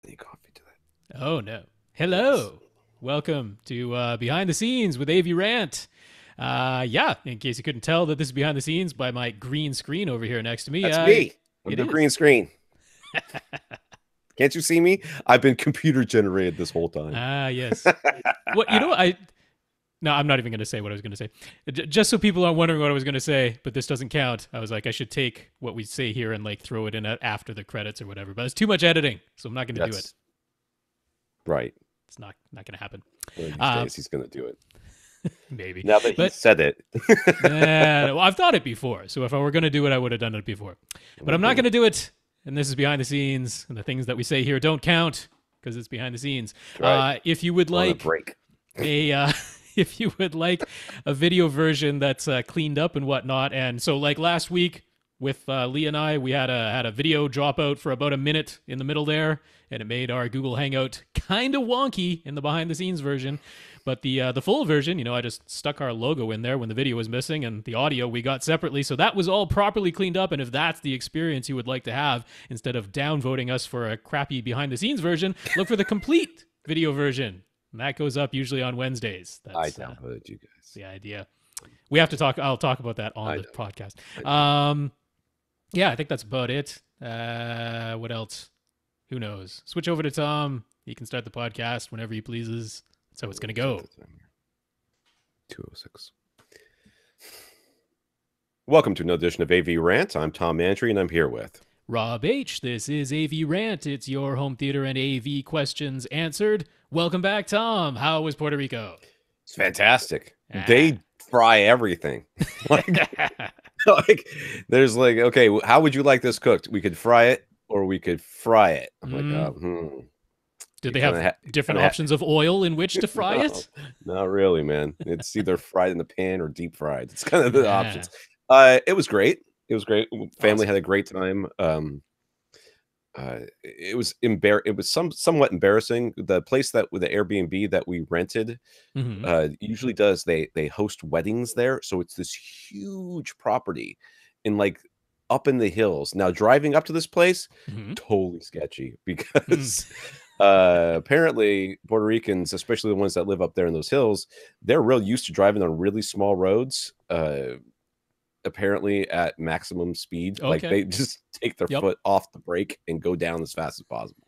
need coffee to that. Oh, no. Hello. Yes. Welcome to Behind the Scenes with AV Rant. In case you couldn't tell that this is Behind the Scenes by my green screen over here next to me. That's me. I'm the green screen. Can't you see me? I've been computer generated this whole time. Yes. No, I'm not even going to say what I was going to say. Just so people aren't wondering what I was going to say, but this doesn't count. I was like, I should take what we say here and like throw it in after the credits or whatever. But it's too much editing, so I'm not going to do it. Right. It's not going to happen. One of these days he's going to do it. Maybe. Now that he said it. Well, I've thought it before. So if I were going to do it, I would have done it before. But I'm not going to do it. And this is Behind the Scenes. And the things that we say here don't count because it's behind the scenes. Right. If you would like if you would like a video version that's cleaned up and whatnot. And so like last week with Lee and I, we had a video drop out for about a minute in the middle there, and it made our Google Hangout kind of wonky in the behind the scenes version. But the full version, I just stuck our logo in there when the video was missing, and the audio we got separately. So that was all properly cleaned up. And if that's the experience you would like to have, instead of downvoting us for a crappy behind the scenes version, look for the complete video version. And that goes up usually on Wednesdays. That's, I downvoted you guys. The idea. We have to talk. I'll talk about that on the podcast. I think that's about it. What else? Who knows? Switch over to Tom. He can start the podcast whenever he pleases. That's how it's going to go. 2:06. Welcome to another edition of AV Rant. I'm Tom Andry, and I'm here with Rob H. This is AV Rant. It's your home theater and AV questions answered. Welcome back, Tom. How was Puerto Rico? It's fantastic. They fry everything. There's okay, how would you like this cooked? We could fry it or we could fry it. I'm like, Did they have different options of oil in which to fry it? Not really, man. It's either fried in the pan or deep fried. It's kind of the options. It was great. Family had a great time. It was somewhat embarrassing. The place with the Airbnb that we rented usually does they host weddings there, so it's this huge property up in the hills. Now driving up to this place, totally sketchy because apparently Puerto Ricans, especially the ones that live up there in those hills, they're real used to driving on really small roads. Apparently at maximum speed. Okay. They just take their foot off the brake and go down as fast as possible.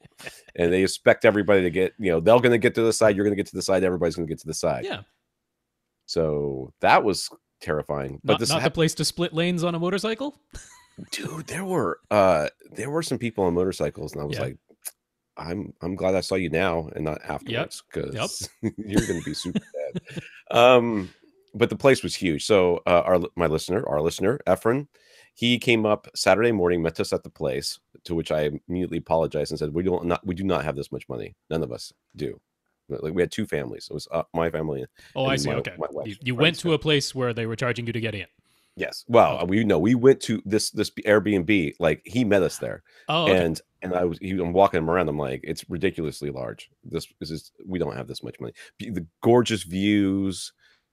And they expect everybody to get, they're going to get to the side, you're going to get to the side, everybody's going to get to the side. Yeah. So that was terrifying. But not the place to split lanes on a motorcycle? Dude, there were some people on motorcycles, and I was like, I'm glad I saw you now and not afterwards, because you're going to be super bad. But the place was huge. So our listener, Efren, he came up Saturday morning, met us at the place, to which I immediately apologized and said, we do not have this much money. None of us do. We had two families. It was my family. I see. Okay. You went to a place where they were charging you to get in. Yes. Well, we went to this Airbnb. He met us there. Oh, okay. And I'm walking him around. I'm like, it's ridiculously large. This is, we don't have this much money. The gorgeous views.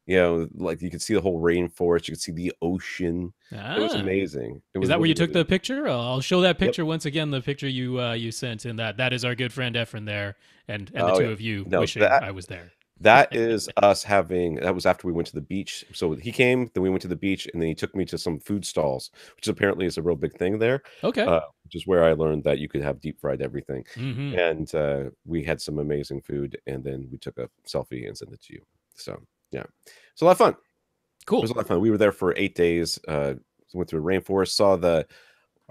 You could see the whole rainforest. You could see the ocean. It was amazing. Is that where you took the picture? I'll show that picture once again. The picture you sent, and that is our good friend Efren there, and the two of you wishing I was there. That is us having. That was after we went to the beach. So he came, then we went to the beach, and then he took me to some food stalls, which apparently is a real big thing there. Okay, which is where I learned that you could have deep fried everything, and we had some amazing food, and then we took a selfie and sent it to you. So. Yeah, it's a lot of fun. Cool. It was a lot of fun. We were there for 8 days. Went through a rainforest, saw the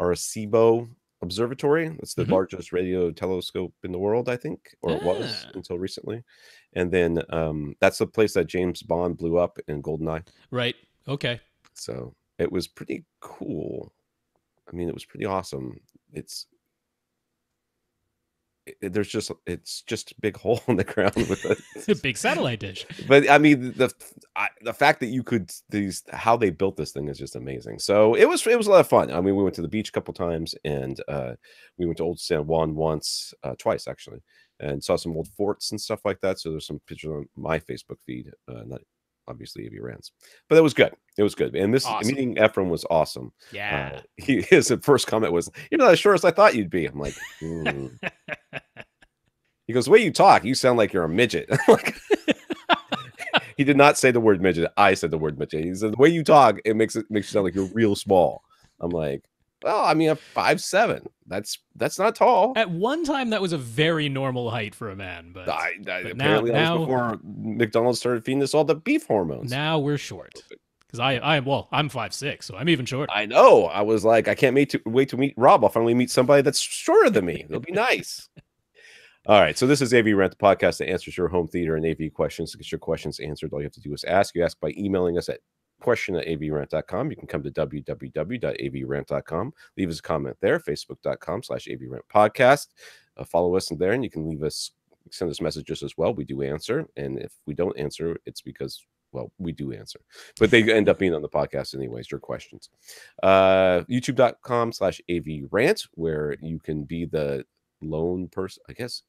Arecibo Observatory. It's the largest radio telescope in the world, I think, or it was until recently. And then that's the place that James Bond blew up in GoldenEye. Right. Okay. So it was pretty cool. I mean, it was pretty awesome. It's just a big hole in the ground with a big satellite dish. But I mean, the fact that you could how they built this thing is just amazing. So it was a lot of fun. I mean, we went to the beach a couple times, and we went to Old San Juan twice actually, and saw some old forts and stuff like that. So there's some pictures on my Facebook feed, not obviously AV Rants, but it was good. It was good, and meeting Efren was awesome. Yeah, his first comment was, "You're not as short as I thought you'd be." I'm like, He goes, the way you talk, you sound like you're a midget. He did not say the word midget. I said the word midget. He said, the way you talk, it makes you sound like you're real small. I'm like, well, I mean, I'm 5'7". That's not tall. At one time, that was a very normal height for a man, but apparently that was before McDonald's started feeding us all the beef hormones. Now we're short. Because I'm 5'6", so I'm even shorter. I know. I was like, I can't wait to meet Rob. I'll finally meet somebody that's shorter than me. It'll be nice. All right. So this is AV Rant, the podcast that answers your home theater and AV questions. To get your questions answered, all you have to do is ask. You ask by emailing us at question@avrant.com. You can come to www.avrant.com. Leave us a comment there, facebook.com/AVRant podcast. Follow us in there, and you can send us messages as well. We do answer. And if we don't answer, it's because, well, we do answer, but they end up being on the podcast anyways, your questions. youtube.com/AVRant, where you can be the lone person. I guess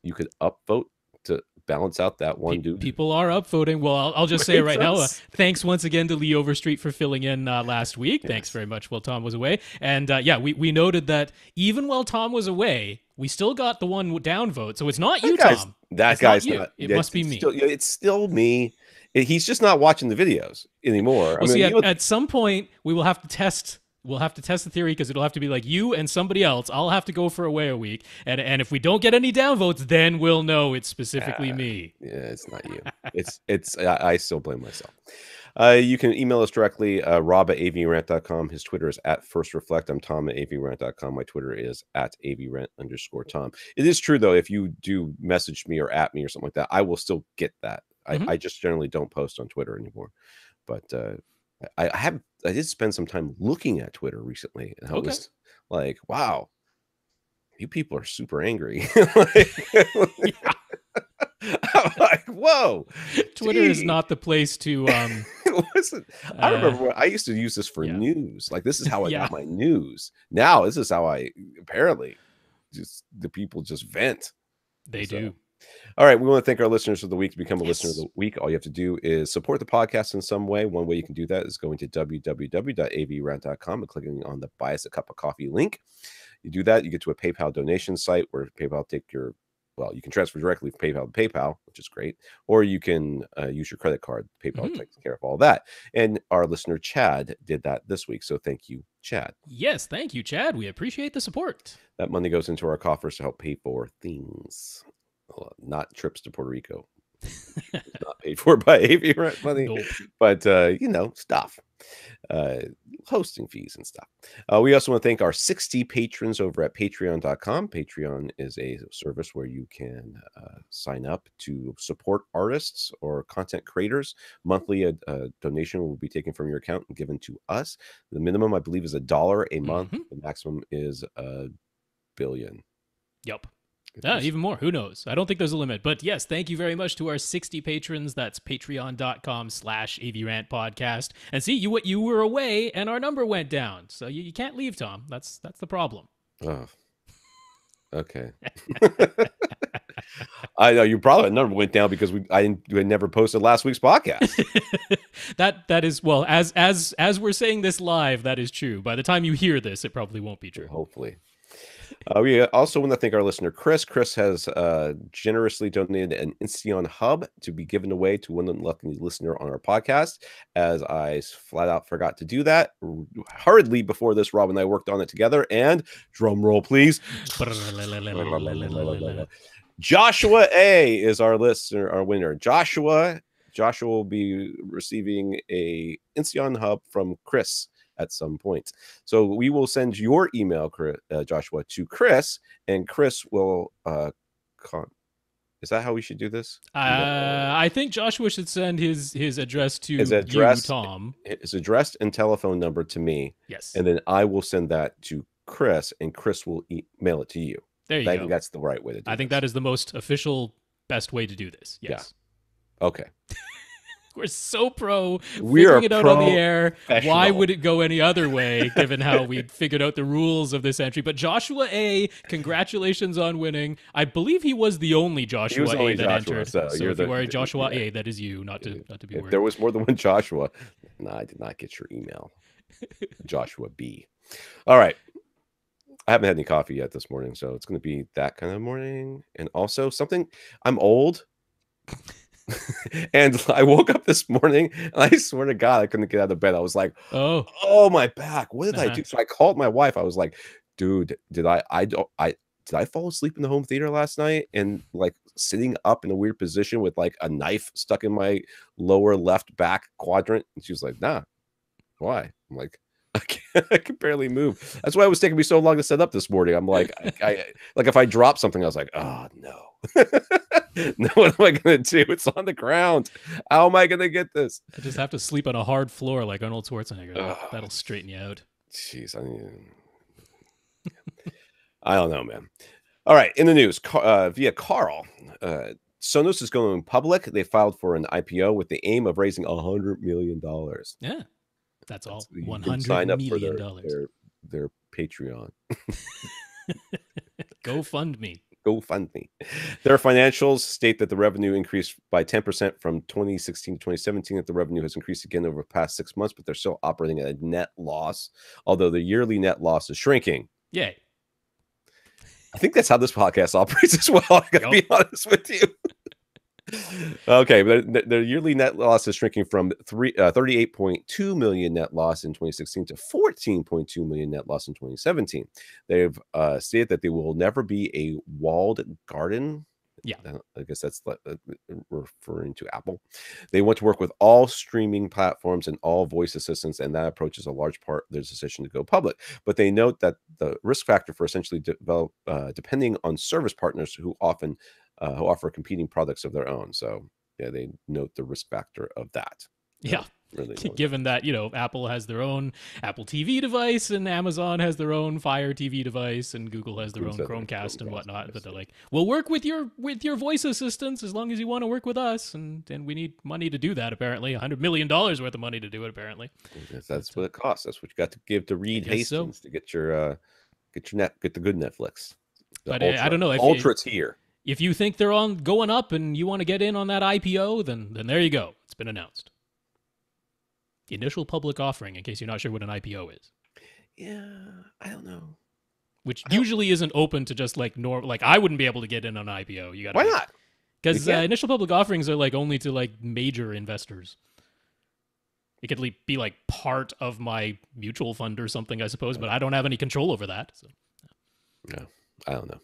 you could upvote to balance out that one dude. People are upvoting. Well, I'll just say it right now. Thanks once again to Lee Overstreet for filling in last week. Yes. Thanks very much while Tom was away. And we noted that even while Tom was away, we still got the one down vote. So it's not you, Tom. That guy's not. It must be me. It's still me. He's just not watching the videos anymore. Well, at some point, we will have to test. We'll have to test the theory because it'll have to be like you and somebody else. I'll have to go for away a week. And if we don't get any downvotes, then we'll know it's specifically me. Yeah, it's not you. I still blame myself. You can email us directly, rob@avrant.com. His Twitter is @FirstReflect. I'm Tom at avrant.com. My Twitter is @avrant_Tom. It is true, though, if you do message me or at me or something like that, I will still get that. I just generally don't post on Twitter anymore. But I did spend some time looking at Twitter recently, and I was like, wow, you people are super angry. I'm like, whoa. Twitter is not the place to listen. I remember I used to use this for news. Like, this is how I got my news. Now this is how apparently the people just vent. They do. All right, we want to thank our listeners of the week. To become a listener of the week, all you have to do is support the podcast in some way. One way you can do that is going to www.avrant.com and clicking on the Buy Us a Cup of Coffee link. You do that, you get to a PayPal donation site where PayPal you can transfer directly from PayPal to PayPal, which is great, or you can use your credit card. PayPal takes care of all that. And our listener, Chad, did that this week. So thank you, Chad. Yes, thank you, Chad. We appreciate the support. That money goes into our coffers to help pay for things. Not trips to Puerto Rico. Not paid for by AVRant money, but stuff, hosting fees and stuff. We also want to thank our 60 patrons over at patreon.com. Patreon is a service where you can sign up to support artists or content creators. Monthly, a donation will be taken from your account and given to us. The minimum, I believe, is $1 a month. The maximum is $1 billion. Yep. Even more. Who knows? I don't think there's a limit. But yes, thank you very much to our 60 patrons. That's patreon.com/AVRant podcast. And see, you were away and our number went down. So you can't leave, Tom. That's the problem. Oh, okay. I know you probably number went down because I never posted last week's podcast. that is, well, as we're saying this live, that is true. By the time you hear this, it probably won't be true. Hopefully. We also want to thank our listener, Chris. Chris has generously donated an Insteon hub to be given away to one lucky listener on our podcast, as I flat out forgot to do that. Hurriedly before this, Rob and I worked on it together, and drum roll, please. Joshua A is our listener, our winner. Joshua will be receiving a Insteon hub from Chris at some point. So we will send your email, Joshua, to Chris, and Chris will is that how we should do this? I think Joshua should send his address to you, Tom. His address and telephone number to me. Yes. And then I will send that to Chris, and Chris will mail it to you. There you go. I think that's the right way to do it. I think that is the most official, best way to do this. Yes. Yeah. Okay. We're so pro figuring it out on the air. Why would it go any other way, given how we figured out the rules of this entry? But Joshua A, congratulations on winning. I believe he was the only Joshua A that entered. So if you are a Joshua A, that is you, not to be worried. If there was more than one Joshua, no, I did not get your email. Joshua B. All right. I haven't had any coffee yet this morning, so it's going to be that kind of morning. And also something, I'm old. And I woke up this morning and I swear to God, I couldn't get out of bed. I was like, oh my back. What did I do? So I called my wife. I was like, dude, did I fall asleep in the home theater last night and like sitting up in a weird position with like a knife stuck in my lower left back quadrant? And she was like, nah, why? I'm like, I can barely move. That's why it was taking me so long to set up this morning. I'm like, I like if I drop something, I was like, oh no. No, what am I gonna do? It's on the ground. How am I gonna get this? I just have to sleep on a hard floor like Arnold Schwarzenegger. That'll straighten you out. Jeez, I don't know, man. All right, in the news, via Carl, Sonos is going public. They filed for an IPO with the aim of raising $100 million. Yeah, that's all. $100 million. Their Patreon. GoFundMe. Their financials state that the revenue increased by 10% from 2016 to 2017. That the revenue has increased again over the past 6 months, but they're still operating at a net loss, although the yearly net loss is shrinking. Yay. I think that's how this podcast operates as well. I gotta be honest with you. Okay, but their yearly net loss is shrinking from 38.2 million net loss in 2016 to 14.2 million net loss in 2017. They've stated that they will never be a walled garden. Yeah, I guess that's referring to Apple. They want to work with all streaming platforms and all voice assistants, and that approach is a large part of their decision to go public. But they note that the risk factor for essentially depending on service partners who often who offer competing products of their own. So yeah, they note the risk factor of that. Yeah. Really given that, Apple has their own Apple TV device and Amazon has their own Fire TV device and Google has their own Chromecast and whatnot. But they're like, we'll work with your voice assistants as long as you want to work with us. And we need money to do that, apparently. $100 million worth of money to do it, apparently. That's what it costs. That's what you got to give to Reed Hastings to get the good Netflix. But I don't know. Ultra tier. If you think they're going up and you want to get in on that IPO, then there you go. It's been announced. The initial public offering, in case you're not sure what an IPO is. Yeah, I don't know. Which usually isn't open to just like normal. Like I wouldn't be able to get in on an IPO. You got why not? Because initial public offerings are like only to like major investors. It could be like part of my mutual fund or something, I suppose, but I don't have any control over that. So. No, I don't know.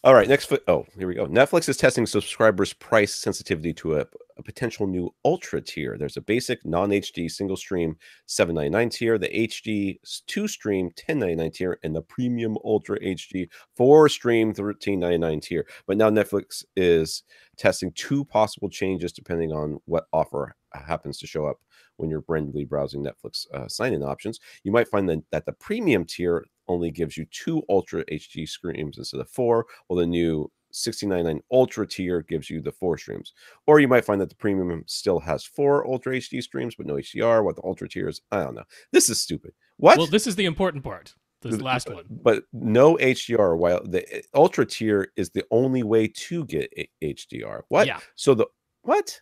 All right, here we go. Netflix is testing subscribers' price sensitivity to a potential new ultra tier. There's a basic non-HD single stream $7.99 tier, the HD 2-stream $10.99 tier, and the premium ultra HD 4-stream $13.99 tier. But now Netflix is testing 2 possible changes depending on what offer happens to show up when you're randomly browsing Netflix sign-in options. You might find that the premium tier only gives you 2 Ultra HD streams instead of 4, while the new $69.99 Ultra tier gives you the 4 streams. Or you might find that the premium still has 4 Ultra HD streams, but no HDR. What the Ultra tier is, I don't know. This is stupid. What? Well, this is the important part. This last one. But no HDR, while the Ultra tier is the only way to get HDR. What? Yeah. So what?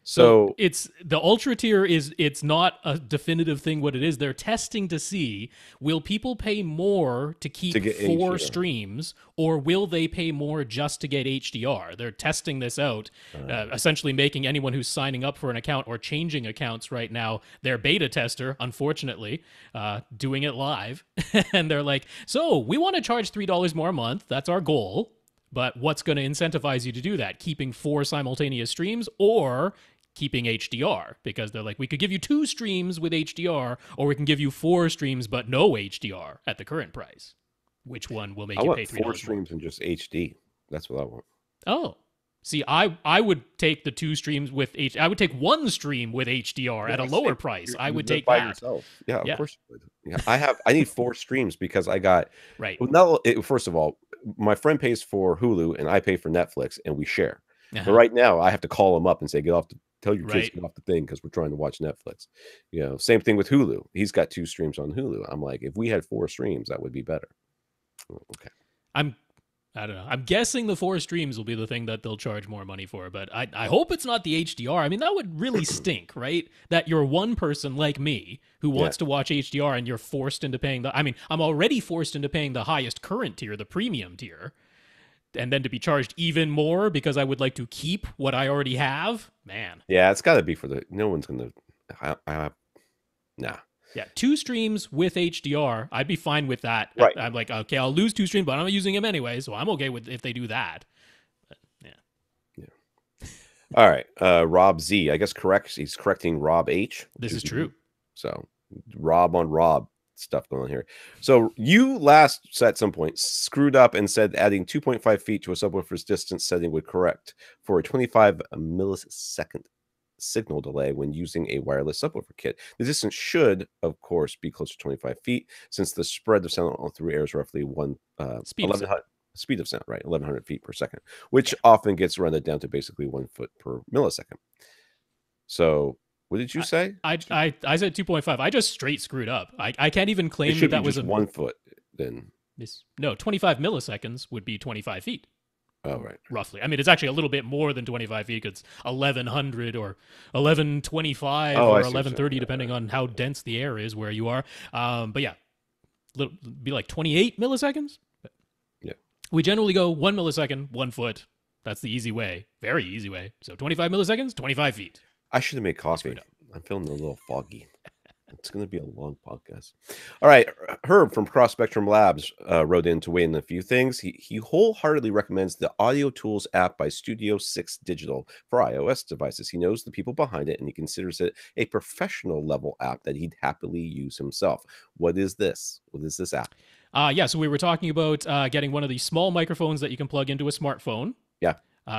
So it's the ultra tier it's not a definitive thing what it is. They're testing to see, will people pay more to keep 4 streams or will they pay more just to get HDR? They're testing this out, essentially making anyone who's signing up for an account or changing accounts right now their beta tester, unfortunately, doing it live. And they're like, so we want to charge $3 more a month. That's our goal. But what's going to incentivize you to do that? Keeping 4 simultaneous streams or keeping HDR? Because they're like, we could give you 2 streams with HDR, or we can give you 4 streams but no HDR at the current price. Which one will make you pay $3 more? 4 streams and just HD. That's what I want. Oh. See, I would take the 2 streams with I would take 1 stream with HDR at a lower price. I would take that. Yourself. Yeah, of course you would. Yeah, I need 4 streams because I got right. Well, first of all, my friend pays for Hulu and I pay for Netflix and we share. But right now I have to call him up and say, tell your kids to get off the thing because we're trying to watch Netflix. Same thing with Hulu. He's got 2 streams on Hulu. I'm like, if we had 4 streams, that would be better. Okay. I'm I don't know. I'm guessing the 4 streams will be the thing that they'll charge more money for, but I hope it's not the HDR. I mean, that would really stink, right? That you're one person like me who wants to watch HDR and you're forced into paying the... I mean, I'm already forced into paying the highest current tier, the premium tier, and then to be charged even more because I would like to keep what I already have. Man. Yeah, it's got to be for the... No one's going to... Nah. Yeah, 2 streams with HDR, I'd be fine with that. Right. I'm like, okay, I'll lose 2 streams, but I'm using them anyway, so I'm okay with if they do that. But, yeah. All right. Rob Z, I guess he's correcting Rob H. This is true. So Rob on Rob stuff going on here. So you last at some point screwed up and said adding 2.5 feet to a subwoofer's distance setting would correct for a 25 millisecond signal delay when using a wireless subwoofer kit. The distance should, of course, be close to 25 feet since the spread of sound all through air is roughly speed of sound, right? 1100 feet per second, which often gets rounded down to basically 1 foot per millisecond. So what did you say? I said 2.5. I just straight screwed up. I can't even claim that was 1 foot then. No, 25 milliseconds would be 25 feet. Oh, right. Roughly. I mean, it's actually a little bit more than 25 feet. It's 1100 or 1125 or 1130, depending on how dense the air is where you are. But yeah, be like 28 milliseconds. Yeah. We generally go 1 millisecond, 1 foot. That's the easy way. Very easy way. So 25 milliseconds, 25 feet. I should have made coffee. I'm feeling a little foggy. It's going to be a long podcast. All right. Herb from Cross Spectrum Labs wrote in to weigh in a few things. He wholeheartedly recommends the Audio Tools app by Studio 6 Digital for iOS devices. He knows the people behind it, and he considers it a professional level app that he'd happily use himself. What is this? What is this app? So we were talking about getting one of these small microphones that you can plug into a smartphone. Yeah.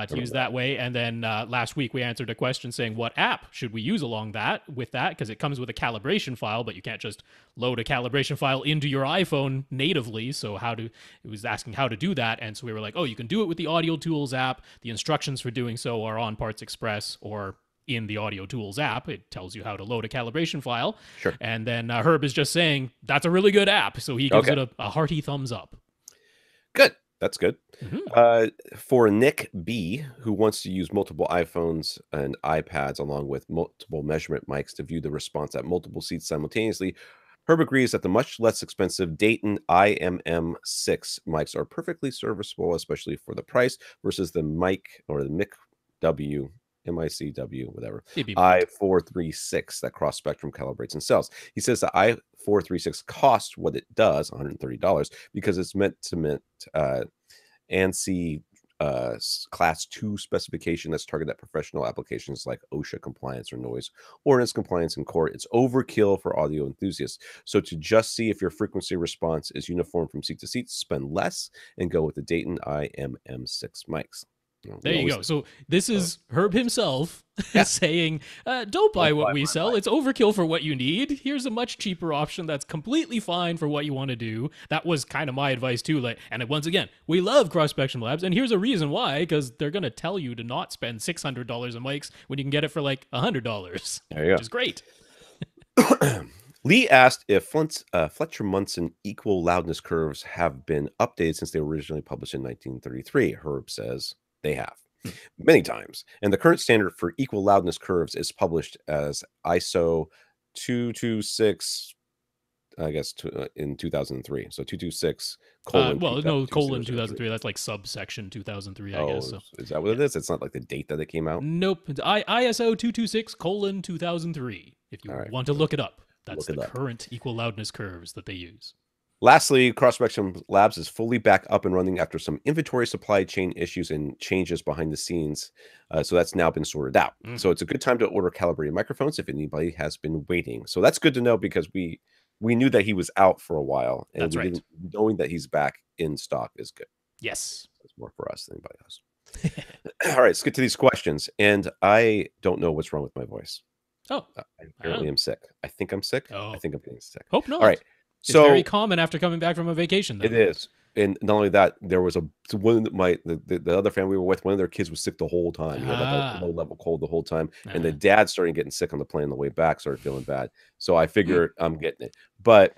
To use that way. And then last week we answered a question saying what app should we use along with that, because it comes with a calibration file, but you can't just load a calibration file into your iPhone natively. So it was asking how to do that. And so we were like, oh, you can do it with the Audio Tools app. The instructions for doing so are on Parts Express or in the Audio Tools app. It tells you how to load a calibration file. Sure. And then Herb is just saying that's a really good app. So he gives it a hearty thumbs up. Good. That's good. For Nick B, who wants to use multiple iPhones and iPads along with multiple measurement mics to view the response at multiple seats simultaneously, Herb agrees that the much less expensive Dayton IMM6 mics are perfectly serviceable, especially for the price, versus the mic or the Mic W. MICW, whatever, I436 that Cross Spectrum calibrates and sells. He says the I436 costs what it does, $130, because it's meant ANSI Class 2 specification that's targeted at professional applications like OSHA compliance or noise ordinance compliance in court. It's overkill for audio enthusiasts. So to just see if your frequency response is uniform from seat to seat, spend less and go with the Dayton IMM6 mics. There you go. So this is Herb himself saying, don't buy what we sell. It's overkill for what you need. Here's a much cheaper option that's completely fine for what you want to do. That was kind of my advice too. And once again, we love Cross Spectrum Labs, and here's a reason why, because they're going to tell you to not spend $600 on mics when you can get it for like $100, which is great. Lee asked if Fletcher Munson equal loudness curves have been updated since they were originally published in 1933. Herb says they have many times. And the current standard for equal loudness curves is published as ISO 226, I guess, in 2003. So 226 colon. Colon 2003. That's like subsection 2003, I guess. So. Is that what it is? It's not like the date that it came out? Nope. It's ISO 226 colon 2003. If you want to look it up. That's the current equal loudness curves that they use. Lastly, Cross Spectrum Labs is fully back up and running after some inventory supply chain issues and changes behind the scenes. So that's now been sorted out. So it's a good time to order calibrated microphones if anybody has been waiting. So that's good to know because we knew that he was out for a while. And that's right. Knowing that he's back in stock is good. Yes. It's more for us than anybody else. All right, let's get to these questions. And I don't know what's wrong with my voice. Oh. I apparently am sick. I think I'm sick. Oh. I think I'm getting sick. Hope not. All right. It's very common after coming back from a vacation, though. It is. And not only that, there was the other family we were with, one of their kids was sick the whole time. He had like a low-level cold the whole time. And the dad started getting sick on the plane on the way back, started feeling bad. So I figured I'm getting it. But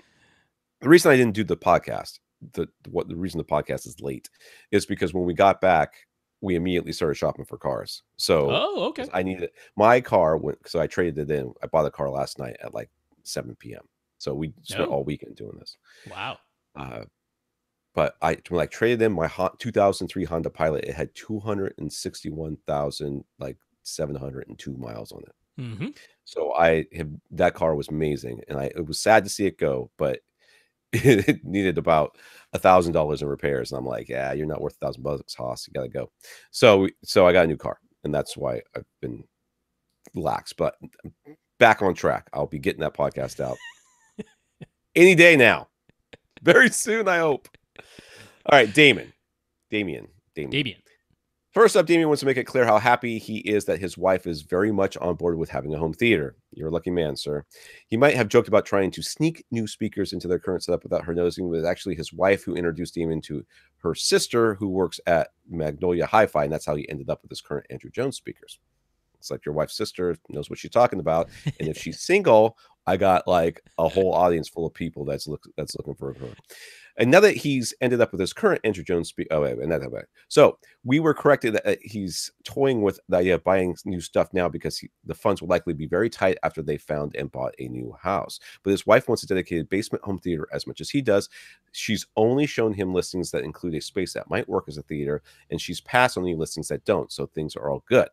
the reason I didn't do the podcast the reason the podcast is late is because when we got back, we immediately started shopping for cars. So okay. I needed my car, so I traded it in. I bought a car last night at like 7 p.m. So we spent all weekend doing this. Wow. But when I traded in my 2003 Honda Pilot, it had 261,702 miles on it. Mm-hmm. So that car was amazing, and it was sad to see it go, but it needed about $1,000 in repairs, and I'm like, yeah, you're not worth $1,000, Haas. You gotta go. So I got a new car, and that's why I've been lax. But back on track. I'll be getting that podcast out any day now, very soon, I hope. All right, Damien. First up, Damien wants to make it clear how happy he is that his wife is very much on board with having a home theater. You're a lucky man, sir. He might have joked about trying to sneak new speakers into their current setup without her noticing, but it's actually his wife who introduced Damien to her sister, who works at Magnolia Hi-Fi, and that's how he ended up with his current Andrew Jones speakers. It's like your wife's sister knows what she's talking about, and if she's single, I got like a whole audience full of people that's looking for her. And now that he's ended up with his current Andrew Jones so we were corrected that he's toying with the idea of buying new stuff now because the funds will likely be very tight after they found and bought a new house. But his wife wants a dedicated basement home theater as much as he does. She's only shown him listings that include a space that might work as a theater, and she's passed on any listings that don't. So things are all good.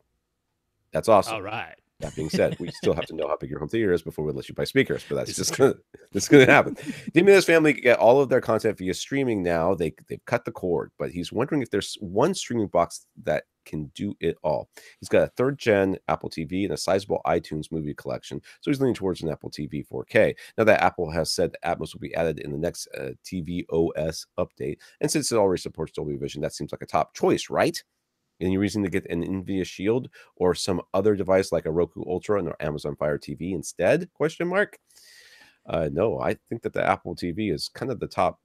That's awesome. All right. That being said, we still have to know how big your home theater is before we let you buy speakers, but that's just going to happen. Damien and his family get all of their content via streaming now. They've cut the cord, but he's wondering if there's one streaming box that can do it all. He's got a 3rd-gen Apple TV and a sizable iTunes movie collection, so he's leaning towards an Apple TV 4K. Now that Apple has said that Atmos will be added in the next TV OS update, and since it already supports Dolby Vision, that seems like a top choice, right? Any reason to get an NVIDIA Shield or some other device like a Roku Ultra or Amazon Fire TV instead? ? No, I think that the Apple TV is kind of the top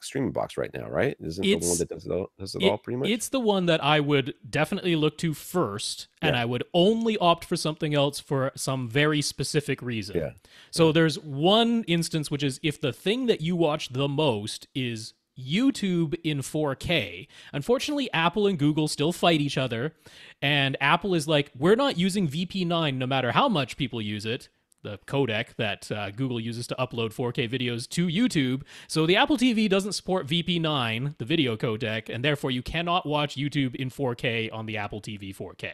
streaming box right now, right? Isn't it the one that does it all pretty much? It's the one that I would definitely look to first, and I would only opt for something else for some very specific reason. Yeah. So there's one instance, which is if the thing that you watch the most is YouTube in 4K. Unfortunately, Apple and Google still fight each other, and Apple is like, we're not using VP9 no matter how much people use it, the codec that Google uses to upload 4K videos to YouTube. So the Apple TV doesn't support VP9, the video codec, and therefore you cannot watch YouTube in 4K on the Apple TV 4K.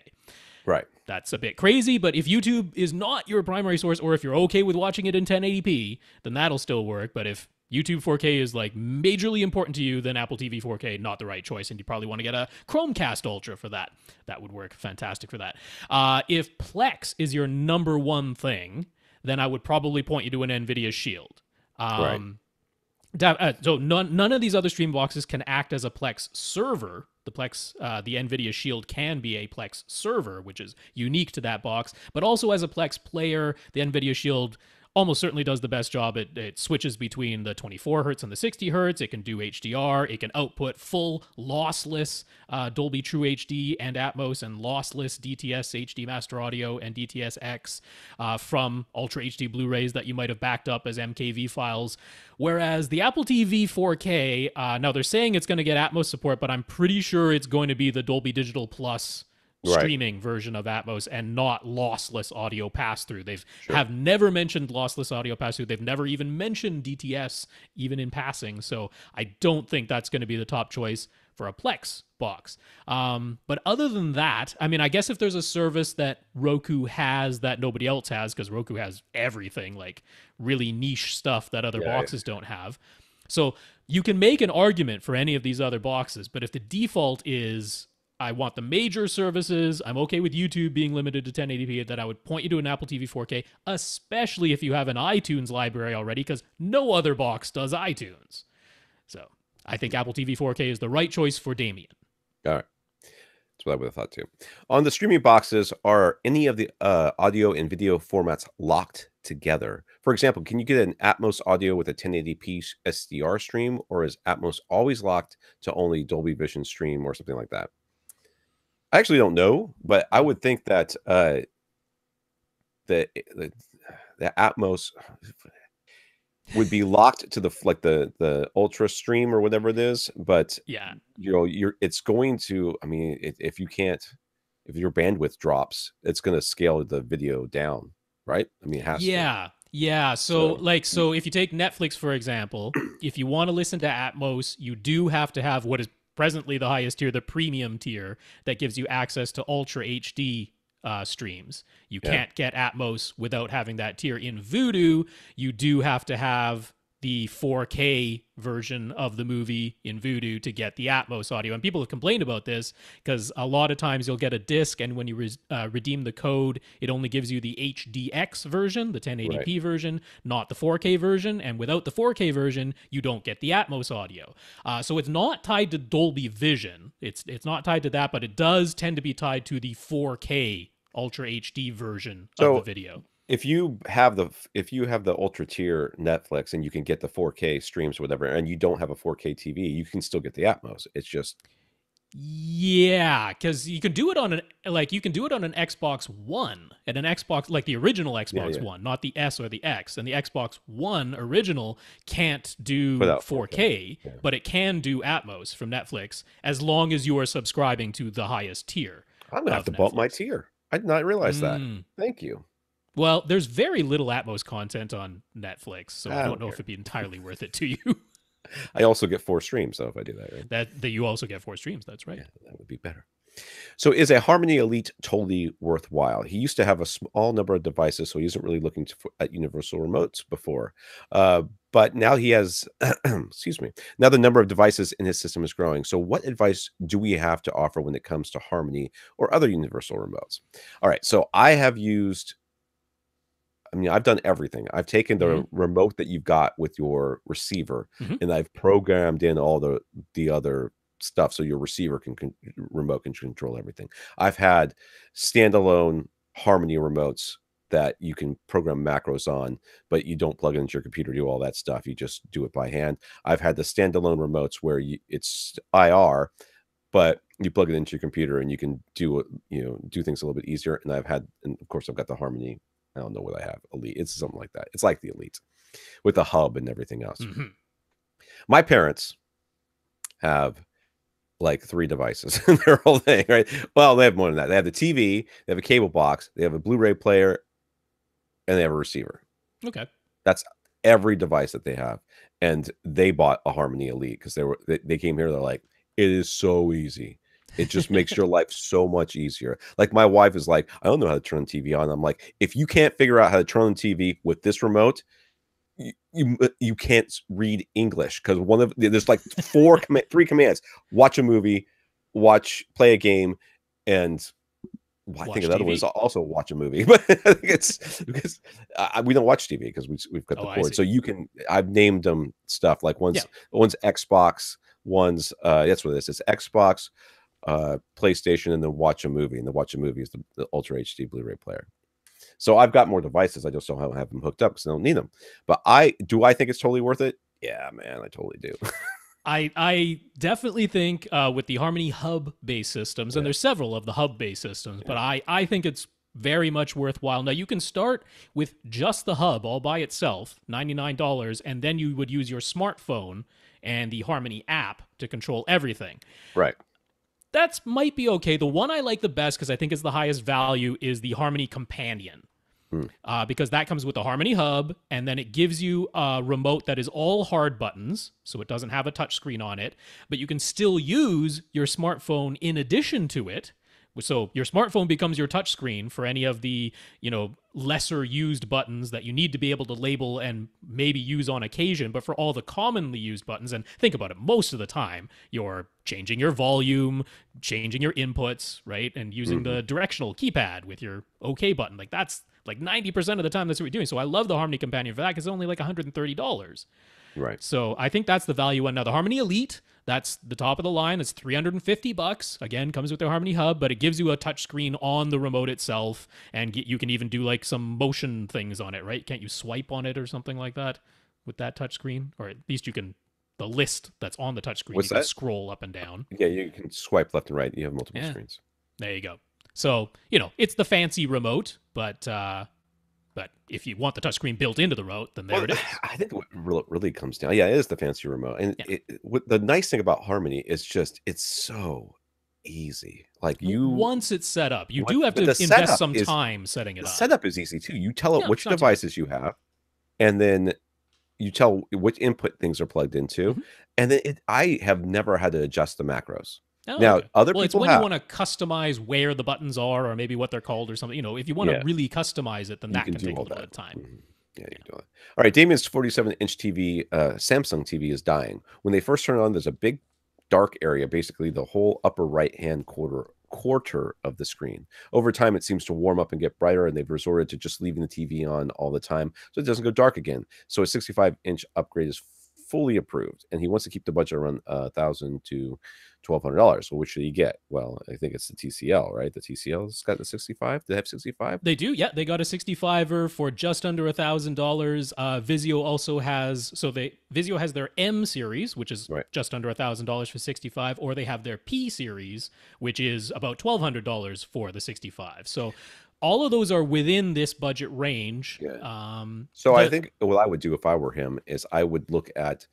Right. That's a bit crazy, but if YouTube is not your primary source, or if you're okay with watching it in 1080p, then that'll still work. But if YouTube 4K is like majorly important to you, then Apple TV 4K, not the right choice, and you probably want to get a Chromecast Ultra for that. That would work fantastic for that. If Plex is your number one thing, then I would probably point you to an NVIDIA Shield. Right. So none of these other stream boxes can act as a Plex server. The NVIDIA Shield can be a Plex server, which is unique to that box, but also as a Plex player, the NVIDIA Shield almost certainly does the best job. It switches between the 24 hertz and the 60 hertz. It can do HDR. It can output full lossless Dolby True HD and Atmos and lossless DTS HD Master Audio and DTS-X from Ultra HD Blu-rays that you might have backed up as MKV files. Whereas the Apple TV 4K, now they're saying it's going to get Atmos support, but I'm pretty sure it's going to be the Dolby Digital Plus streaming version of Atmos and not lossless audio pass-through. Have never mentioned lossless audio pass-through. They've never even mentioned DTS, even in passing. So I don't think that's going to be the top choice for a Plex box. But other than that, I mean, I guess if there's a service that Roku has that nobody else has, because Roku has everything, like really niche stuff that other boxes don't have. So you can make an argument for any of these other boxes, but if the default is I want the major services, I'm okay with YouTube being limited to 1080p, that I would point you to an Apple TV 4K, especially if you have an iTunes library already, because no other box does iTunes. So I think Apple TV 4K is the right choice for Damien. All right. That's what I would have thought too. On the streaming boxes, are any of the audio and video formats locked together? For example, can you get an Atmos audio with a 1080p SDR stream, or is Atmos always locked to only Dolby Vision stream or something like that? I actually don't know, but I would think that the Atmos, would be locked to the Ultra Stream or whatever it is, but yeah, it's going to. I mean, if your bandwidth drops, it's going to scale the video down, right? I mean, it has to. Yeah. So if you take Netflix, for example, if you want to listen to Atmos, you do have to have what is presently the highest tier, the premium tier, that gives you access to Ultra HD streams. You can't get Atmos without having that tier. In Vudu, you do have to have the 4K version of the movie in Vudu to get the Atmos audio. And people have complained about this because a lot of times you'll get a disc, and when you redeem the code, it only gives you the HDX version, the 1080p version, not the 4K version. And without the 4K version, you don't get the Atmos audio. So it's not tied to Dolby Vision. It's not tied to that, but it does tend to be tied to the 4K Ultra HD version of the video. If you have the ultra tier Netflix and you can get the 4K streams or whatever, and you don't have a 4K TV, you can still get the Atmos. It's just because you can do it on an Xbox One, and an Xbox, like the original Xbox One, not the S or the X. And the Xbox One original can't do 4K, but it can do Atmos from Netflix as long as you are subscribing to the highest tier. I'm gonna have to bump my tier. I did not realize that. Thank you. Well, there's very little Atmos content on Netflix, so I don't know if it'd be entirely worth it to you. I also get 4 streams, though, if I do that, right? That you also get 4 streams, that's right. Yeah, that would be better. So is a Harmony Elite totally worthwhile? He used to have a small number of devices, so he isn't really looking at universal remotes before. But now he has, excuse me, now the number of devices in his system is growing. So what advice do we have to offer when it comes to Harmony or other universal remotes? All right, so I've done everything. I've taken the remote that you've got with your receiver, and I've programmed in all the other stuff so your receiver remote can control everything. I've had standalone Harmony remotes that you can program macros on, but you don't plug it into your computer, do all that stuff. You just do it by hand. I've had the standalone remotes where it's IR, but you plug it into your computer and you can do things a little bit easier. And of course I've got the Harmony. I don't know what I have. Elite. It's something like that. It's like the Elite with the hub and everything else. My parents have like 3 devices in their whole thing, right? Well, they have more than that. They have the TV, they have a cable box, they have a Blu-ray player, and they have a receiver. Okay. That's every device that they have. And they bought a Harmony Elite because they came here, they're like, it is so easy. It just makes your life so much easier. Like my wife is like, I don't know how to turn the TV on. I'm like, if you can't figure out how to turn on the TV with this remote, you can't read English because there's like 3 commands: watch a movie, play a game, and I think another one is also watch a movie. But I think it's because we don't watch TV because we've got the cord. So I've named them stuff like one's Xbox, one's that's what it is. It's Xbox, PlayStation, and then watch a movie. And the watch a movie is the Ultra HD Blu-ray player. So I've got more devices. I just don't have them hooked up because I don't need them. But I think it's totally worth it. Yeah, man, I totally do. I definitely think with the Harmony hub-based systems, and there's several of the hub-based systems, but I think it's very much worthwhile. Now, you can start with just the hub all by itself, $99, and then you would use your smartphone and the Harmony app to control everything. Right. That might be okay. The one I like the best, because I think is the highest value, is the Harmony Companion. Because that comes with the Harmony Hub, and then it gives you a remote that is all hard buttons, so it doesn't have a touch screen on it, but you can still use your smartphone in addition to it. So your smartphone becomes your touch screen for any of the, lesser used buttons that you need to be able to label and maybe use on occasion. But for all the commonly used buttons, and think about it, most of the time you're changing your volume, changing your inputs, right? And using the directional keypad with your OK button. Like that's like 90% of the time that's what you're doing. So I love the Harmony Companion for that because it's only like $130. Right. So I think that's the value one. Now the Harmony Elite, that's the top of the line. It's $350. Again, comes with their Harmony Hub, but it gives you a touch screen on the remote itself, and you can even do like some motion things on it, right? Can't you swipe on it or something like that with that touch screen? Or at least you can, the list that's on the touch screen, you can scroll up and down. Yeah, you can swipe left and right. You have multiple screens. There you go. So, it's the fancy remote, but But if you want the touchscreen built into the remote, then there it is. I think what really comes down, it is the fancy remote. And the nice thing about Harmony is just it's so easy. Like once it's set up, you do have to invest some time setting it up. The setup is easy too. You tell it which devices you have, and then you tell which input things are plugged into, and then I have never had to adjust the macros. Now, other people it's when you want to customize where the buttons are, or maybe what they're called, or something. If you want to really customize it, then that can take a little bit of time. Yeah, you can do it. All right, Damien's 47-inch TV, Samsung TV is dying. When they first turn it on, there's a big dark area, basically the whole upper right-hand quarter of the screen. Over time, it seems to warm up and get brighter, and they've resorted to just leaving the TV on all the time so it doesn't go dark again. So a 65-inch upgrade is fully approved, and he wants to keep the budget around $1,000 to $1,200. Well, which should he get? Well, I think it's the TCL, right? The TCL's got the 65. Do they have 65? They do. Yeah, they got a 65er for just under $1,000. Vizio also has Vizio has their M series, which is just under $1,000 for 65, or they have their P series, which is about $1,200 for the 65. So all of those are within this budget range. Yeah. I think what I would do if I were him is I would look at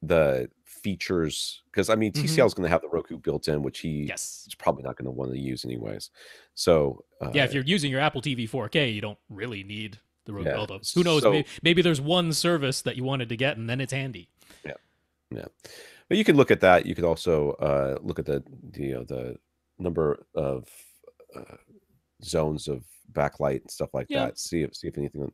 the features, because I mean TCL is going to have the Roku built in, which is probably not going to want to use anyways. So if you're using your Apple TV 4K, you don't really need the Roku. Although who knows, maybe there's one service that you wanted to get and then it's handy. Yeah. But you could look at that. You could also look at the number of zones of backlight and stuff like that. See if anything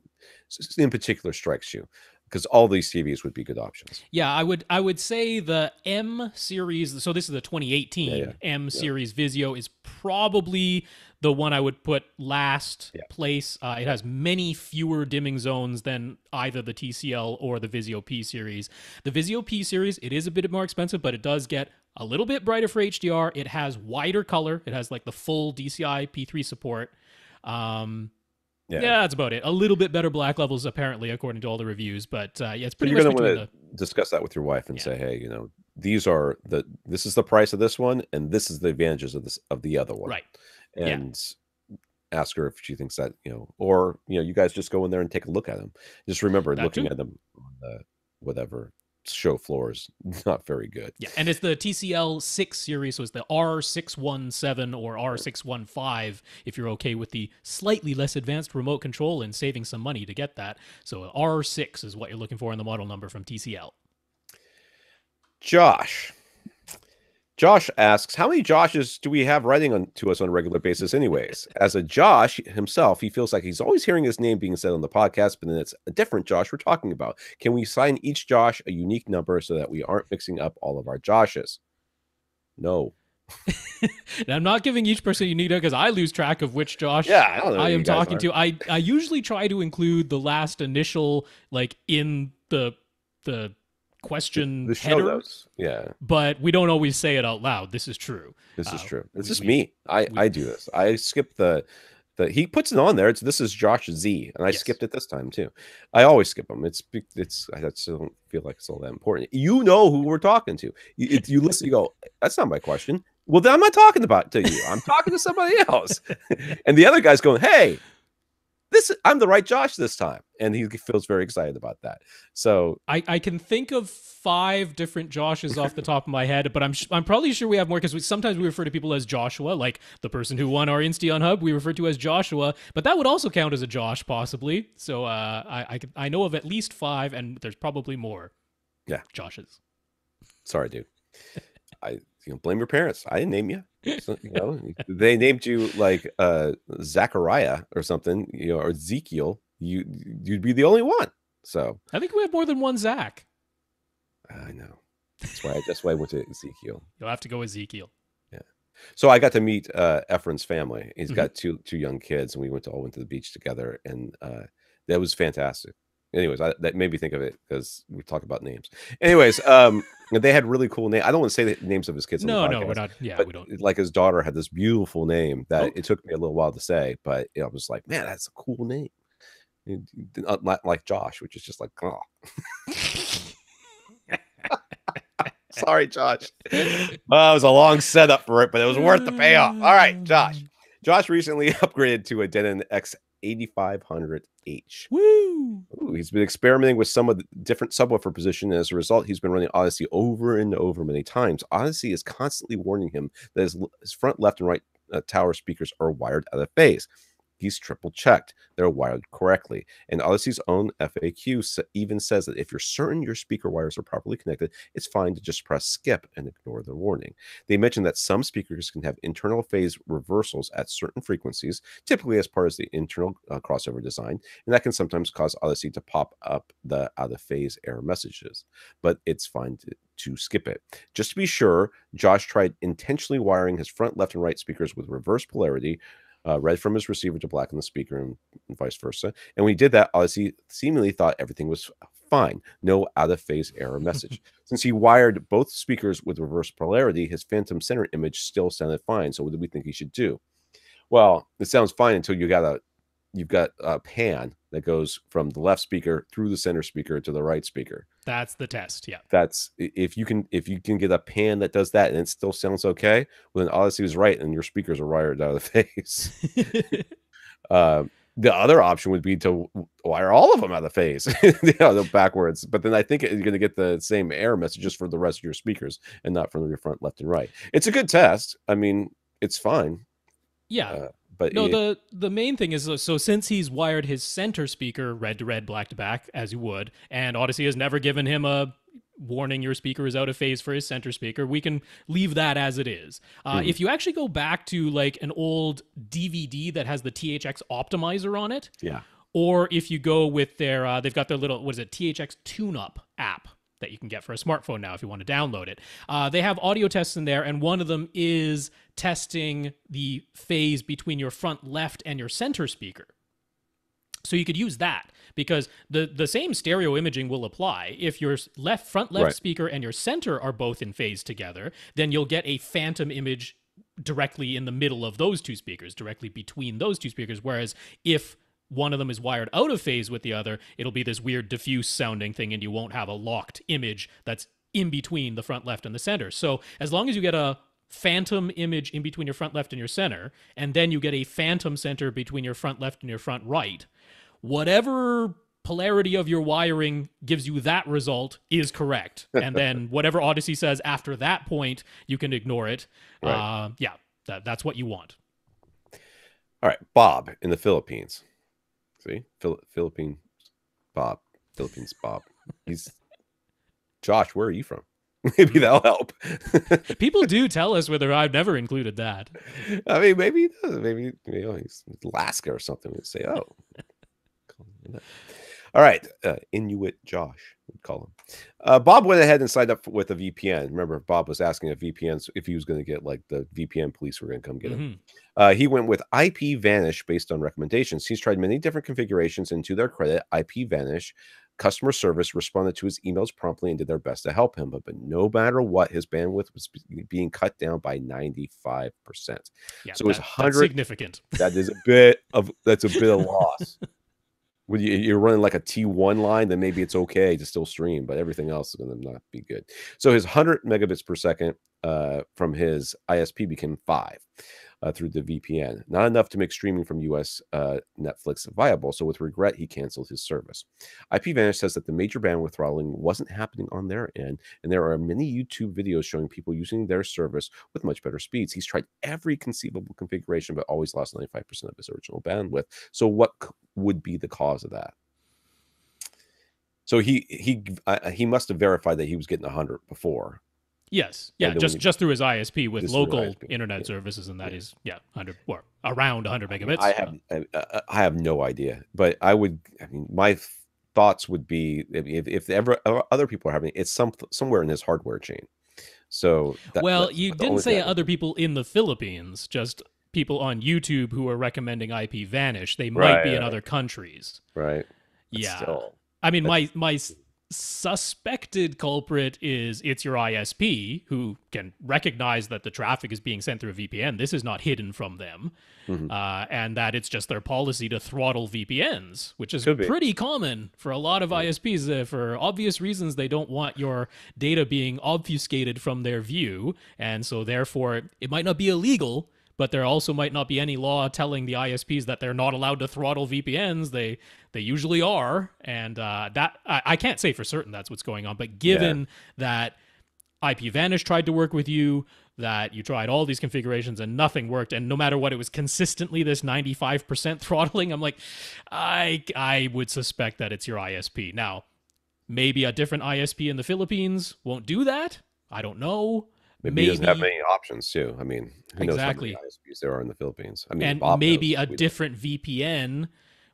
in particular strikes you, because all these TVs would be good options. Yeah, I would say the M series. So this is the 2018 M series Vizio is probably the one I would put last place. It has many fewer dimming zones than either the TCL or the Vizio P series. The Vizio P series, it is a bit more expensive, but it does get a little bit brighter for HDR. It has wider color. It has like the full DCI P3 support. That's about it. A little bit better black levels, apparently, according to all the reviews. But it's pretty much. You're going to want to discuss that with your wife and say, "Hey, this is the price of this one, and this is the advantages of the other one." Right. And ask her if she thinks that or you guys just go in there and take a look at them. Just remember, looking at them on the whatever show floor is not very good. Yeah, and it's the TCL 6 series, so it's the R617 or R615 if you're okay with the slightly less advanced remote control and saving some money to get that. So R6 is what you're looking for in the model number from TCL. Josh asks, how many Joshes do we have writing to us on a regular basis anyways? As a Josh himself, he feels like he's always hearing his name being said on the podcast, but then it's a different Josh we're talking about. Can we assign each Josh a unique number so that we aren't mixing up all of our Joshes? No. Now, I'm not giving each person a unique number because I lose track of which Josh I am talking to. I usually try to include the last initial in the question the show header, notes. But we don't always say it out loud. This is true. This is true. This is me. I do this. I skip the he puts it on there. This is Josh Z, and I skipped it this time too. I always skip them. It's I just don't feel like it's all that important. You know who we're talking to. You listen. You go, that's not my question. Well, then I'm not talking to you. I'm talking to somebody else. And the other guy's going, hey, I'm the right Josh this time, and he feels very excited about that. So I can think of 5 different Joshes off the top of my head, but I'm probably sure we have more because sometimes we refer to people as Joshua, like the person who won our Insteon Hub. We refer to as Joshua, but that would also count as a Josh possibly. So I know of at least 5, and there's probably more. Yeah, Joshes. Sorry, dude. Blame your parents. I didn't name you. So, they named you like Zachariah or something, or Ezekiel. You'd be the only one. So I think we have more than one Zach. I know. That's why I went to Ezekiel. You'll have to go Ezekiel. Yeah. So I got to meet Efren's family. He's got two young kids, and we all went to the beach together, and that was fantastic. Anyways, that made me think of it because we talk about names. Anyways, they had really cool names. I don't want to say the names of his kids. No, we're not. Yeah, but we don't. Like his daughter had this beautiful name that it took me a little while to say, but I was like, man, that's a cool name. Not like Josh, which is just like, oh. Sorry, Josh. Well, it was a long setup for it, but it was worth the payoff. All right, Josh. Josh recently upgraded to a Denon 8500H. Woo! Ooh, he's been experimenting with some of the different subwoofer position, and as a result, he's been running Odyssey over and over many times. Odyssey is constantly warning him that his front, left, and right tower speakers are wired out of phase. He's triple checked. They're wired correctly. And Odyssey's own FAQ even says that if you're certain your speaker wires are properly connected, it's fine to just press skip and ignore the warning. They mention that some speakers can have internal phase reversals at certain frequencies, typically as part of the internal crossover design, and that can sometimes cause Odyssey to pop up the out of phase error messages. But it's fine to skip it. Just to be sure, Josh tried intentionally wiring his front, left, and right speakers with reverse polarity, red from his receiver to black on the speaker, and vice versa. And when he did that, Odyssey seemingly thought everything was fine. No out-of-phase error message. Since he wired both speakers with reverse polarity, his phantom center image still sounded fine. So what do we think he should do? Well, it sounds fine until you've got a pan that goes from the left speaker through the center speaker to the right speaker. That's the test. Yeah. That's if you can get a pan that does that and it still sounds okay, well then Odyssey was right and your speakers are wired out of the phase. The other option would be to wire all of them out of phase, backwards. But then I think you're going to get the same error messages for the rest of your speakers and not from your front, left, and right. It's a good test. I mean, it's fine. Yeah. But no, the main thing is, so since he's wired his center speaker red to red, black to black, as you would, and Odyssey has never given him a warning your speaker is out of phase for his center speaker, we can leave that as it is. If you actually go back to like an old DVD that has the THX optimizer on it, yeah, or if you go with their, they've got their little, THX tune-up app that you can get for a smartphone now if you want to download it. They have audio tests in there, and one of them is testing the phase between your front left and your center speaker. So you could use that because the same stereo imaging will apply. If your front left speaker and your center are both in phase together, then you'll get a phantom image directly in the middle of those two speakers, directly between those two speakers. Whereas if one of them is wired out of phase with the other, it'll be this weird diffuse sounding thing and you won't have a locked image that's in between the front left and the center. So as long as you get a phantom image in between your front left and your center, and then you get a phantom center between your front left and your front right, whatever polarity of your wiring gives you that result is correct. And then whatever Odyssey says after that point, you can ignore it. Right. That's what you want. All right, Bob in the Philippines. See, Philippines Bob. He's Josh. Where are you from? Maybe that'll help. People do tell us whether I've never included that. I mean, maybe he does. Maybe he's Alaska or something. We say, oh. All right, Inuit Josh, we'd call him. Bob went ahead and signed up with a VPN. Remember, Bob was asking if VPNs, if he was going to get like the VPN police were going to come get him. He went with IPVanish based on recommendations. He's tried many different configurations, and to their credit, IPVanish customer service responded to his emails promptly and did their best to help him. But no matter what, his bandwidth was being cut down by 95%. Yeah, so it's 100. That's significant. That's a bit of loss. When you're running like a T1 line, then maybe it's okay to still stream, but everything else is going to not be good. So his 100 megabits per second from his ISP became 5 through the VPN. Not enough to make streaming from US Netflix viable. So with regret, he canceled his service. IPVanish says that the major bandwidth throttling wasn't happening on their end, and there are many YouTube videos showing people using their service with much better speeds. He's tried every conceivable configuration, but always lost 95% of his original bandwidth. So what would be the cause of that? So he must have verified that he was getting 100 before. Yes, yeah, just through his ISP with local internet services, and that is 100 or around 100 megabits. I have no idea, but I mean, my thoughts would be if ever other people are having it's somewhere in his hardware chain. So you didn't say other people in the Philippines, just people on YouTube who are recommending IPVanish. They might be in other countries, right? But still, I mean, my suspected culprit is it's your ISP who can recognize that the traffic is being sent through a VPN. This is not hidden from them, and that it's just their policy to throttle VPNs, which is pretty common for a lot of ISPs. For obvious reasons, they don't want your data being obfuscated from their view, and so therefore it might not be illegal, but there also might not be any law telling the ISPs that they're not allowed to throttle VPNs. They usually are, and that I can't say for certain that's what's going on. But given that IPVanish tried to work with you, that you tried all these configurations and nothing worked, and no matter what, it was consistently this 95% throttling, I'm like, I would suspect that it's your ISP. Now, maybe a different ISP in the Philippines won't do that. I don't know. Maybe he doesn't have many options too. I mean, who knows how many ISPs there are in the Philippines? I mean, and Bob maybe knows. a different VPN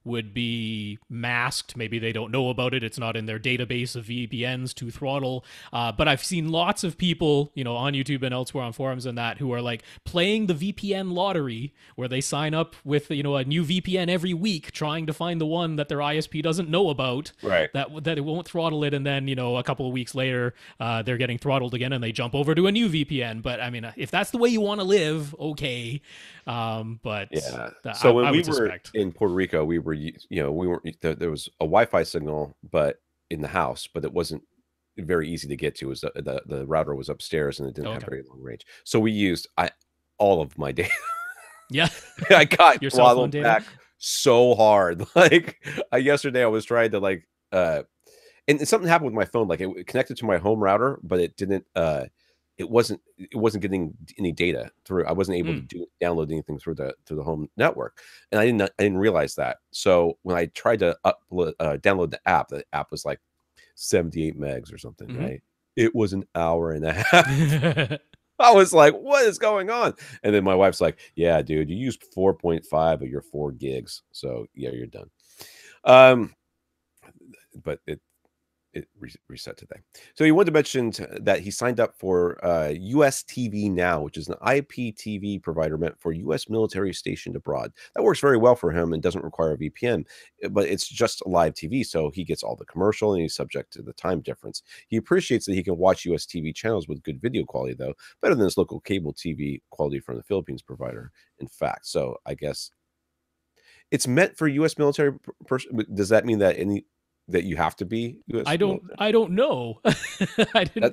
would be masked. Maybe they don't know about it. It's not in their database of VPNs to throttle. But I've seen lots of people, on YouTube and elsewhere on forums and that, who are like playing the VPN lottery, where they sign up with, a new VPN every week, trying to find the one that their ISP doesn't know about, right? That it won't throttle it. And then, a couple of weeks later, they're getting throttled again and they jump over to a new VPN. But I mean, if that's the way you want to live, okay. But yeah. So when we were in Puerto Rico, we were, there was a Wi-Fi signal, but in the house, but it wasn't very easy to get to. It was the router was upstairs and it didn't have very long range. So we used all of my data. Yeah. I got your throttled back so hard. Like yesterday I was trying to and something happened with my phone. Like it connected to my home router, but it didn't, it wasn't getting any data through. I wasn't able to download anything through the home network, and I didn't realize that. So when I tried to download the app was like 78 megs or something. Right? It was an hour and a half. I was like, "What is going on?" And then my wife's like, "Yeah, dude, you used 4.5 of your 4 gigs, so yeah, you're done." But it reset today. So he wanted to mention that he signed up for US TV Now, which is an IPTV provider meant for US military stationed abroad. That works very well for him and doesn't require a VPN, but it's just live TV, so he gets all the commercial and he's subject to the time difference. He appreciates that he can watch US TV channels with good video quality, though, better than his local cable TV quality from the Philippines provider, in fact. So I guess it's meant for US military Does that mean that that you have to be US I don't know.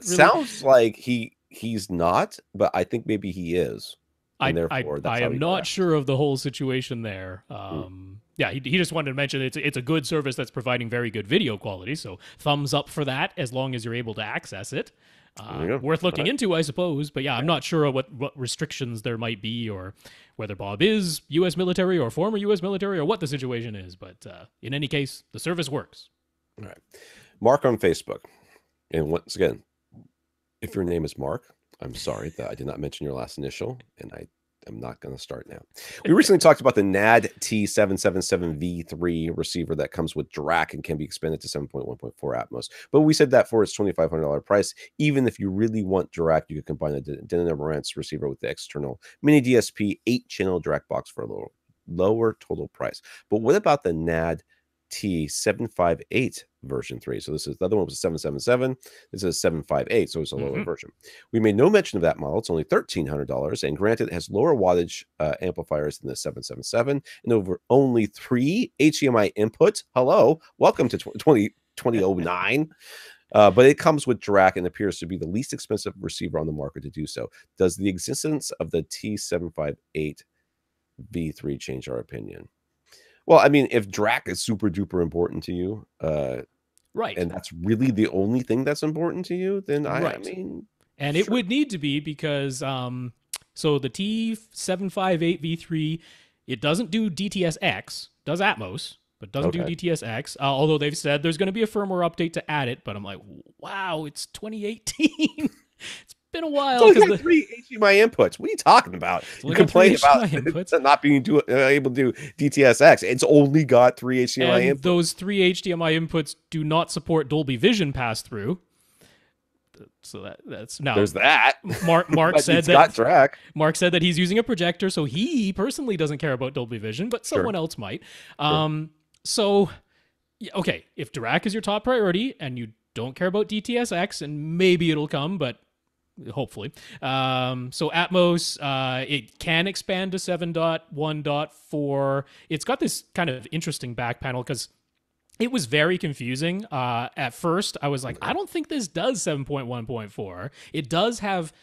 Sounds like he's not, but I think maybe he is. I am not sure of the whole situation there. Yeah, he just wanted to mention it's a good service that's providing very good video quality, so thumbs up for that as long as you're able to access it. Worth looking into, I suppose. But yeah, I'm not sure what restrictions there might be, or whether Bob is U.S. military or former U.S. military, or what the situation is. But in any case, the service works. All right. Mark on Facebook. And once again, if your name is Mark, I'm sorry that I did not mention your last initial, and I am not going to start now. We recently talked about the NAD T777V3 receiver that comes with DRAC and can be expanded to 7.1.4 Atmos. But we said that for its $2,500 price, even if you really want DRAC, you can combine the AVRant receiver with the external mini DSP 8-channel DRAC box for a lower total price. But what about the NAD T758 version 3? So this is the other one was a 777. This is a 758, so it's a lower version. We made no mention of that model. It's only $1,300, and granted, it has lower wattage amplifiers than the 777 and only 3 HDMI inputs. Hello, welcome to 2009. But it comes with DRAC and appears to be the least expensive receiver on the market to do so. Does the existence of the T758 V3 change our opinion? Well, I mean, if DRAC is super duper important to you, right, and that's really the only thing that's important to you, then I mean, and it would need to be because so the T758 V3, it doesn't do DTS-X, does Atmos, but doesn't do DTS-X. Although they've said there's going to be a firmware update to add it, but I'm like, wow, it's 2018. It's been a while. It's only got 3 HDMI inputs. What are you talking about? You complain about not being able to do DTS-X. It's only got 3 HDMI inputs. Those 3 HDMI inputs do not support Dolby Vision pass-through. So that's now. There's that. Mark said that got DRAC. Mark said that he's using a projector, so he personally doesn't care about Dolby Vision, but someone else might. So, okay, if DRAC is your top priority and you don't care about DTS-X, and maybe it'll come, but hopefully. So Atmos, it can expand to 7.1.4. It's got this kind of interesting back panel because it was very confusing. At first, I was like, I don't think this does 7.1.4. It does have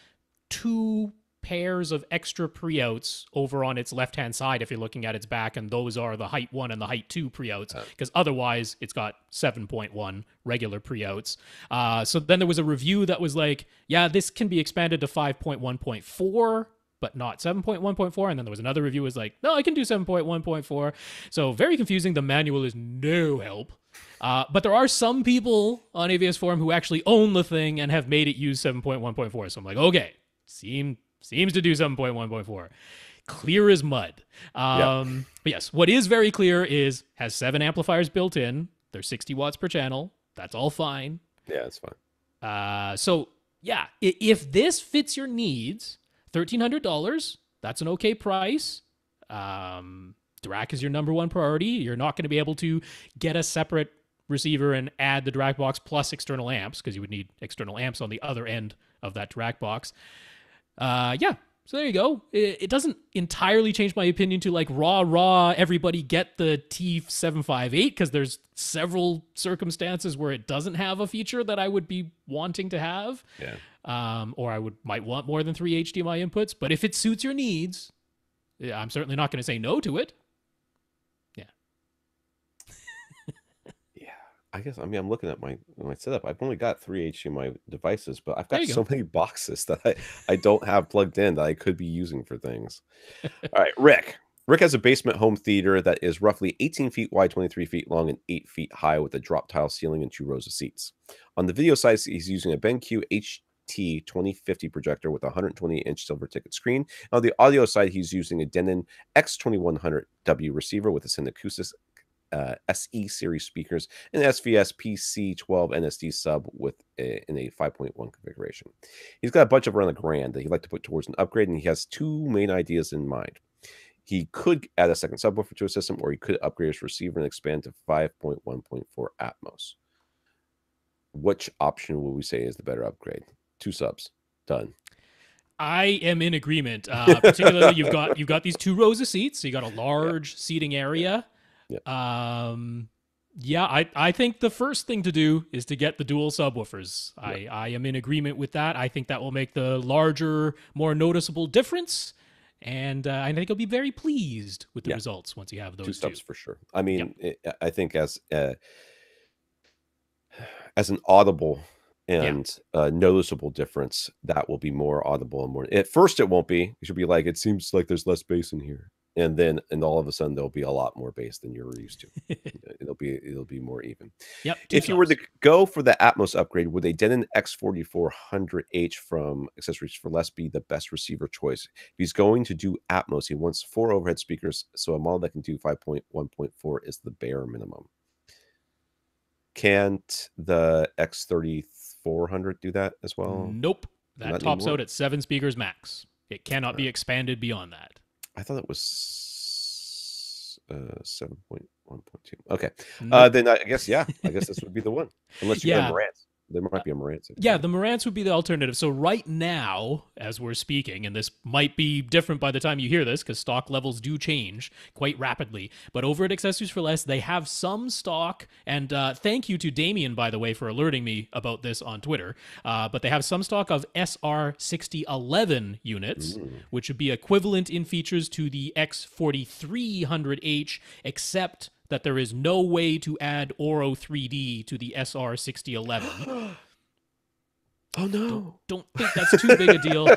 2 pairs of extra pre-outs over on its left-hand side if you're looking at its back, and those are the height 1 and the height 2 pre-outs, because otherwise it's got 7.1 regular pre-outs. So then there was a review that was like, yeah, this can be expanded to 5.1.4, but not 7.1.4. And then there was another review was like, no, I can do 7.1.4. So very confusing. The manual is no help. But there are some people on AVS Forum who actually own the thing and have made it use 7.1.4. So I'm like, okay, seems to do 7.1.4. Clear as mud. But yes, what is very clear is has 7 amplifiers built in. They're 60 watts per channel. That's all fine. Yeah, it's fine. So yeah, if this fits your needs, $1,300, that's an okay price. DRAC is your number one priority. You're not going to be able to get a separate receiver and add the DRAC box plus external amps, because you would need external amps on the other end of that DRAC box. So there you go. It doesn't entirely change my opinion to like raw, everybody get the T758, because there's several circumstances where it doesn't have a feature that I would be wanting to have. Yeah. Or I might want more than 3 HDMI inputs. But if it suits your needs, I'm certainly not going to say no to it. Yeah. I guess, I'm looking at my setup. I've only got 3 HDMI devices, but I've got so many boxes that I don't have plugged in that I could be using for things. All right, Rick. Rick has a basement home theater that is roughly 18 feet wide, 23 feet long, and 8 feet high with a drop tile ceiling and 2 rows of seats. On the video side, he's using a BenQ HT2050 projector with a 120-inch silver ticket screen. On the audio side, he's using a Denon X2100W receiver with a Synacusis SE series speakers and SVS PC12 NSD sub in a 5.1 configuration. He's got a budget of around $1,000 that he'd like to put towards an upgrade, and he has 2 main ideas in mind. He could add a second subwoofer to his system, or he could upgrade his receiver and expand to 5.1.4 Atmos. Which option will we say is the better upgrade? 2 subs. Done. I am in agreement. Particularly, you've got these 2 rows of seats, so you got a large seating area. I think the first thing to do is to get the dual subwoofers. I am in agreement with that. I think that will make the larger, more noticeable difference. And I think I'll be very pleased with the results once you have those 2 subs for sure. I mean, I think as an audible and noticeable difference, that will be more audible and more. At first, it won't be. It should be like, it seems like there's less bass in here. And all of a sudden there'll be a lot more bass than you're used to. It'll be more even. Yep. If you were to go for the Atmos upgrade, would a Denon X4400H from Accessories for Less be the best receiver choice? If he's going to do Atmos, he wants 4 overhead speakers, so a model that can do 5.1.4 is the bare minimum. Can't the X3400 do that as well? Nope. That tops out at 7 speakers max. It cannot be expanded beyond that. I thought it was 7.1.2. Okay. Then I guess this would be the one. Unless you have Marantz. There might be a Marantz. Yeah, the Marantz would be the alternative. So right now, as we're speaking, and this might be different by the time you hear this, because stock levels do change quite rapidly, but over at Accessories for Less, they have some stock, and thank you to Damien, by the way, for alerting me about this on Twitter, but they have some stock of SR6011 units, which would be equivalent in features to the X4300H, except that there is no way to add Oro 3D to the SR6011. Oh no! Don't think that's too big a deal.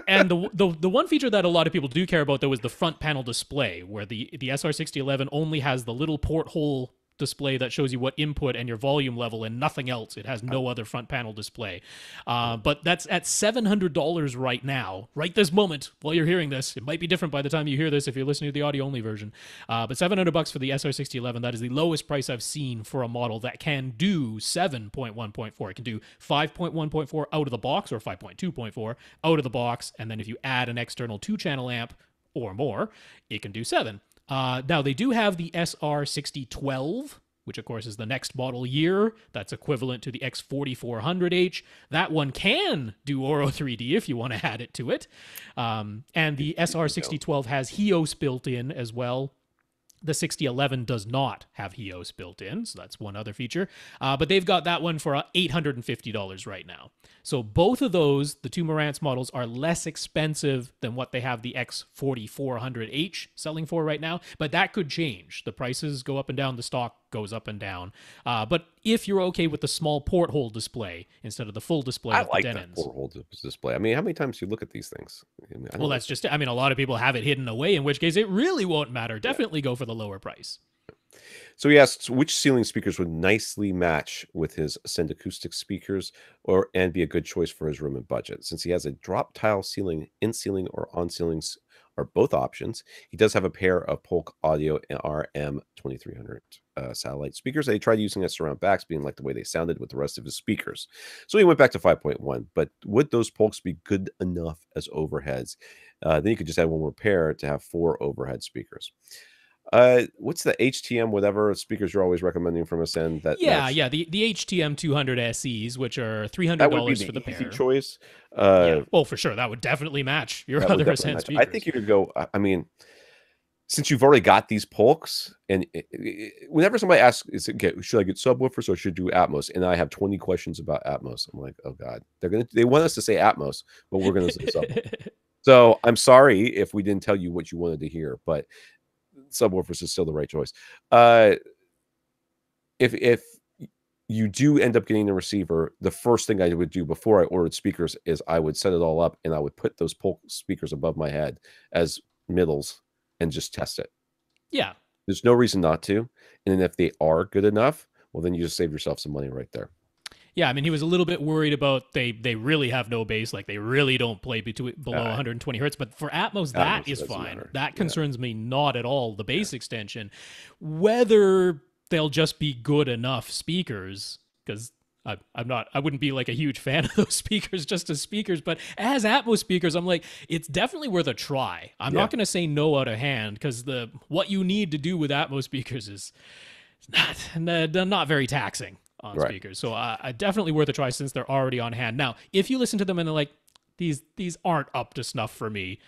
And the one feature that a lot of people do care about, though, is the front panel display, where the SR6011 only has the little porthole display that shows you what input and your volume level and nothing else. It has no other front panel display. But that's at $700 right now, right this moment while you're hearing this. It might be different by the time you hear this if you're listening to the audio only version. But $700 for the SR6011, that is the lowest price I've seen for a model that can do 7.1.4. It can do 5.1.4 out of the box, or 5.2.4 out of the box. And then if you add an external 2-channel amp or more, it can do 7. Now, they do have the SR6012, which, of course, is the next model year. That's equivalent to the X4400H. That one can do Oro 3D if you want to add it to it. And the SR6012 has HEOS built in as well. The 6011 does not have HEOS built in, so that's one other feature. But they've got that one for $850 right now. So both of those, the two Marantz models, are less expensive than what they have the X4400H selling for right now. But that could change. The prices go up and down. The stock goes up and down. But if you're okay with the small porthole display instead of the full display of the dead ends. I like that porthole display. I mean, how many times do you look at these things? Well, that's just, I mean, a lot of people have it hidden away, in which case it really won't matter. Definitely go for the lower price. So he asks which ceiling speakers would nicely match with his Ascend acoustic speakers and be a good choice for his room and budget. Since he has a drop tile ceiling, in ceiling or on ceilings are both options. He does have a pair of Polk Audio RM2300 satellite speakers that he tried using as surround backs, being like the way they sounded with the rest of his speakers. So he went back to 5.1. But would those Polks be good enough as overheads? Then you could just add one more pair to have 4 overhead speakers. What's the HTM whatever speakers you're always recommending from Ascend? The HTM 200 SEs, which are $300 for the pair. Choice. Well, for sure, that would definitely match your other Ascend speakers. I think you could go. I mean, since you've already got these Polks, and whenever somebody asks, should I get subwoofers or should I do Atmos? And I have 20 questions about Atmos. I'm like, oh god, they want us to say Atmos, but we're going to say subwoofer. So I'm sorry if we didn't tell you what you wanted to hear, but subwoofers is still the right choice. If you do end up getting a receiver, the first thing I would do before I ordered speakers is I would set it all up and I would put those Polk speakers above my head as middles and just test it. Yeah. There's no reason not to. And then if they are good enough, well, then you just save yourself some money right there. Yeah, I mean, he was a little bit worried about they really have no bass, like they really don't play below 120 hertz. But for Atmos, that is fine. Matter. That concerns me not at all. The bass extension, whether they'll just be good enough speakers, because I wouldn't be like a huge fan of those speakers just as speakers, but as Atmos speakers, I'm like, it's definitely worth a try. I'm not going to say no out of hand, because what you need to do with Atmos speakers is not very taxing on speakers. So definitely worth a try since they're already on hand. Now, if you listen to them and they're like, these aren't up to snuff for me,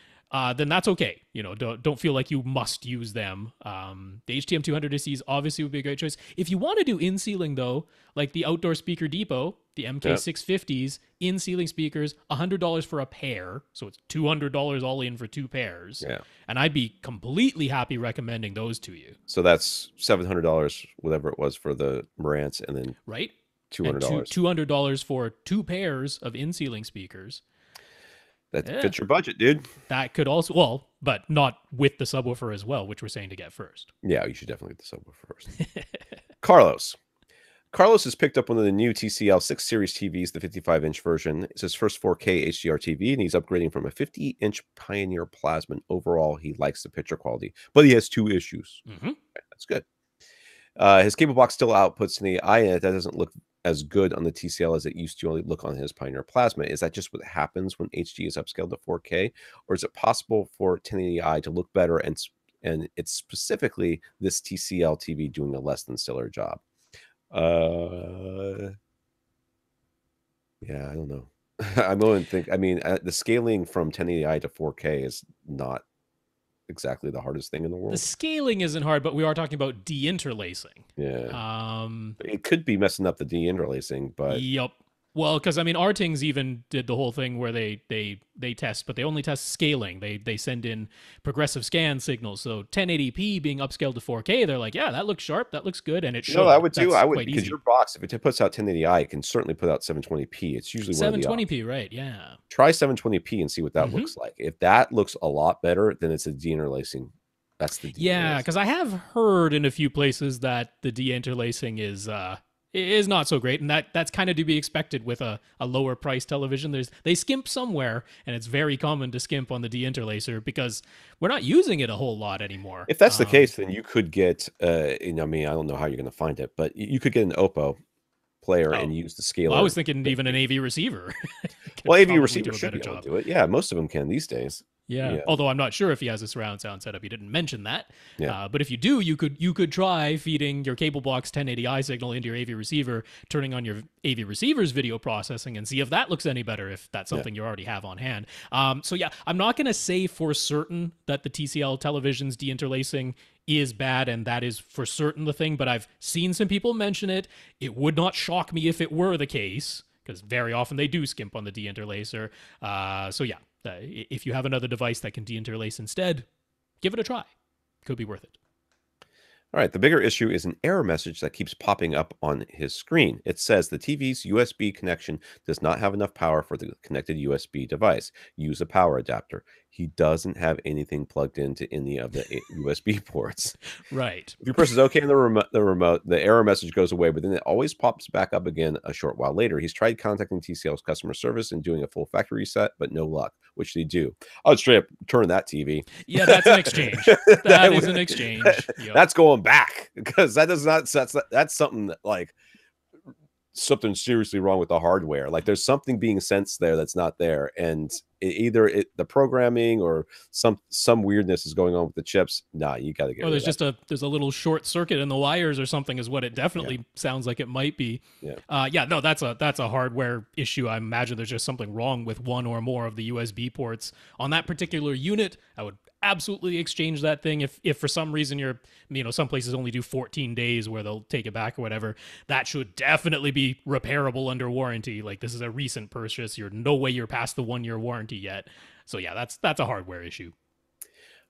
then that's okay. You know, don't feel like you must use them. The HTM 200 SEs obviously would be a great choice. If you want to do in-ceiling though, like the Outdoor Speaker Depot, the MK650s, in-ceiling speakers, $100 for a pair. So it's $200 all in for 2 pairs. Yeah. And I'd be completely happy recommending those to you. So that's $700, whatever it was for the Marantz, and then $200. $200 for 2 pairs of in-ceiling speakers. That fits your budget, dude. That could also, but not with the subwoofer as well, which we're saying to get first. Yeah, you should definitely get the subwoofer first. Carlos has picked up one of the new TCL 6 Series TVs, the 55-inch version. It's his first 4K HDR TV, and he's upgrading from a 50-inch Pioneer Plasma. Overall, he likes the picture quality, but he has 2 issues. Mm-hmm. That's good. His cable box still outputs an AI, and that doesn't look as good on the TCL as it used to only look on his Pioneer Plasma. Is that just what happens when HD is upscaled to 4K? Or is it possible for 1080i to look better, and it's specifically this TCL TV doing a less than stellar job? Yeah, I don't know. I'm going to think, I mean, the scaling from 1080i to 4K is not exactly the hardest thing in the world. The scaling isn't hard, but we are talking about deinterlacing. Yeah. It could be messing up the deinterlacing, but yep. Well, because I mean, Artings even did the whole thing where they test, but they only test scaling. They send in progressive scan signals. So 1080p being upscaled to 4K, they're like, yeah, that looks sharp, that looks good, and it should. No, I would too. I would, because your box, if it puts out 1080i, it can certainly put out 720p. It's usually 720p, right? Yeah. Try 720p and see what that looks like. If that looks a lot better, then it's a deinterlacing. That's the deinterlacing. Yeah, because I have heard in a few places that the deinterlacing is not so great, and that's kind of to be expected with a lower price television. They skimp somewhere, and it's very common to skimp on the deinterlacer because we're not using it a whole lot anymore. If that's the case, then you could get I don't know how you're going to find it, but you could get an Oppo player and use the scaler. Well, I was thinking even an AV receiver. Well, AV receiver should be able to do it. Yeah, most of them can these days. Yeah. Although I'm not sure if he has a surround sound setup. He didn't mention that. Yeah. But if you do, you could try feeding your cable box 1080i signal into your AV receiver, turning on your AV receiver's video processing, and see if that looks any better, if that's something you already have on hand. So yeah, I'm not going to say for certain that the TCL television's deinterlacing is bad, and that is for certain the thing, but I've seen some people mention it. It would not shock me if it were the case, because very often they do skimp on the deinterlacer. So yeah, if you have another device that can deinterlace instead, give it a try. Could be worth it. All right, the bigger issue is an error message that keeps popping up on his screen. It says the TV's USB connection does not have enough power for the connected USB device. Use a power adapter. He doesn't have anything plugged into any of the USB ports. Right. If your person's okay in the remote, the error message goes away, but then it always pops back up again a short while later. He's tried contacting TCL's customer service and doing a full factory reset, but no luck, which they do. I'll straight up turn that TV. Yeah, that's an exchange. That is an exchange. Yep. That's going back, because that does not, that's something that, like, something seriously wrong with the hardware. Like, there's something being sensed there that's not there, and either the programming or some weirdness is going on with the chips. Nah, you got to get rid there's of that. there's a little short circuit in the wires or something is what it definitely sounds like it might be. No, that's a hardware issue. I imagine there's just something wrong with one or more of the USB ports on that particular unit. I would absolutely exchange that thing. If for some reason some places only do 14 days where they'll take it back or whatever, that should definitely be repairable under warranty. Like, this is a recent purchase. You're no way you're past the 1-year warranty yet. So yeah, that's a hardware issue.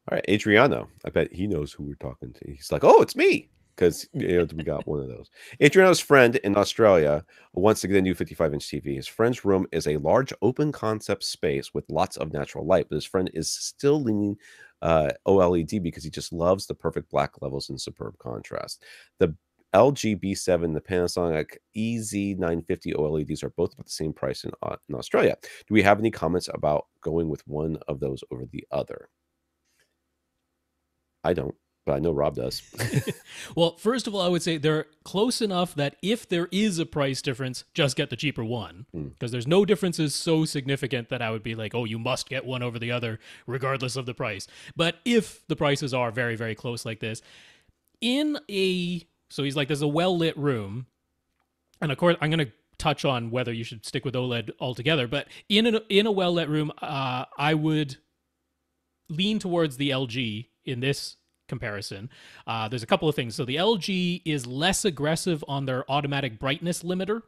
All right, Adriano, I bet he knows who we're talking to. He's like, oh, it's me, because we got one of those. Adriano's friend in Australia wants to get a new 55-inch TV. His friend's room is a large open concept space with lots of natural light, but his friend is still leaning OLED because he just loves the perfect black levels and superb contrast. The LG B7, the Panasonic EZ950 OLEDs are both about the same price in Australia. Do we have any comments about going with one of those over the other? I don't, but I know Rob does. Well, first of all, I would say they're close enough that if there is a price difference, just get the cheaper one, because there's no differences so significant that I would be like, oh, you must get one over the other regardless of the price. But if the prices are very, very close like this, so he's like, there's a well-lit room, and of course, I'm going to touch on whether you should stick with OLED altogether, but in a well-lit room, I would lean towards the LG in this comparison. There's a couple of things. So the LG is less aggressive on their automatic brightness limiter.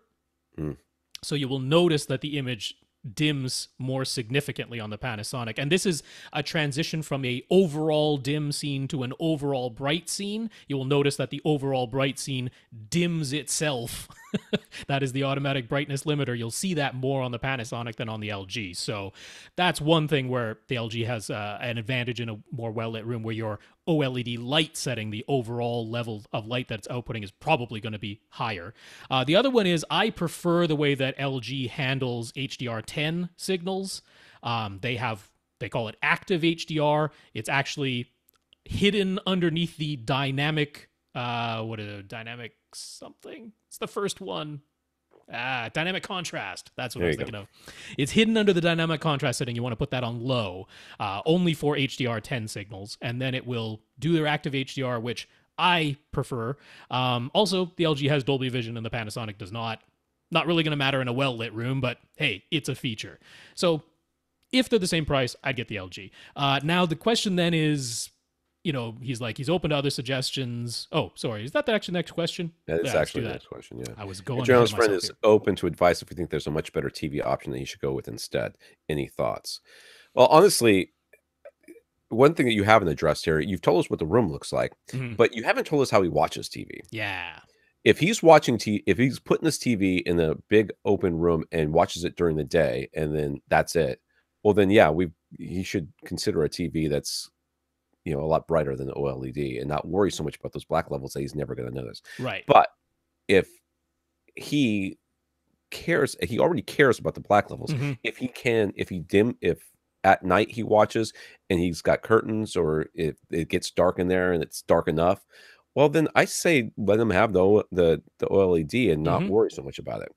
So you will notice that the image dims more significantly on the Panasonic. And this is a transition from a overall dim scene to an overall bright scene. You will notice that the overall bright scene dims itself. That is the automatic brightness limiter. You'll see that more on the Panasonic than on the LG. So that's one thing where the LG has an advantage in a more well-lit room, where your OLED light setting, the overall level of light that it's outputting, is probably going to be higher. The other one is I prefer the way that LG handles HDR10 signals. They call it active HDR. It's actually hidden underneath the dynamic, dynamic something? It's the first one. Dynamic contrast. That's what I was thinking of. It's hidden under the dynamic contrast setting. You want to put that on low, only for HDR10 signals, and then it will do their active HDR, which I prefer. Also, the LG has Dolby Vision and the Panasonic does not. Not really going to matter in a well-lit room, but hey, it's a feature. So if they're the same price, I'd get the LG. Now, the question then is, he's open to other suggestions. Oh, sorry. Is that actually the next question? That's actually the next question, yeah. I was going John's friend is open to advice if we think there's a much better TV option that he should go with instead. Any thoughts? Well, honestly, one thing that you haven't addressed here, you've told us what the room looks like, but you haven't told us how he watches TV. Yeah. If he's watching if he's putting this TV in a big open room and watches it during the day, and then that's it, well, then, yeah, he should consider a TV that's a lot brighter than the OLED and not worry so much about those black levels that he's never going to notice. Right. But if he already cares about the black levels. If at night he watches and he's got curtains, or if it gets dark in there and it's dark enough, well, then I say let him have the OLED and not worry so much about it.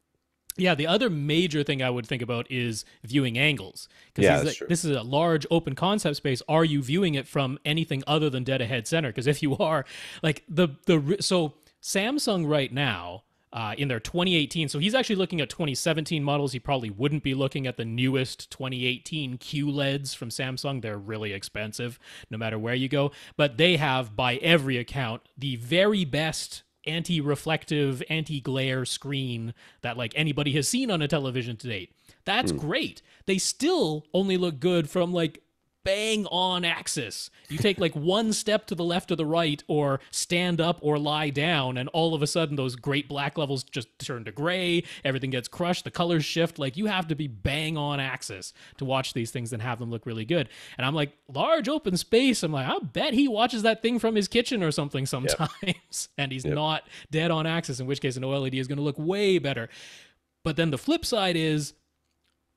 Yeah, the other major thing I would think about is viewing angles. Because this is a large open concept space. Are you viewing it from anything other than dead ahead center? Because if you are, like so Samsung right now, in their 2018. So he's actually looking at 2017 models. He probably wouldn't be looking at the newest 2018 QLEDs from Samsung. They're really expensive no matter where you go. But they have, by every account, the very best anti-reflective, anti-glare screen that like anybody has seen on a television to date. That's great. They still only look good from like bang on axis. You take like one step to the left or the right, or stand up or lie down, and all of a sudden those great black levels just turn to gray. Everything gets crushed. The colors shift. Like, you have to be bang on axis to watch these things and have them look really good. And I'm like, large open space. I'm like, I bet he watches that thing from his kitchen or something sometimes. And he's not dead on axis, in which case an OLED is going to look way better. But then the flip side is,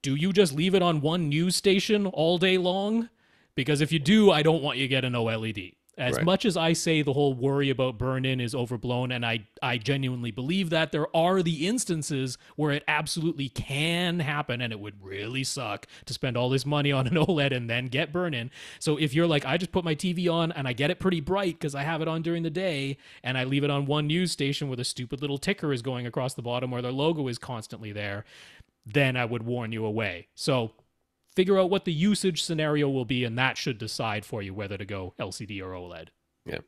do you just leave it on one news station all day long? Because if you do, I don't want you to get an OLED. As much as I say the whole worry about burn-in is overblown, and I genuinely believe that, there are the instances where it absolutely can happen, and it would really suck to spend all this money on an OLED and then get burn-in. So if you're like, I just put my TV on and I get it pretty bright because I have it on during the day, and I leave it on one news station where the stupid little ticker is going across the bottom or their logo is constantly there, then I would warn you away. So figure out what the usage scenario will be, and that should decide for you whether to go LCD or OLED. Yeah.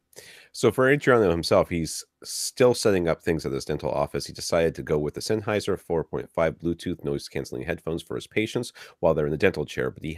So for Andry himself, he's still setting up things at his dental office. He decided to go with the Sennheiser 4.5 Bluetooth noise-canceling headphones for his patients while they're in the dental chair, but he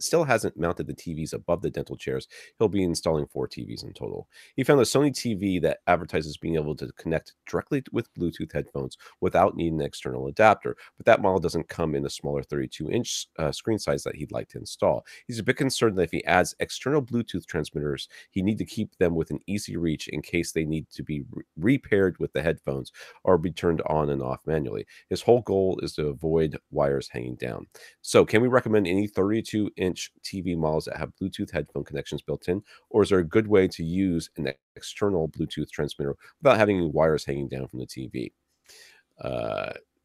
still hasn't mounted the TVs above the dental chairs. He'll be installing 4 TVs in total. He found a Sony TV that advertises being able to connect directly with Bluetooth headphones without needing an external adapter, but that model doesn't come in a smaller 32-inch screen size that he'd like to install. He's a bit concerned that if he adds external Bluetooth transmitters, he need to keep them within easy reach in case they need to be repaired with the headphones or be turned on and off manually. His whole goal is to avoid wires hanging down. So can we recommend any 32-inch TV models that have Bluetooth headphone connections built in, or is there a good way to use an external Bluetooth transmitter without having any wires hanging down from the TV?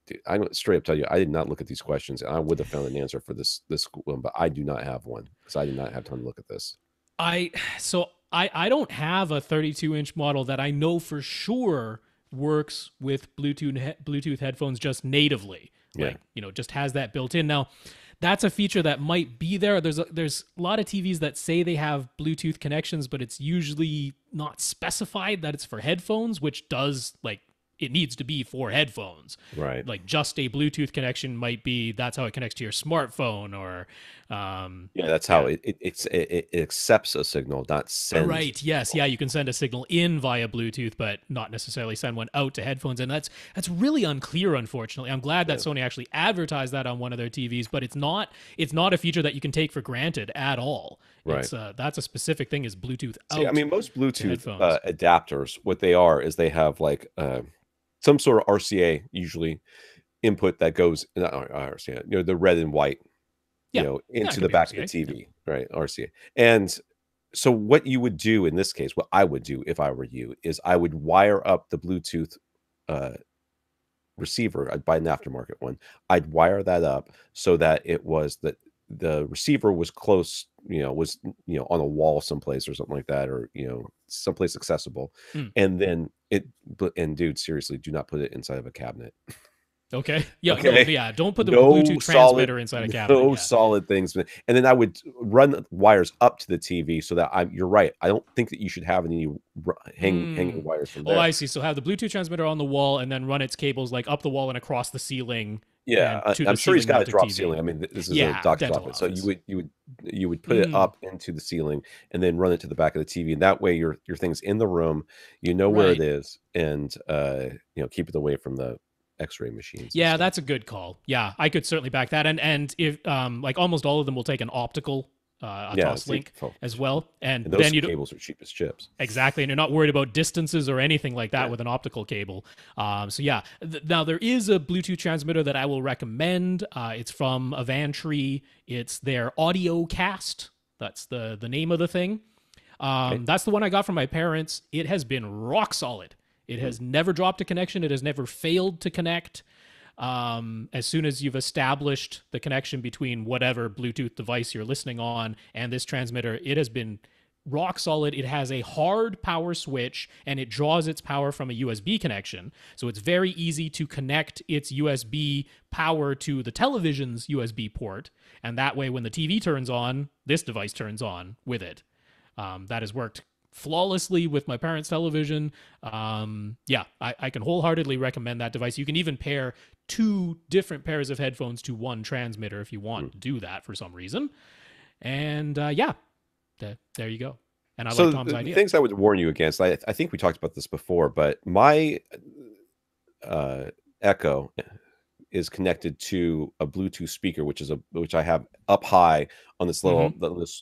Dude, I'm going to straight up tell you, I did not look at these questions, and I would have found an answer for this one, but I do not have one because I did not have time to look at this. I don't have a 32-inch model that I know for sure works with Bluetooth headphones just natively. Like, just has that built in. Now, that's a feature that might be there. There's a lot of TVs that say they have Bluetooth connections, but it's usually not specified that it's for headphones, which does, like, it needs to be for headphones. Right. Like, just a Bluetooth connection might be, that's how it connects to your smartphone, or that's how it accepts a signal, not sends. Right. Yes. Yeah. You can send a signal in via Bluetooth, but not necessarily send one out to headphones. And that's really unclear, unfortunately. I'm glad that Sony actually advertised that on one of their TVs, but it's not a feature that you can take for granted at all. Right. That's a specific thing, is Bluetooth out. See, I mean, most Bluetooth adapters, what they are is they have like some sort of RCA usually input that goes, not RCA, the red and white, into the back of the TV, right? RCA. And so what you would do in this case, what I would do if I were you, is I would wire up the Bluetooth receiver. I'd buy an aftermarket one. I'd wire that up so that it was that the receiver was close, was on a wall someplace or something like that, or someplace accessible. And then and dude, seriously, do not put it inside of a cabinet. Okay. Yeah. Okay. No, don't put the Bluetooth transmitter inside a cabinet. Solid things. And then I would run the wires up to the TV so that you're right. I don't think that you should have any hanging wires from there. Oh, I see. So have the Bluetooth transmitter on the wall and then run its cables like up the wall and across the ceiling. Yeah, I'm sure he's got a drop ceiling. I mean, this is a doctor's office. So you would put it up into the ceiling and then run it to the back of the TV, and that way your thing's in the room, where it is, and keep it away from the X-ray machines. Yeah, that's a good call. Yeah, I could certainly back that. And if like almost all of them will take an optical toss link as well, and those then cables are cheap as chips. Exactly, and you're not worried about distances or anything like that with an optical cable. So yeah, now there is a Bluetooth transmitter that I will recommend. It's from Avantry. It's their AudioCast. That's the name of the thing. That's the one I got from my parents. It has been rock solid. It has never dropped a connection. It has never failed to connect. As soon as you've established the connection between whatever Bluetooth device you're listening on and this transmitter, it has been rock solid. It has a hard power switch, and it draws its power from a USB connection. So it's very easy to connect its USB power to the television's USB port. And that way, when the TV turns on, this device turns on with it. That has worked flawlessly with my parents' television. Yeah, I can wholeheartedly recommend that device. You can even pair 2 different pairs of headphones to one transmitter if you want to do that for some reason. And yeah, there you go. And I like Tom's idea. Things I would warn you against, I think we talked about this before, but my Echo is connected to a Bluetooth speaker, which I have up high on this little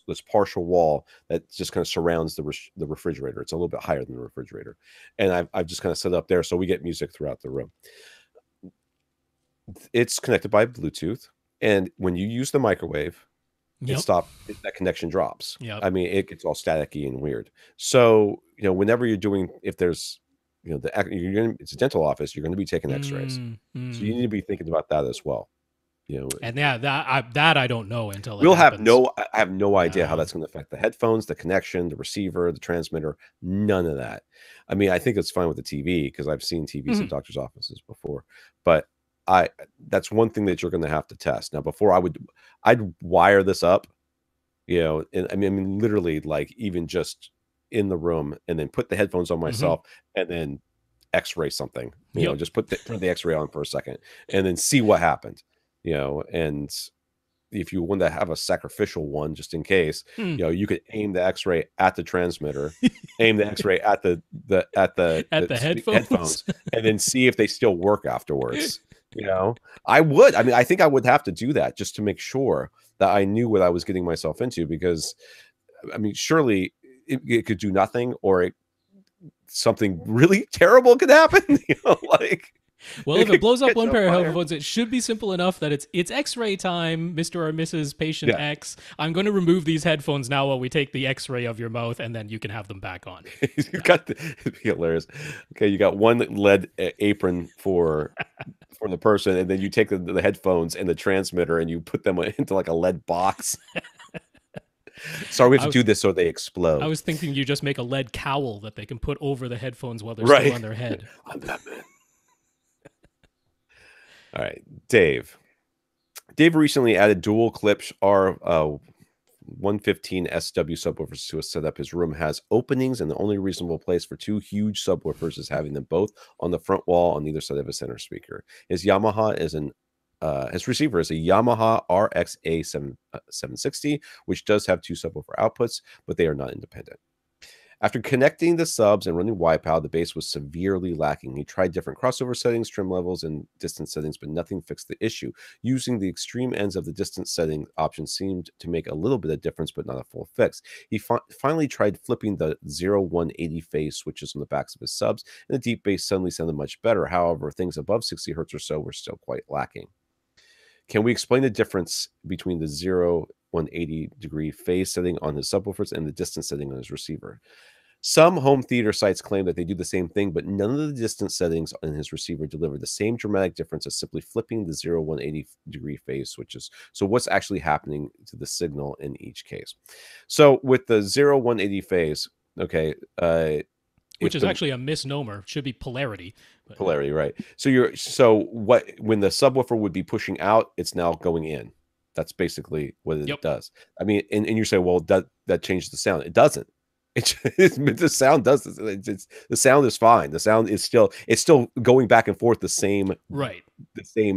this partial wall that just kind of surrounds the refrigerator. It's a little bit higher than the refrigerator, and I've just kind of set it up there so we get music throughout the room. It's connected by Bluetooth, and when you use the microwave, that connection drops. I mean, it gets all staticky and weird. So whenever you're doing, if there's it's a dental office, you're going to be taking x-rays. So you need to be thinking about that as well. And yeah, that I don't know until I have no idea how that's going to affect the headphones, the connection, the receiver, the transmitter, none of that. I mean, I think it's fine with the TV because I've seen TVs in doctors' offices before, but that's one thing that you're going to have to test. Now, before I'd wire this up, and I mean, literally, like, even just in the room, and then put the headphones on myself, and then x-ray something, just put the x-ray on for a second, and then see what happened, and if you want to have a sacrificial one, just in case, you could aim the x-ray at the transmitter, aim the x-ray at the headphones, and then see if they still work afterwards. I think I would have to do that just to make sure that I knew what I was getting myself into, because I mean, surely it could do nothing, or something really terrible could happen. Well, if it blows up one pair of headphones, it should be simple enough that it's x-ray time, Mr. or Mrs. Patient X. I'm going to remove these headphones now while we take the x-ray of your mouth, and then you can have them back on. It'd be hilarious. Okay, you got one lead apron for the person, and then you take the headphones and the transmitter and you put them into like a lead box. Sorry, we have to do this so they explode. I was thinking you just make a lead cowl that they can put over the headphones while they're still on their head. I'm Batman. All right, Dave. Dave recently added dual clips R115 SW subwoofers to a setup. His room has openings, and the only reasonable place for 2 huge subwoofers is having them both on the front wall on either side of a center speaker. His receiver is a Yamaha RXA 760, which does have 2 subwoofer outputs, but they are not independent. After connecting the subs and running Wipeout, the bass was severely lacking. He tried different crossover settings, trim levels, and distance settings, but nothing fixed the issue. Using the extreme ends of the distance setting option seemed to make a little bit of difference, but not a full fix. He finally tried flipping the 0-180 phase switches on the backs of his subs, and the deep bass suddenly sounded much better. However, things above 60 hertz or so were still quite lacking. Can we explain the difference between the 0-180 degree phase setting on his subwoofers and the distance setting on his receiver? Some home theater sites claim that they do the same thing, but none of the distance settings on his receiver deliver the same dramatic difference as simply flipping the 0-180 degree phase switches. So what's actually happening to the signal in each case? So with the 0-180 phase, okay, which is actually a misnomer. It should be polarity. Polarity, right? So when the subwoofer would be pushing out, it's now going in. That's basically what it does. I mean, and you say, well, that changed the sound. It doesn't. The sound does this. The sound is fine. The sound is still going back and forth the same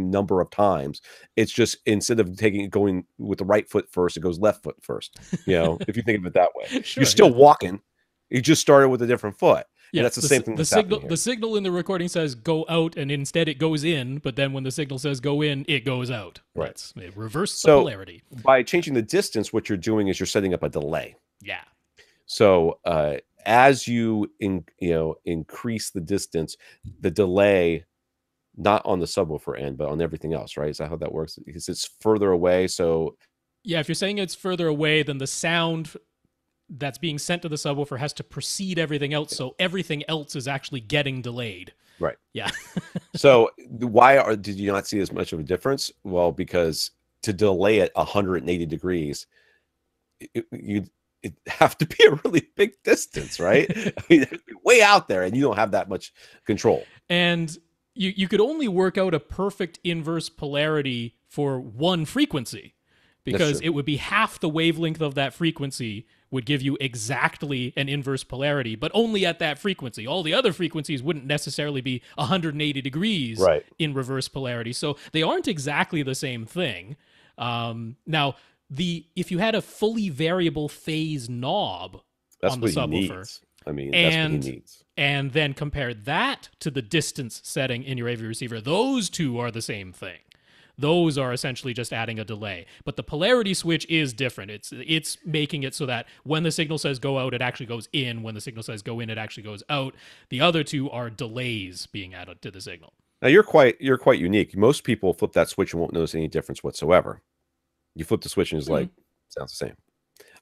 number of times. It's just, instead of going with the right foot first, it goes left foot first. If you think of it that way, you're still walking. You just started with a different foot. Yeah, and that's the same thing. The signal in the recording says go out, and instead it goes in. But then when the signal says go in, it goes out. Right. It reverses the polarity. By changing the distance, what you're doing is you're setting up a delay. Yeah. So as you increase the distance, the delay, not on the subwoofer end, but on everything else, right? Is that how that works? Because it's further away. So yeah, if you're saying it's further away, then the sound that's being sent to the subwoofer has to precede everything else, so everything else is actually getting delayed. Right. Yeah. So did you not see as much of a difference? Well, because to delay it 180 degrees, it have to be a really big distance, right? I mean, way out there, and you don't have that much control. And you could only work out a perfect inverse polarity for one frequency, because it would be half the wavelength of that frequency would give you exactly an inverse polarity, but only at that frequency. All the other frequencies wouldn't necessarily be 180 degrees in reverse polarity. So they aren't exactly the same thing. Now, if you had a fully variable phase knob on the subwoofer, I mean, that's what he needs. And then compare that to the distance setting in your AV receiver, those two are the same thing. Those are essentially just adding a delay. But the polarity switch is different. It's making it so that when the signal says go out, it actually goes in. When the signal says go in, it actually goes out. The other two are delays being added to the signal. Now, you're quite unique. Most people flip that switch and won't notice any difference whatsoever. You flip the switch and it's like, sounds the same.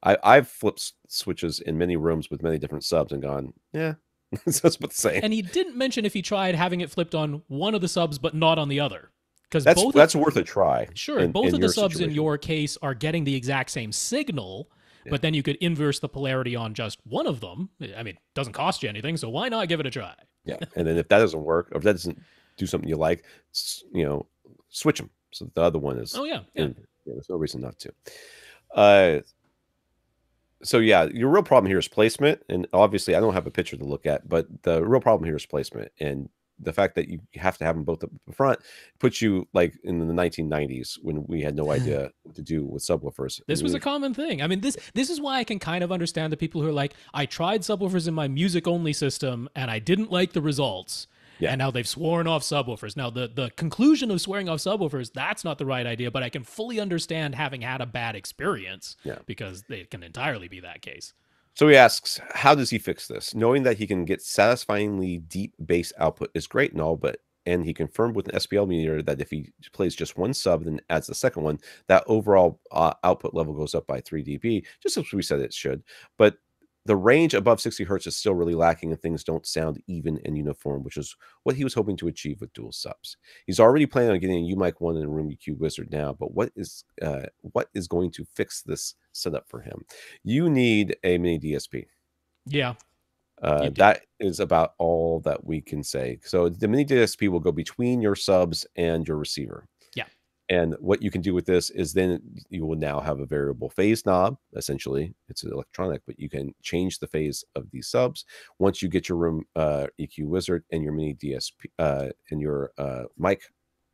I've flipped switches in many rooms with many different subs and gone, yeah, that's about the same. And he didn't mention if he tried having it flipped on one of the subs but not on the other. Because that's worth a try. Sure, both of the subs in your case are getting the exact same signal, but then you could inverse the polarity on just one of them. I mean, it doesn't cost you anything, so why not give it a try? Yeah, and then if that doesn't work, or if that doesn't do something you like, switch them. So the other one is. Oh yeah. There's no reason not to. So yeah, your real problem here is placement, and obviously I don't have a picture to look at, but the real problem here is placement, and the fact that you have to have them both up the front puts you like in the 1990s when we had no idea what to do with subwoofers. This was a common thing. I mean, this is why I can kind of understand the people who are like, I tried subwoofers in my music only system and I didn't like the results. Yeah. And now they've sworn off subwoofers. Now, the conclusion of swearing off subwoofers, that's not the right idea, but I can fully understand having had a bad experience because it can entirely be that case. So he asks, how does he fix this? Knowing that he can get satisfyingly deep bass output is great and all, and he confirmed with an SPL meter that if he plays just one sub and then adds the second one, that overall output level goes up by 3 dB, just as we said it should. But the range above 60 hertz is still really lacking and things don't sound even and uniform, which is what he was hoping to achieve with dual subs. He's already planning on getting a UMic 1 and a Room EQ Wizard now, but what is going to fix this setup for him? You need a mini DSP. Yeah. That is about all that we can say. So the mini DSP will go between your subs and your receiver. Yeah. And what you can do with this is then you will now have a variable phase knob. Essentially, it's electronic, but you can change the phase of these subs once you get your Room EQ Wizard and your mini DSP and your mic,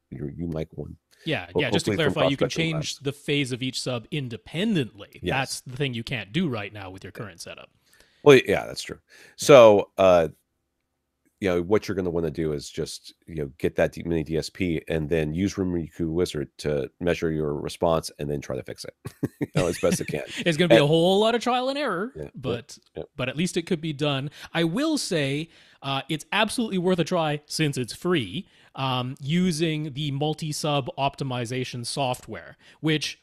your UMic 1. Yeah. Just to clarify, you can change the phase of each sub independently. Yes. That's the thing you can't do right now with your current setup. Well, yeah, that's true. So, what you're going to want to do is just, get that mini DSP and then use Room EQ Wizard to measure your response and then try to fix it, as best it can. It's going to be a whole lot of trial and error, but at least it could be done. I will say it's absolutely worth a try since it's free, using the multi-sub optimization software, which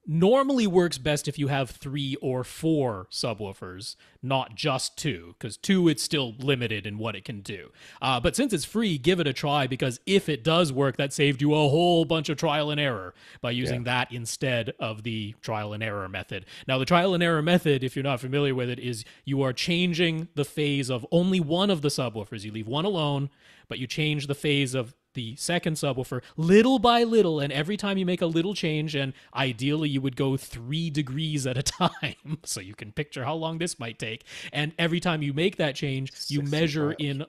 normally works best if you have 3 or 4 subwoofers, not just 2, because 2, it's still limited in what it can do. But since it's free, give it a try, because if it does work, that saved you a whole bunch of trial and error by using that instead of the trial and error method. Now, the trial and error method, if you're not familiar with it, is you are changing the phase of only one of the subwoofers. You leave one alone, but you change the phase of the second subwoofer little by little, and every time you make a little change, and ideally you would go 3 degrees at a time, so you can picture how long this might take, and every time you make that change, you measure in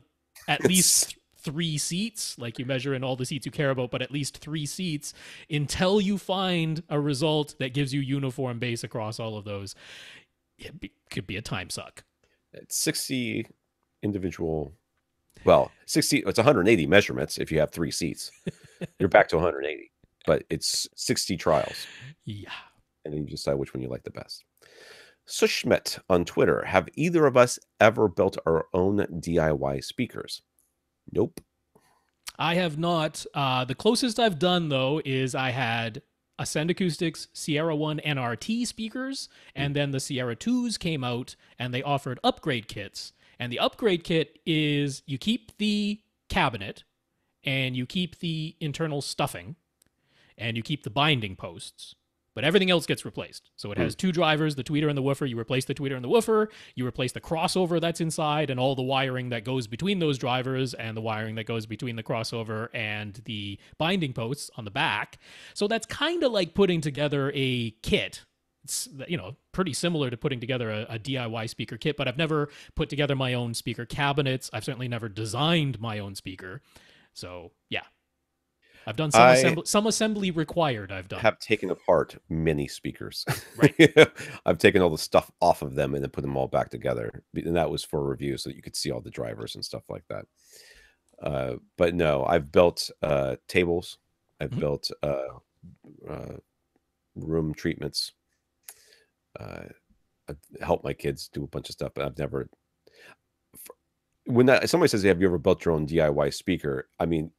at least 3 seats, like you measure in all the seats you care about, but at least 3 seats, until you find a result that gives you uniform bass across all of those. Could be a time suck. It's 60 individual... Well, 60, it's 180 measurements if you have 3 seats. You're back to 180, but it's 60 trials. Yeah. And then you decide which one you like the best. Sushmet on Twitter, have either of us ever built our own DIY speakers? Nope. I have not. The closest I've done, though, is I had Ascend Acoustics Sierra 1 NRT speakers, and then the Sierra 2s came out, and they offered upgrade kits. And the upgrade kit is you keep the cabinet and you keep the internal stuffing and you keep the binding posts, but everything else gets replaced. So it has two drivers, the tweeter and the woofer. You replace the tweeter and the woofer. You replace the crossover that's inside and all the wiring that goes between those drivers and the wiring that goes between the crossover and the binding posts on the back. So that's kind of like putting together a kit. It's, pretty similar to putting together a DIY speaker kit, but I've never put together my own speaker cabinets. I've certainly never designed my own speaker. So, yeah. I've done some assembly required. Have taken apart many speakers. Right. I've taken all the stuff off of them and then put them all back together. And that was for review so that you could see all the drivers and stuff like that. But no, I've built tables. I've built room treatments. I've helped my kids do a bunch of stuff, but I've never. When somebody says, "Have you ever built your own DIY speaker?" I mean,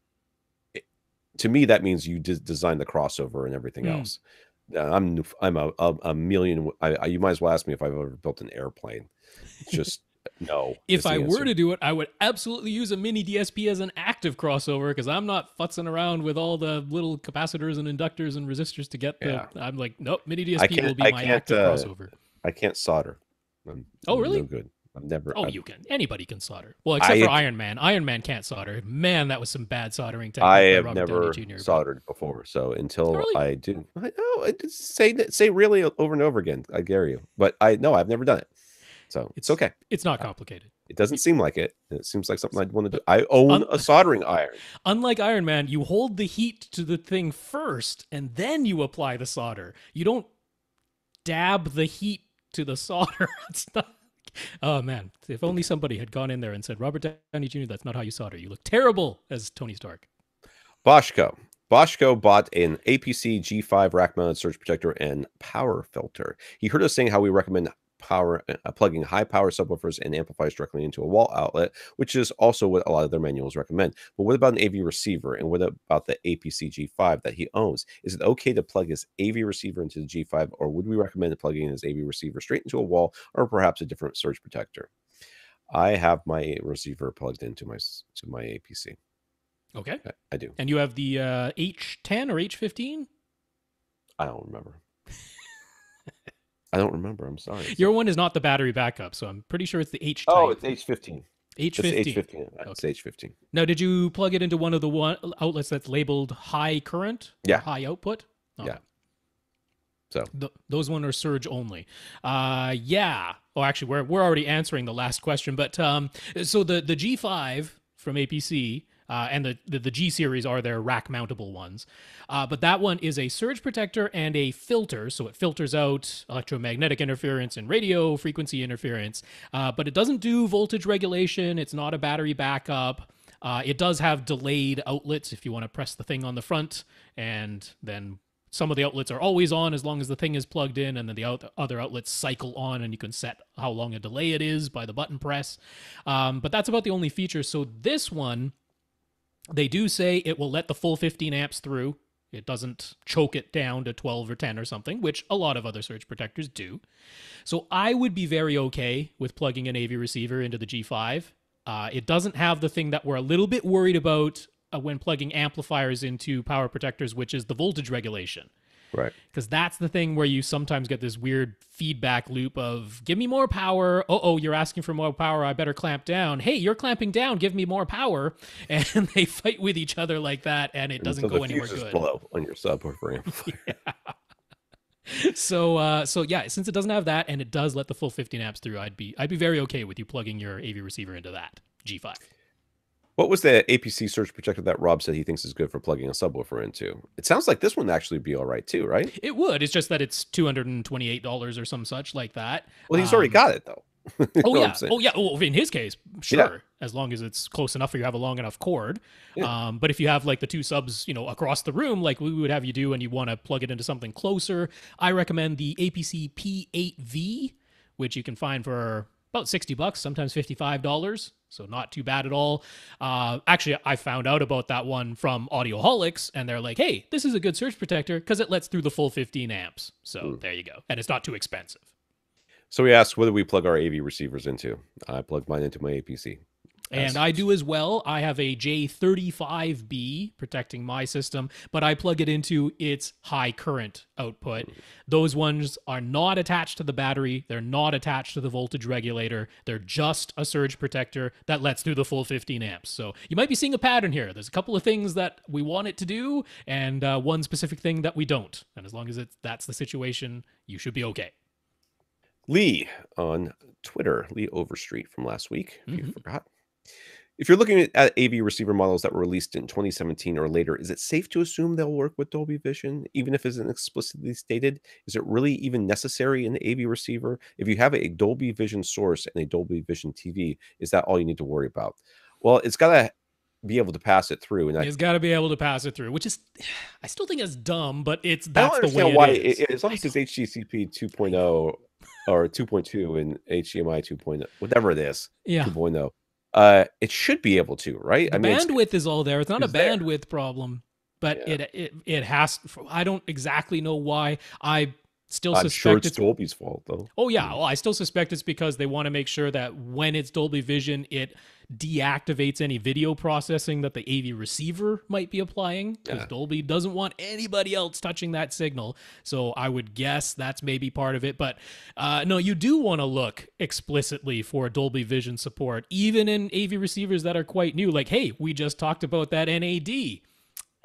to me, that means you design the crossover and everything else. I'm a million. You might as well ask me if I've ever built an airplane. It's just no. If I were to do it, I would absolutely use a mini DSP as an active crossover because I'm not futzing around with all the little capacitors and inductors and resistors to get the. I'm like, nope, mini DSP will be my active crossover. I can't solder. Oh, really? No good. I've never. Oh, you can. Anybody can solder. Well, except for Iron Man. Iron Man can't solder. Man, that was some bad soldering technique. I have never soldered before. So until I do, say really over and over again. I dare you. But I've never done it. So it's okay. It's not complicated. It doesn't seem like it. It seems like something I'd want to do. I own a soldering iron. Unlike Iron Man, you hold the heat to the thing first, and then you apply the solder. You don't dab the heat to the solder. It's not. Oh, man. If only somebody had gone in there and said, Robert Downey Jr., that's not how you solder. You look terrible as Tony Stark. Boschko bought an APC G5 rack-mounted surge protector and power filter. He heard us saying how we recommend plugging high-power subwoofers and amplifiers directly into a wall outlet, which is also what a lot of their manuals recommend. But what about an AV receiver? And what about the APC G5 that he owns? Is it okay to plug his AV receiver into the G5, or would we recommend plugging his AV receiver straight into a wall, or perhaps a different surge protector? I have my receiver plugged into my APC. Okay. I do. And you have the H10 or H15? I don't remember. I don't remember. I'm sorry. Your one is not the battery backup, so I'm pretty sure it's the H type. Oh, it's H15. H15. It's H15. It's H15. Now, did you plug it into one of the outlets that's labeled high current? Yeah. High output? Oh. Yeah. So those one are surge only. Yeah. Oh, actually, we're already answering the last question, but so the G5 from APC. And the G series are their rack mountable ones. But that one is a surge protector and a filter. So it filters out electromagnetic interference and radio frequency interference. But it doesn't do voltage regulation. It's not a battery backup. It does have delayed outlets if you want to press the thing on the front. And then some of the outlets are always on as long as the thing is plugged in. And then the other outlets cycle on and you can set how long a delay it is by the button press. But that's about the only feature. So this one, they do say it will let the full 15 amps through. It doesn't choke it down to 12 or 10 or something, which a lot of other surge protectors do. So I would be very okay with plugging an AV receiver into the G5. It doesn't have the thing that we're a little bit worried about when plugging amplifiers into power protectors, which is the voltage regulation. Right. Because that's the thing where you sometimes get this weird feedback loop of, give me more power. Oh, you're asking for more power. I better clamp down. Hey, you're clamping down. Give me more power. And they fight with each other like that, and it doesn't go anywhere good. Blow on your subwoofer amplifier. Yeah. So yeah, since it doesn't have that and it does let the full 15 amps through, I'd be very okay with you plugging your AV receiver into that G5. What was the APC surge protector that Rob said he thinks is good for plugging a subwoofer into? It sounds like this one would actually be all right too, right? It would. It's just that it's $228 or some such like that. Well, he's already got it though. Oh yeah. Oh, in his case, sure. Yeah. As long as it's close enough or you have a long enough cord. Yeah. But if you have like the two subs, across the room, like we would have you do, and you want to plug it into something closer, I recommend the APC P8V, which you can find for about $60, sometimes $55. So not too bad at all. Actually, I found out about that one from Audioholics, and they're like, hey, this is a good surge protector because it lets through the full 15 amps. So there you go. And it's not too expensive. So we asked, what do we plug our AV receivers into? I plugged mine into my APC. And I do as well. I have a J35B protecting my system, but I plug it into its high current output. Those ones are not attached to the battery. They're not attached to the voltage regulator. They're just a surge protector that lets through the full 15 amps. So you might be seeing a pattern here. There's a couple of things that we want it to do and one specific thing that we don't. And as long as that's the situation, you should be okay. Lee on Twitter, Lee Overstreet from last week, if you forgot. If you're looking at AV receiver models that were released in 2017 or later, is it safe to assume they'll work with Dolby Vision, even if it isn't explicitly stated? Is it really even necessary in the AV receiver? If you have a Dolby Vision source and a Dolby Vision TV, is that all you need to worry about? Well, it's got to be able to pass it through. And it's got to be able to pass it through, which is, I still think it's dumb, but that's the way why it is. As long as it's HDCP 2.0 or 2.2 and HDMI 2.0, whatever it is, 2.0. It should be able to, right? The bandwidth is all there. It's not a bandwidth problem, but it has. I don't exactly know why. I'm sure it's Dolby's fault, though. Oh yeah, well, I still suspect it's because they want to make sure that when it's Dolby Vision, it deactivates any video processing that the AV receiver might be applying, because Dolby doesn't want anybody else touching that signal. So I would guess that's maybe part of it. But no, you do want to look explicitly for Dolby Vision support, even in AV receivers that are quite new. Like, hey, we just talked about that NAD.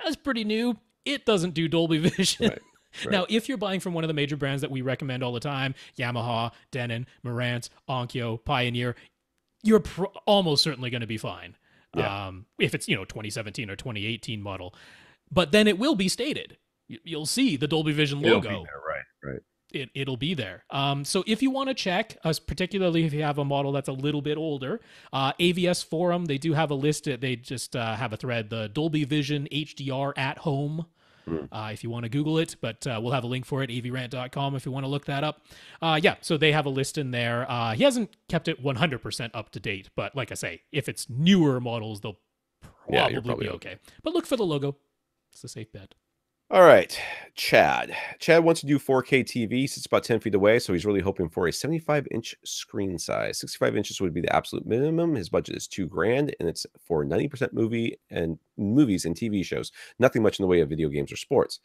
That's pretty new. It doesn't do Dolby Vision. Right. Right. Now, if you're buying from one of the major brands that we recommend all the time, Yamaha, Denon, Marantz, Onkyo, Pioneer, you're almost certainly going to be fine. Yeah. If it's 2017 or 2018 model, but then it will be stated. You'll see the Dolby Vision logo. It'll be there, right. It'll be there. So if you want to check, particularly if you have a model that's a little bit older, AVS Forum, they do have a list. They just have a thread, the Dolby Vision HDR at home. If you want to Google it, but we'll have a link for it, avrant.com, if you want to look that up. So they have a list in there. He hasn't kept it 100% up to date, but like I say, if it's newer models, they'll probably be okay. But look for the logo. It's a safe bet. All right, Chad. Chad wants to do 4K TV. Sits about 10 feet away, so he's really hoping for a 75-inch screen size. 65 inches would be the absolute minimum. His budget is $2,000, and it's for 90% movies and TV shows. Nothing much in the way of video games or sports.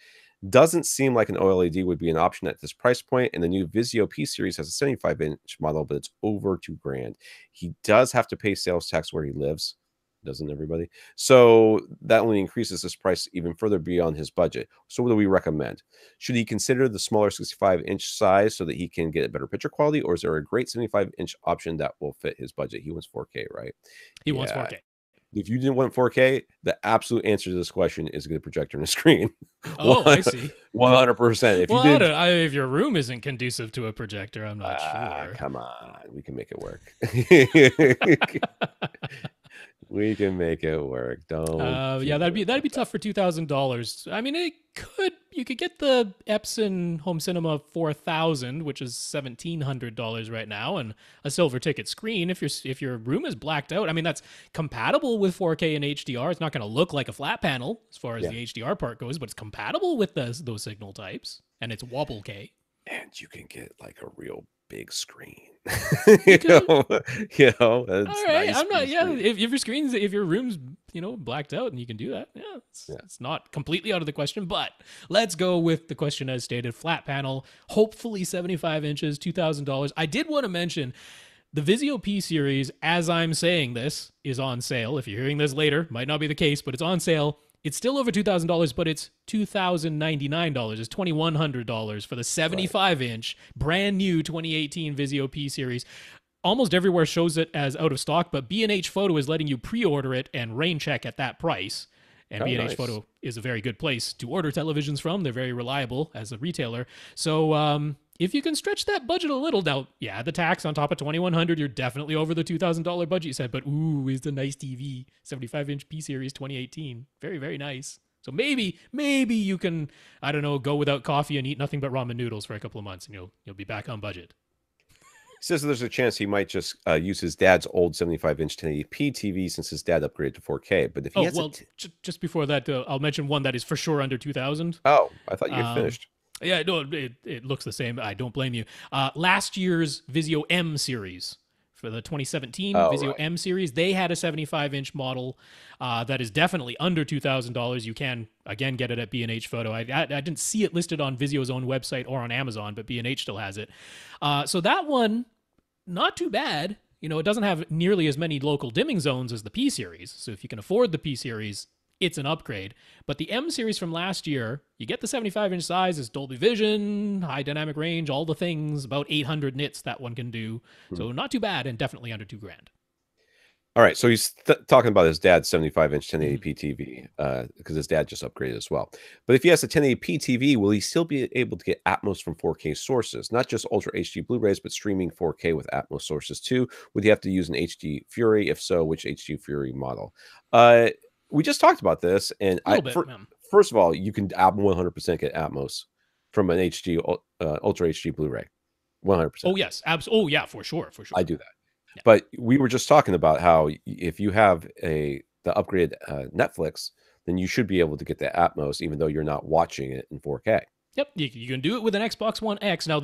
Doesn't seem like an OLED would be an option at this price point, and the new Vizio P series has a 75-inch model, but it's over $2,000. He does have to pay sales tax where he lives. Doesn't everybody? So that only increases this price even further beyond his budget. So what do we recommend? Should he consider the smaller 65-inch size so that he can get a better picture quality, or is there a great 75-inch option that will fit his budget? He wants 4K, right? He wants 4K. If you didn't want 4K, the absolute answer to this question is a good projector and a screen. Oh, I see. 100%. If your room isn't conducive to a projector, I'm not sure. Come on. We can make it work. We can make it work. That'd be tough for $2,000. I mean, you could get the Epson Home Cinema 4000, which is $1,700 right now, and a silver ticket screen. If your room is blacked out, I mean, that's compatible with 4K and HDR. It's not going to look like a flat panel as far as the HDR part goes, but it's compatible with those signal types, and it's wobble K. And you can get like a real big screen. All right. Nice. I'm not. Yeah. If your room's blacked out, and you can do that. Yeah. It's not completely out of the question. But let's go with the question as stated: flat panel, hopefully 75 inches, $2,000. I did want to mention the Vizio P series. As I'm saying this, is on sale. If you're hearing this later, might not be the case, but it's on sale. It's still over $2,000, but it's $2,099. It's $2,100 for the 75-inch, brand new 2018 Vizio P series. Almost everywhere shows it as out of stock, but B&H Photo is letting you pre-order it and rain check at that price. And B&H Photo is a very good place to order televisions from. They're very reliable as a retailer. So if you can stretch that budget a little, now, the tax on top of $2,100, you're definitely over the $2,000 budget you said. But is the nice TV, 75-inch P series 2018, very, very nice. So maybe you can, I don't know, go without coffee and eat nothing but ramen noodles for a couple of months, and you'll be back on budget. Says there's a chance he might just use his dad's old 75-inch 1080p TV since his dad upgraded to 4K. But if he just before that, I'll mention one that is for sure under 2,000. Oh, I thought you had finished. Yeah, no, it looks the same. I don't blame you. Last year's Vizio M series for the 2017 Vizio M series. They had a 75-inch model that is definitely under $2,000. You can, again, get it at B&H Photo. I didn't see it listed on Vizio's own website or on Amazon, but B&H still has it. So that one, not too bad. You know, it doesn't have nearly as many local dimming zones as the P series. So if you can afford the P series, it's an upgrade. But the M series from last year, you get the 75-inch size, it's Dolby Vision, high dynamic range, all the things, about 800 nits that one can do. So not too bad, and definitely under $2,000. All right, so he's talking about his dad's 75-inch 1080p TV because his dad just upgraded as well. But if he has a 1080p TV, will he still be able to get Atmos from 4K sources? Not just Ultra HD Blu-rays, but streaming 4K with Atmos sources too? Would he have to use an HD Fury? If so, which HD Fury model? We just talked about this, and first of all, you can 100% get Atmos from an HD Ultra HD Blu-ray, 100%. Oh yes, absolutely. Oh yeah, for sure. I do that. Yeah. But we were just talking about how if you have the upgraded Netflix, then you should be able to get the Atmos, even though you're not watching it in 4K. Yep, you can do it with an Xbox One X. Now,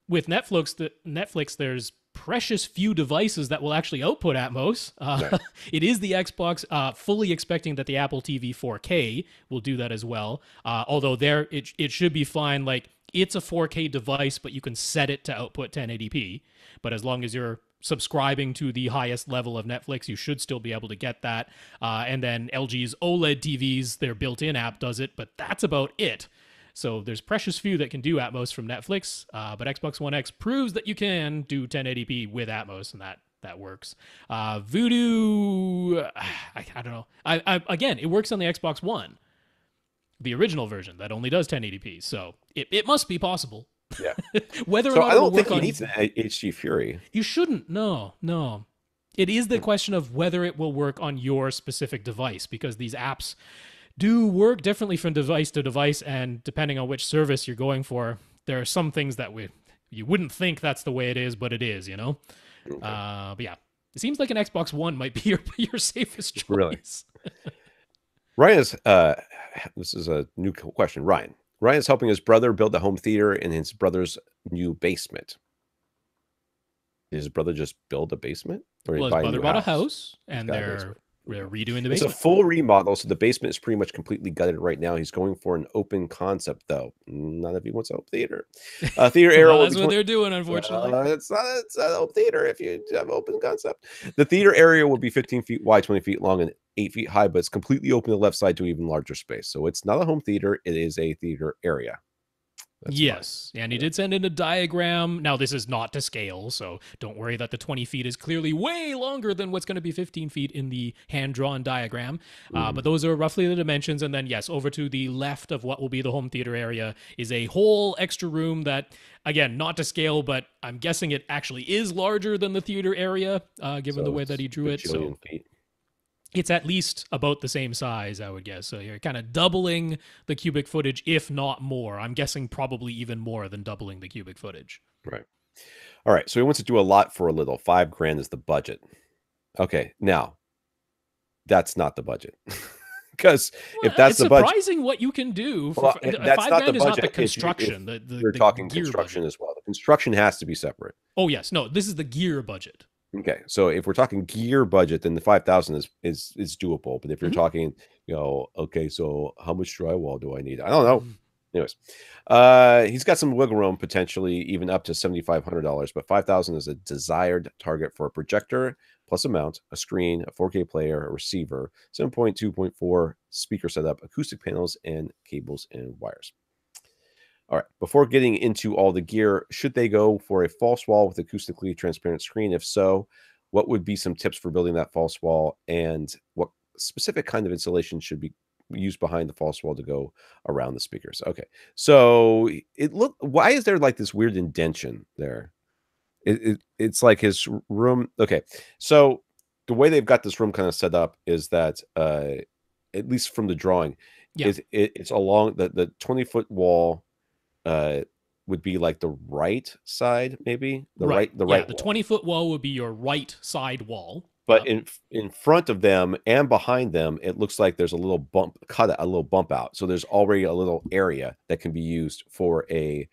with Netflix, there's precious few devices that will actually output Atmos. Right. It is the Xbox, fully expecting that the Apple TV 4K will do that as well. Although it should be fine. Like, it's a 4K device, but you can set it to output 1080p. But as long as you're subscribing to the highest level of Netflix, you should still be able to get that. And then LG's OLED TVs, their built-in app does it, but that's about it. So there's precious few that can do Atmos from Netflix, but Xbox One X proves that you can do 1080p with Atmos, and that works. Voodoo, I don't know. Again, it works on the Xbox One, the original version that only does 1080p. So it must be possible. Yeah. Whether or not I don't think he needs an HD Fury. You shouldn't. No. It is the question of whether it will work on your specific device, because these apps do work differently from device to device, and depending on which service you're going for, there are some things that you wouldn't think that's the way it is, but it is, you know? Okay. But yeah, it seems like an Xbox One might be your safest choice. Really? Ryan is, this is a new question. Ryan is helping his brother build a home theater in his brother's new basement. Did his brother just build a basement? Or his brother bought a house, and they're redoing the basement. It's a full remodel, so the basement is pretty much completely gutted right now. He's going for an open concept, though. Not if he wants a home theater. Theater area. That's what they're doing, unfortunately. It's not a home theater if you have open concept. The theater area will be 15 feet wide, 20 feet long, and 8 feet high, but it's completely open to the left side to even larger space. So it's not a home theater. It is a theater area. That's yes. Fine. And he did send in a diagram. Now, this is not to scale, so don't worry that the 20 feet is clearly way longer than what's going to be 15 feet in the hand-drawn diagram. But those are roughly the dimensions. And then, yes, over to the left of what will be the home theater area is a whole extra room that, again, not to scale, but I'm guessing it actually is larger than the theater area, given the way that he drew it. So feet. It's at least about the same size, I would guess. So you're kind of doubling the cubic footage, if not more. I'm guessing probably even more than doubling the cubic footage. Right. All right. So he wants to do a lot for a little. $5,000 is the budget. Okay. Now, that's not the budget. Because if that's the budget, it's surprising what you can do. That's not the budget. Is not the construction. You're talking construction budget as well. The construction has to be separate. Oh yes, no. This is the gear budget. Okay, so if we're talking gear budget, then the 5,000 is doable. But if you're talking, okay, so how much drywall do I need? I don't know. Anyways, he's got some wiggle room, potentially even up to $7,500, but 5,000 is a desired target for a projector plus a mount, a screen, a 4K player, a receiver, 7.2.4 speaker setup, acoustic panels, and cables and wires. All right, before getting into all the gear, should they go for a false wall with acoustically transparent screen? If so, what would be some tips for building that false wall, and what specific kind of insulation should be used behind the false wall to go around the speakers? Okay, so why is there like this weird indention there? It's like his room. Okay, so the way they've got this room kind of set up is that, at least from the drawing, it's along the 20-foot wall. Would be like the right side, maybe the right. The 20-foot wall would be your right side wall. But in front of them and behind them, it looks like there's a little bump, a little bump out. So there's already a little area that can be used for a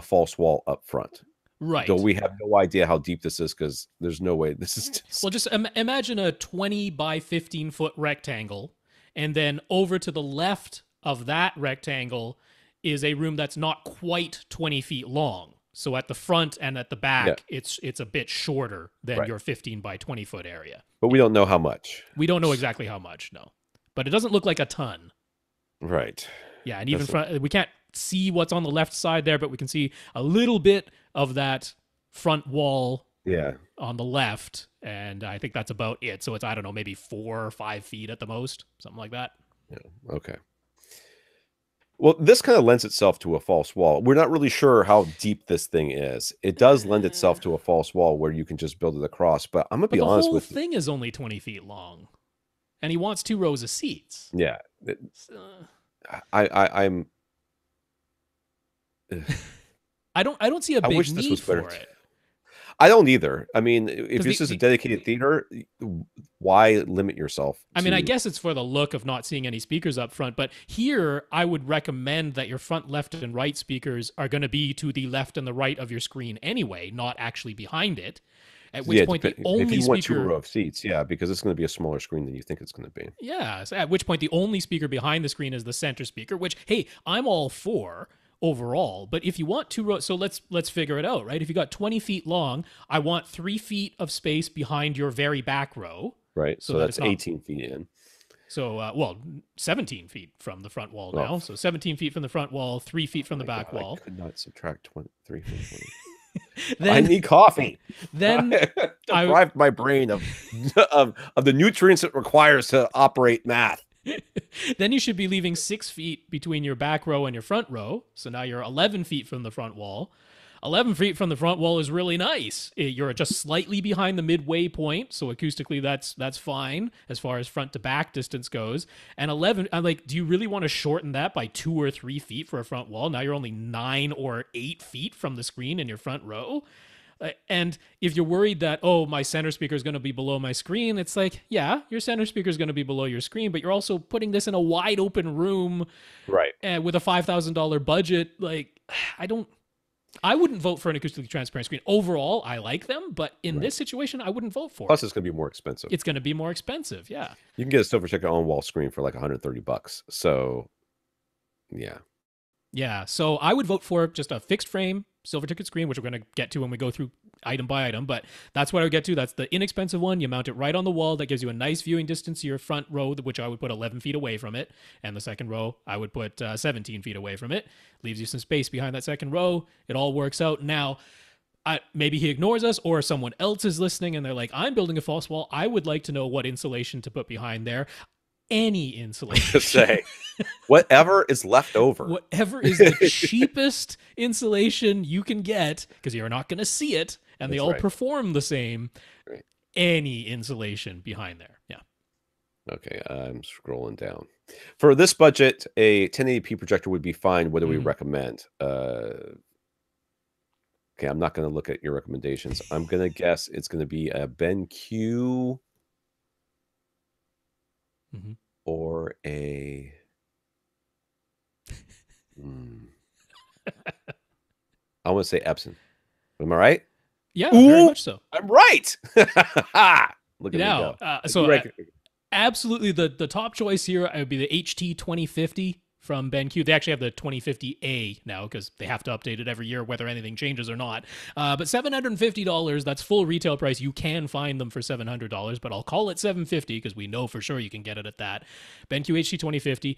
false wall up front. Right. Though we have no idea how deep this is because there's no way this is just... Well, just imagine a 20 by 15 foot rectangle, and then over to the left of that rectangle is a room that's not quite 20 feet long. So at the front and at the back, it's a bit shorter than your 15 by 20 foot area. But we don't know how much. We don't know exactly how much, no. But it doesn't look like a ton. Right. Yeah, and even we can't see what's on the left side there, but we can see a little bit of that front wall on the left, and I think that's about it. So it's, I don't know, maybe 4 or 5 feet at the most, something like that. Yeah, okay. Well, this kind of lends itself to a false wall. We're not really sure how deep this thing is. It does lend itself to a false wall where you can just build it across, but I'm going to be honest with you. The whole thing is only 20 feet long, and he wants 2 rows of seats. Yeah. I'm... I don't see a big need for it. I don't either. I mean, if this is a dedicated theater, why limit yourself? I mean, I guess it's for the look of not seeing any speakers up front, but here I would recommend that your front left and right speakers are going to be to the left and the right of your screen anyway, not actually behind it. At which point the only if you speaker... want 2 row of seats, because it's going to be a smaller screen than you think it's going to be. Yeah, so at which point the only speaker behind the screen is the center speaker, which, hey, I'm all for overall, but if you want 2 rows, so let's figure it out, right? If you got 20 feet long, I want 3 feet of space behind your very back row. Right, so that's 18 feet in. So, 17 feet from the front wall now. So 17 feet from the front wall, 3 feet from the back wall. I could not subtract 3 from 20. Then, I need coffee. Then deprived my brain of the nutrients it requires to operate math. Then you should be leaving 6 feet between your back row and your front row. So now you're 11 feet from the front wall. 11 feet from the front wall is really nice. You're just slightly behind the midway point, so acoustically that's fine as far as front to back distance goes. And 11, I'm like, do you really want to shorten that by 2 or 3 feet for a front wall? Now you're only 9 or 8 feet from the screen in your front row. And if you're worried that, oh, my center speaker is going to be below my screen, it's like, yeah, your center speaker is going to be below your screen, but you're also putting this in a wide open room, right? With a $5,000 budget. Like, I wouldn't vote for an acoustically transparent screen. Overall, I like them, but in this situation, I wouldn't vote for it. Plus, it's going to be more expensive. It's going to be more expensive, yeah. You can get a Silverticket on-wall screen for like $130. So, yeah. Yeah, so I would vote for just a fixed frame Silverticket screen, which we're going to get to when we go through item by item, but that's what I would get to. That's the inexpensive one. You mount it right on the wall. That gives you a nice viewing distance to your front row, which I would put 11 feet away from it. And the second row, I would put 17 feet away from it. Leaves you some space behind that second row. It all works out. Now, maybe he ignores us or someone else is listening and they're like, I'm building a false wall. I would like to know what insulation to put behind there. Any insulation. Say whatever is left over. Whatever is the cheapest insulation you can get, because you're not going to see it, and they all perform the same. Right. Any insulation behind there. Yeah. Okay, I'm scrolling down. For this budget, a 1080p projector would be fine. What do we recommend? Okay, I'm not going to look at your recommendations. I'm going to guess it's going to be a BenQ. Or a I want to say Epson. Am I right? Yeah, very much so. I'm right. Look at now, me go. Absolutely, the top choice here would be the HT 2050 from BenQ. They actually have the 2050A now because they have to update it every year, whether anything changes or not. But $750, that's full retail price. You can find them for $700, but I'll call it $750 because we know for sure you can get it at that. BenQ HT 2050.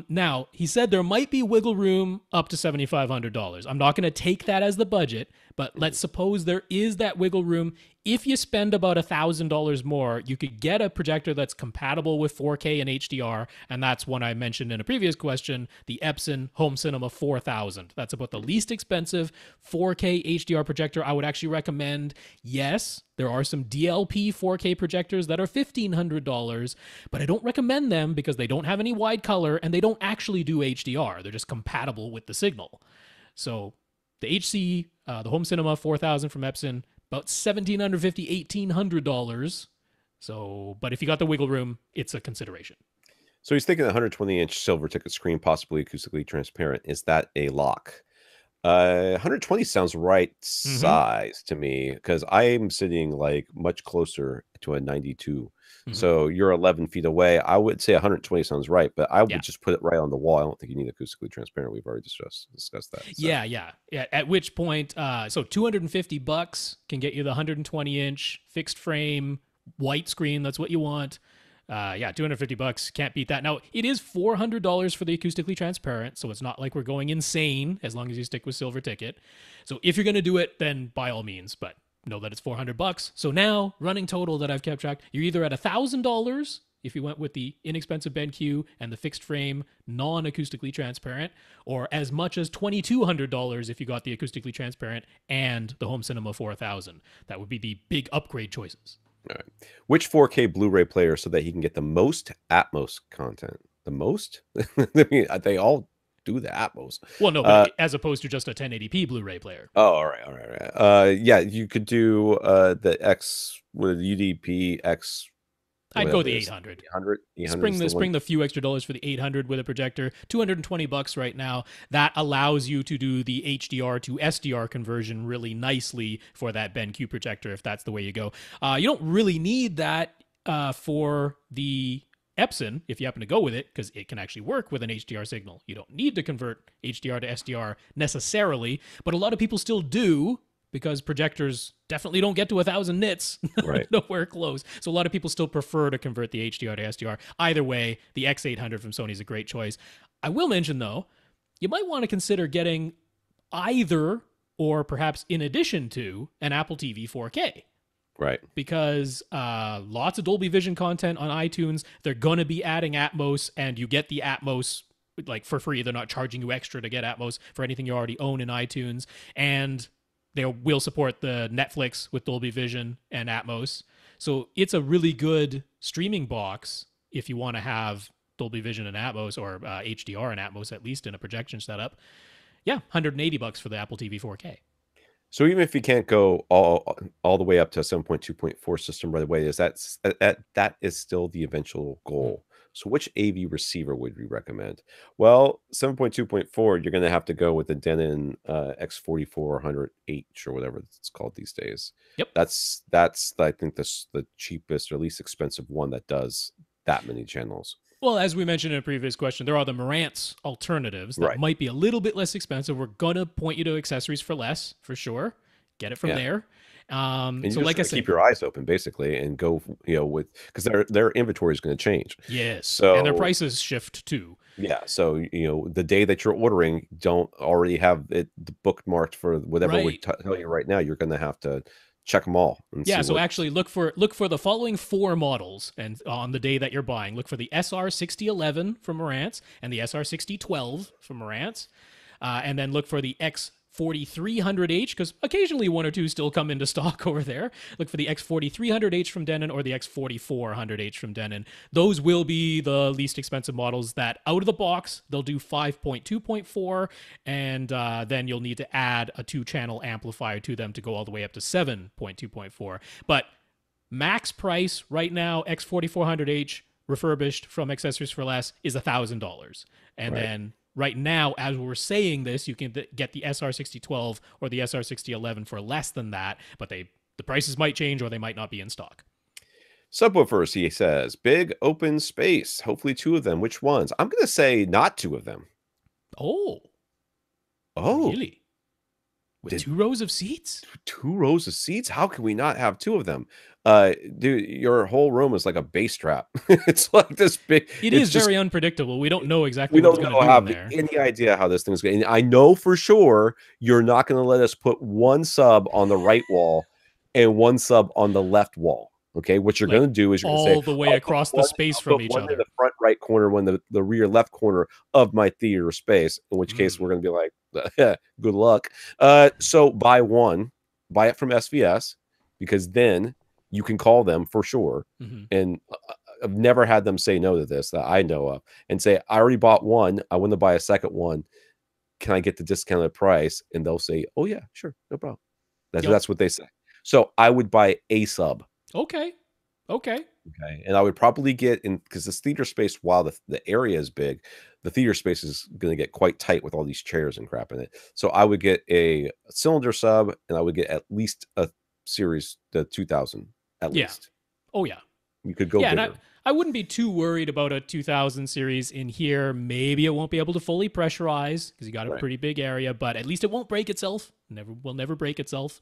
Now, he said there might be wiggle room up to $7,500. I'm not going to take that as the budget, but let's suppose there is that wiggle room. If you spend about $1,000 more, you could get a projector that's compatible with 4K and HDR, and that's one I mentioned in a previous question, the Epson Home Cinema 4000. That's about the least expensive 4K HDR projector I would actually recommend. Yes, there are some DLP 4K projectors that are $1,500, but I don't recommend them because they don't have any wide color and they don't actually do HDR. They're just compatible with the signal. So the HC, the Home Cinema 4000 from Epson, about $1,750, $1,800. So, but if you got the wiggle room, it's a consideration. So he's thinking a 120-inch Silverticket screen, possibly acoustically transparent. Is that a lock? 120 sounds right size to me, because I'm sitting like much closer to a 92. So you're 11 feet away. I would say 120 sounds right, but I would just put it right on the wall. I don't think you need acoustically transparent. We've already discussed that. So. Yeah. At which point, so $250 can get you the 120-inch fixed frame white screen. That's what you want. $250, can't beat that. Now, it is $400 for the acoustically transparent, so it's not like we're going insane as long as you stick with silver ticket. So if you're going to do it, then by all means, but know that it's $400. So now, running total that I've kept track, you're either at $1,000 if you went with the inexpensive BenQ and the fixed frame non-acoustically transparent, or as much as $2,200 if you got the acoustically transparent and the home cinema 4000. That would be the big upgrade choices. All right. Which 4K Blu-ray player so that he can get the most Atmos content? The most? I mean, they all do the Atmos. Well, no, but as opposed to just a 1080p Blu-ray player. Oh, all right. Yeah, you could do the X with UDP X. I'd go the 800. 800 spring the few extra dollars for the 800 with a projector. $220 right now. That allows you to do the HDR to SDR conversion really nicely for that BenQ projector if that's the way you go. You don't really need that for the Epson if you happen to go with it, because it can actually work with an HDR signal. You don't need to convert HDR to SDR necessarily, but a lot of people still do, because projectors definitely don't get to 1,000 nits. Right. Nowhere close. So a lot of people still prefer to convert the HDR to SDR. Either way, the X800 from Sony is a great choice. I will mention, though, you might want to consider getting either, or perhaps in addition to, an Apple TV 4K. Right. Because lots of Dolby Vision content on iTunes. They're going to be adding Atmos, and you get the Atmos like for free. They're not charging you extra to get Atmos for anything you already own in iTunes. And they will support the Netflix with Dolby Vision and Atmos. So it's a really good streaming box if you want to have Dolby Vision and Atmos, or HDR and Atmos, at least in a projection setup. Yeah, $180 for the Apple TV 4K. So even if you can't go all the way up to a 7.2.4 system right away, that is still the eventual goal. So which AV receiver would we recommend? Well, 7.2.4, you're going to have to go with the Denon X4400H or whatever it's called these days. Yep. That's I think the cheapest or least expensive one that does that many channels. Well, as we mentioned in a previous question, there are the Marantz alternatives that might be a little bit less expensive. We're going to point you to accessories for less, for sure. Get it from there. And so like I said, keep your eyes open basically and go, with, because their inventory is going to change. Yes. So, and their prices shift too. Yeah. So, the day that you're ordering, don't already have it bookmarked for whatever we tell you right now. You're going to have to check them all. So actually look for the following 4 models, and on the day that you're buying, look for the SR6011 from Marantz and the SR6012 from Marantz, and then look for the X4300H, because occasionally one or two still come into stock over there. Look for the X4300H from Denon or the X4400H from Denon. Those will be the least expensive models that out of the box, they'll do 5.2.4, and then you'll need to add a 2-channel amplifier to them to go all the way up to 7.2.4. But max price right now, X4400H refurbished from Accessories for Less is $1,000. And then right now, as we're saying this, you can get the SR6012 or the SR6011 for less than that, but the prices might change or they might not be in stock. Subwoofers, he says, big open space. Hopefully 2 of them. Which ones? I'm going to say not 2 of them. Oh, really? With 2 rows of seats? 2 rows of seats? How can we not have 2 of them? Dude, your whole room is like a bass trap. It's like this big. It is very unpredictable. We don't know exactly what's going to do in there. Any idea how this thing's going. And I know for sure you're not going to let us put 1 sub on the right wall and 1 sub on the left wall. Okay, what you're going to do is you're going to say all the way across the space from each other. In the front right corner, one the rear left corner of my theater space. In which case we're going to be like, good luck. So buy it from SVS, because then you can call them for sure. And I've never had them say no to this that I know of, and say, I already bought 1. I want to buy a second one. Can I get the discounted price? And they'll say, oh yeah, sure, no problem. That's what they say. So I would buy a sub. Okay. And I would probably get in, because this theater space, while the area is big, the theater space is going to get quite tight with all these chairs and crap in it. So I would get a cylinder sub, and I would get at least a series, the 2000 at least. Oh yeah. You could go bigger. And I wouldn't be too worried about a 2000 series in here. Maybe it won't be able to fully pressurize because you got a pretty big area, but at least it won't break itself. Will never break itself.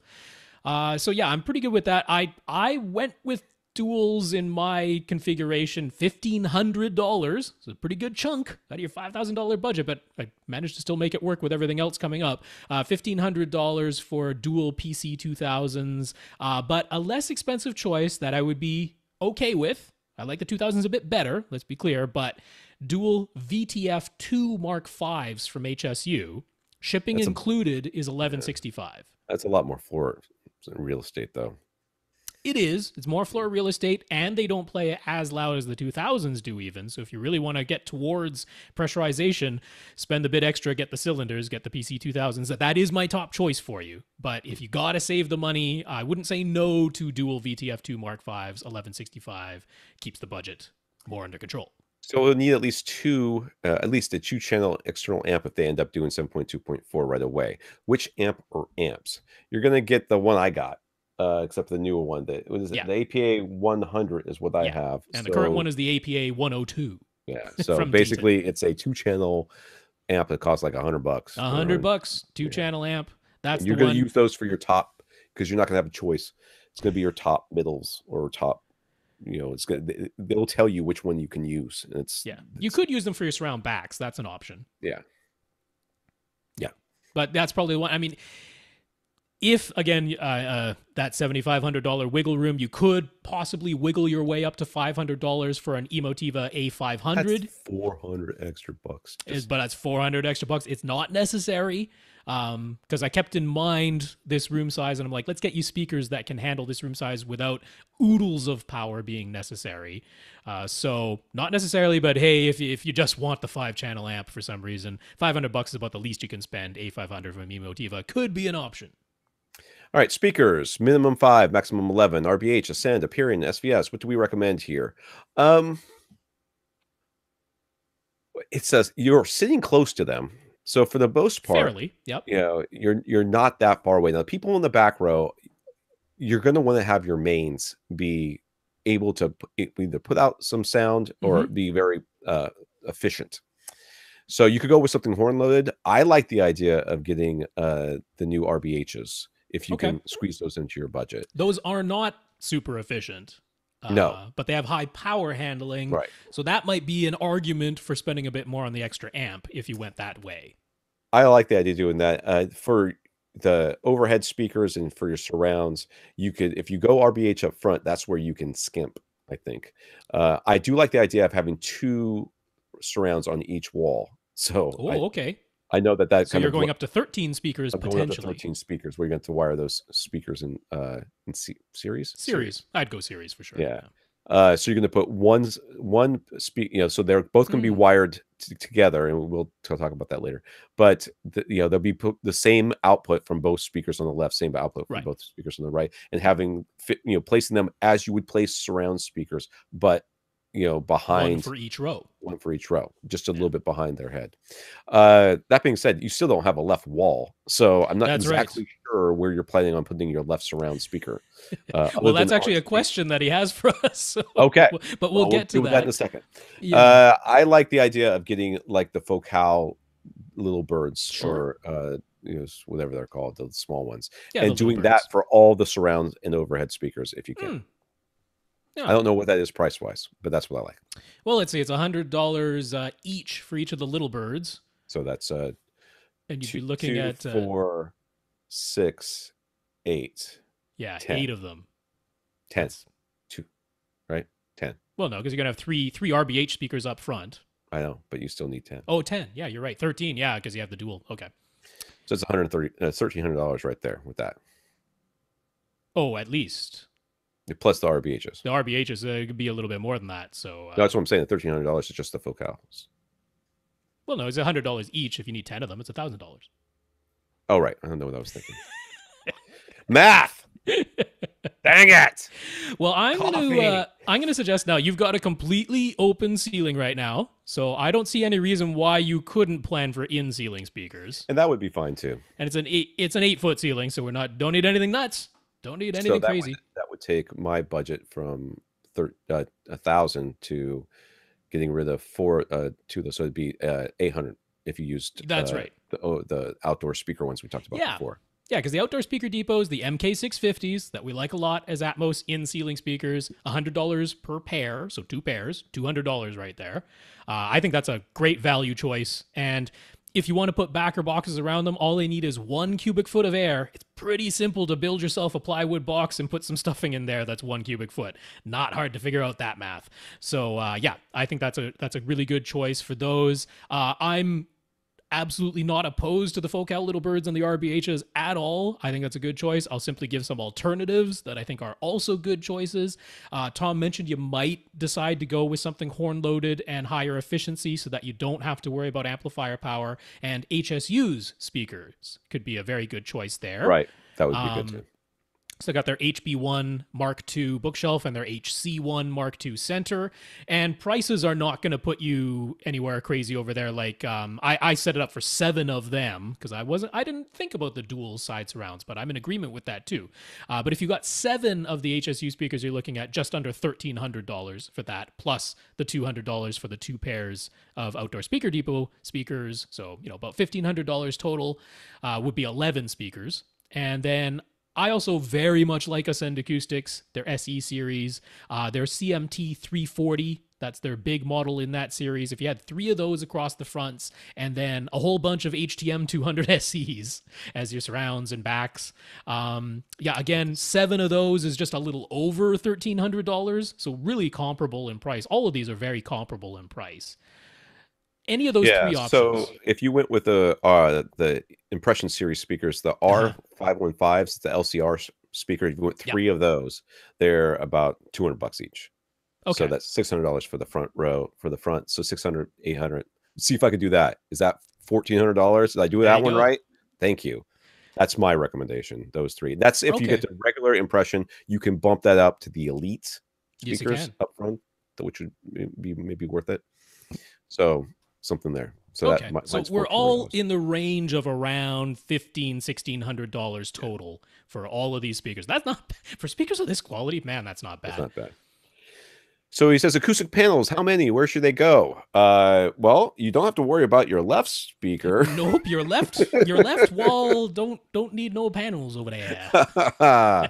So yeah, I'm pretty good with that. I went with duals in my configuration, $1,500. So a pretty good chunk out of your $5,000 budget, but I managed to still make it work with everything else coming up. $1,500 for dual PC 2000s, but a less expensive choice that I would be okay with. I like the 2000s a bit better, let's be clear, but dual VTF 2 Mark 5s from HSU, shipping included is $1,165. That's a lot more floor real estate, though. It is. It's more floor real estate, and they don't play as loud as the 2000s do even. So if you really want to get towards pressurization, spend a bit extra, get the cylinders, get the PC 2000s. That is my top choice for you. But if you got to save the money, I wouldn't say no to dual VTF2 Mark 5s. $1,165 keeps the budget more under control. So we'll need at least at least a 2-channel external amp if they end up doing 7.2.4 right away. Which amp or amps? You're going to get the one I got. Except for the newer one. The APA 100 is what I have. And the current one is the APA 102. Yeah. So basically, it's a 2-channel amp that costs like $100. $100, 2-channel amp. That's you're going to use those for your top because you're not going to have a choice. It's going to be your top middles or top. It's going. They'll tell you which one you can use. And you could use them for your surround backs. That's an option. Yeah. But that's probably the one. I mean. If, again, that $7,500 wiggle room, you could possibly wiggle your way up to $500 for an Emotiva A500. That's $400 extra bucks. But that's $400 extra bucks. It's not necessary because I kept in mind this room size, and I'm like, let's get you speakers that can handle this room size without oodles of power being necessary. So not necessarily, but hey, if you just want the 5-channel amp for some reason, $500 is about the least you can spend. A500 from Emotiva could be an option. All right, speakers, minimum 5, maximum 11, RBH, Ascend, Aperion, SVS. What do we recommend here? It says you're sitting close to them. So for the most part, fairly, yep. You're not that far away. Now, people in the back row, you're going to want to have your mains be able to either put out some sound or be very efficient. So you could go with something horn loaded. I like the idea of getting the new RBHs. If you can squeeze those into your budget. Those are not super efficient. No. But they have high power handling. Right. So that might be an argument for spending a bit more on the extra amp if you went that way. I like the idea of doing that. For the overhead speakers and for your surrounds, you could, if you go RBH up front, that's where you can skimp, I think. I do like the idea of having 2 surrounds on each wall. So okay. I know that so you're going up to 13 speakers potentially. Going up to 13 speakers. We're going to wire those speakers in series. Series. I'd go series for sure. Yeah. So you're going to put one so they're both going to be wired together, and we'll talk about that later. But there'll be the same output from both speakers on the left, same output from both speakers on the right, and having placing them as you would place surround speakers, but behind one for each row, just a little bit behind their head. That being said, you still don't have a left wall, so I'm not exactly sure where you're planning on putting your left surround speaker. Well, that's actually a question that he has for us. So okay, but we'll get to that in a second. Yeah. I like the idea of getting like the Focal little birds or whatever they're called, the small ones, and doing that for all the surround and overhead speakers if you can. Yeah. I don't know what that is price-wise, but that's what I like. Well, let's see. It's $100 each for each of the little birds. So that's and you'd be looking at 4, 6, 8. Yeah, 10. 8 of them. 10. 2, right? 10. Well, no, because you're gonna have three RBH speakers up front. I know, but you still need 10. Oh, 10. Yeah, you're right. 13. Yeah, because you have the dual. Okay. So it's $1,300 right there with that. Oh, at least. Plus the RBHs. The RBHs could be a little bit more than that. So no, that's what I'm saying. The $1,300 is just the Focals. Well, no, it's $100 each. If you need 10 of them, it's $1,000. Oh, right. I don't know what I was thinking. Math. Dang Dang it! Well, I'm gonna suggest now you've got a completely open ceiling right now, so I don't see any reason why you couldn't plan for in-ceiling speakers. And that would be fine too. And it's an 8-foot ceiling, so don't need anything nuts. Don't need anything crazy. That would take my budget from 1,000 to getting rid of so it'd be 800 if you used. That's right. The outdoor speaker ones we talked about before. Yeah, because the Outdoor Speaker Depots, the MK650s that we like a lot as Atmos in-ceiling speakers, $100 per pair, so 2 pairs, $200 right there. I think that's a great value choice. And if you want to put backer boxes around them, all they need is 1 cubic foot of air. It's pretty simple to build yourself a plywood box and put some stuffing in there that's 1 cubic foot. Not hard to figure out that math. So yeah, I think that's a really good choice for those. I'm absolutely not opposed to the Focal Little Birds and the RBHs at all. I think that's a good choice. I'll simply give some alternatives that I think are also good choices. Tom mentioned you might decide to go with something horn-loaded and higher efficiency so that you don't have to worry about amplifier power, and HSU's speakers could be a very good choice there. Right. That would be good too. So they got their HB1 Mark II bookshelf and their HC1 Mark II center, and prices are not going to put you anywhere crazy over there. Like I set it up for 7 of them because I didn't think about the dual side surrounds, but I'm in agreement with that too. But if you got 7 of the HSU speakers, you're looking at just under $1,300 for that, plus the $200 for the 2 pairs of Outdoor Speaker Depot speakers. So about $1,500 total would be 11 speakers, and then I also very much like Ascend Acoustics, their SE series, their CMT 340. That's their big model in that series. If you had 3 of those across the fronts and then a whole bunch of HTM 200 SEs as your surrounds and backs. Yeah, again, 7 of those is just a little over $1,300. So really comparable in price. All of these are very comparable in price. Any of those 3 options. So if you went with the Impression Series speakers, the R515s, the LCR speaker, if you went 3 of those, they're about $200 each. Okay. So that's $600 for the front row, for the front. So 600, 800. See if I could do that. Is that $1,400? Did I do that one right? Thank you. That's my recommendation, those 3. That's if you get the regular Impression, you can bump that up to the Elite speakers up front, which would be maybe worth it. So something there. So so we're all in the range of around $1,500-$1,600 total for all of these speakers. That's not for speakers of this quality, man. That's not bad. That's not bad. So he says, acoustic panels, how many? Where should they go? Well, you don't have to worry about your left speaker. Nope, your left wall don't need no panels over there.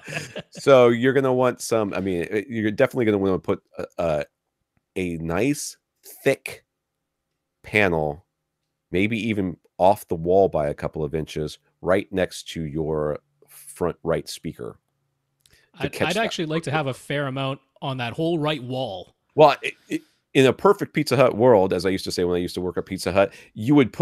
So you're gonna want some. I mean, you're definitely gonna want to put a nice thick panel, maybe even off the wall by a couple of inches, right next to your front right speaker. I'd actually like to have a fair amount on that whole right wall. Well, in a perfect Pizza Hut world, as I used to say when I used to work at Pizza Hut, you would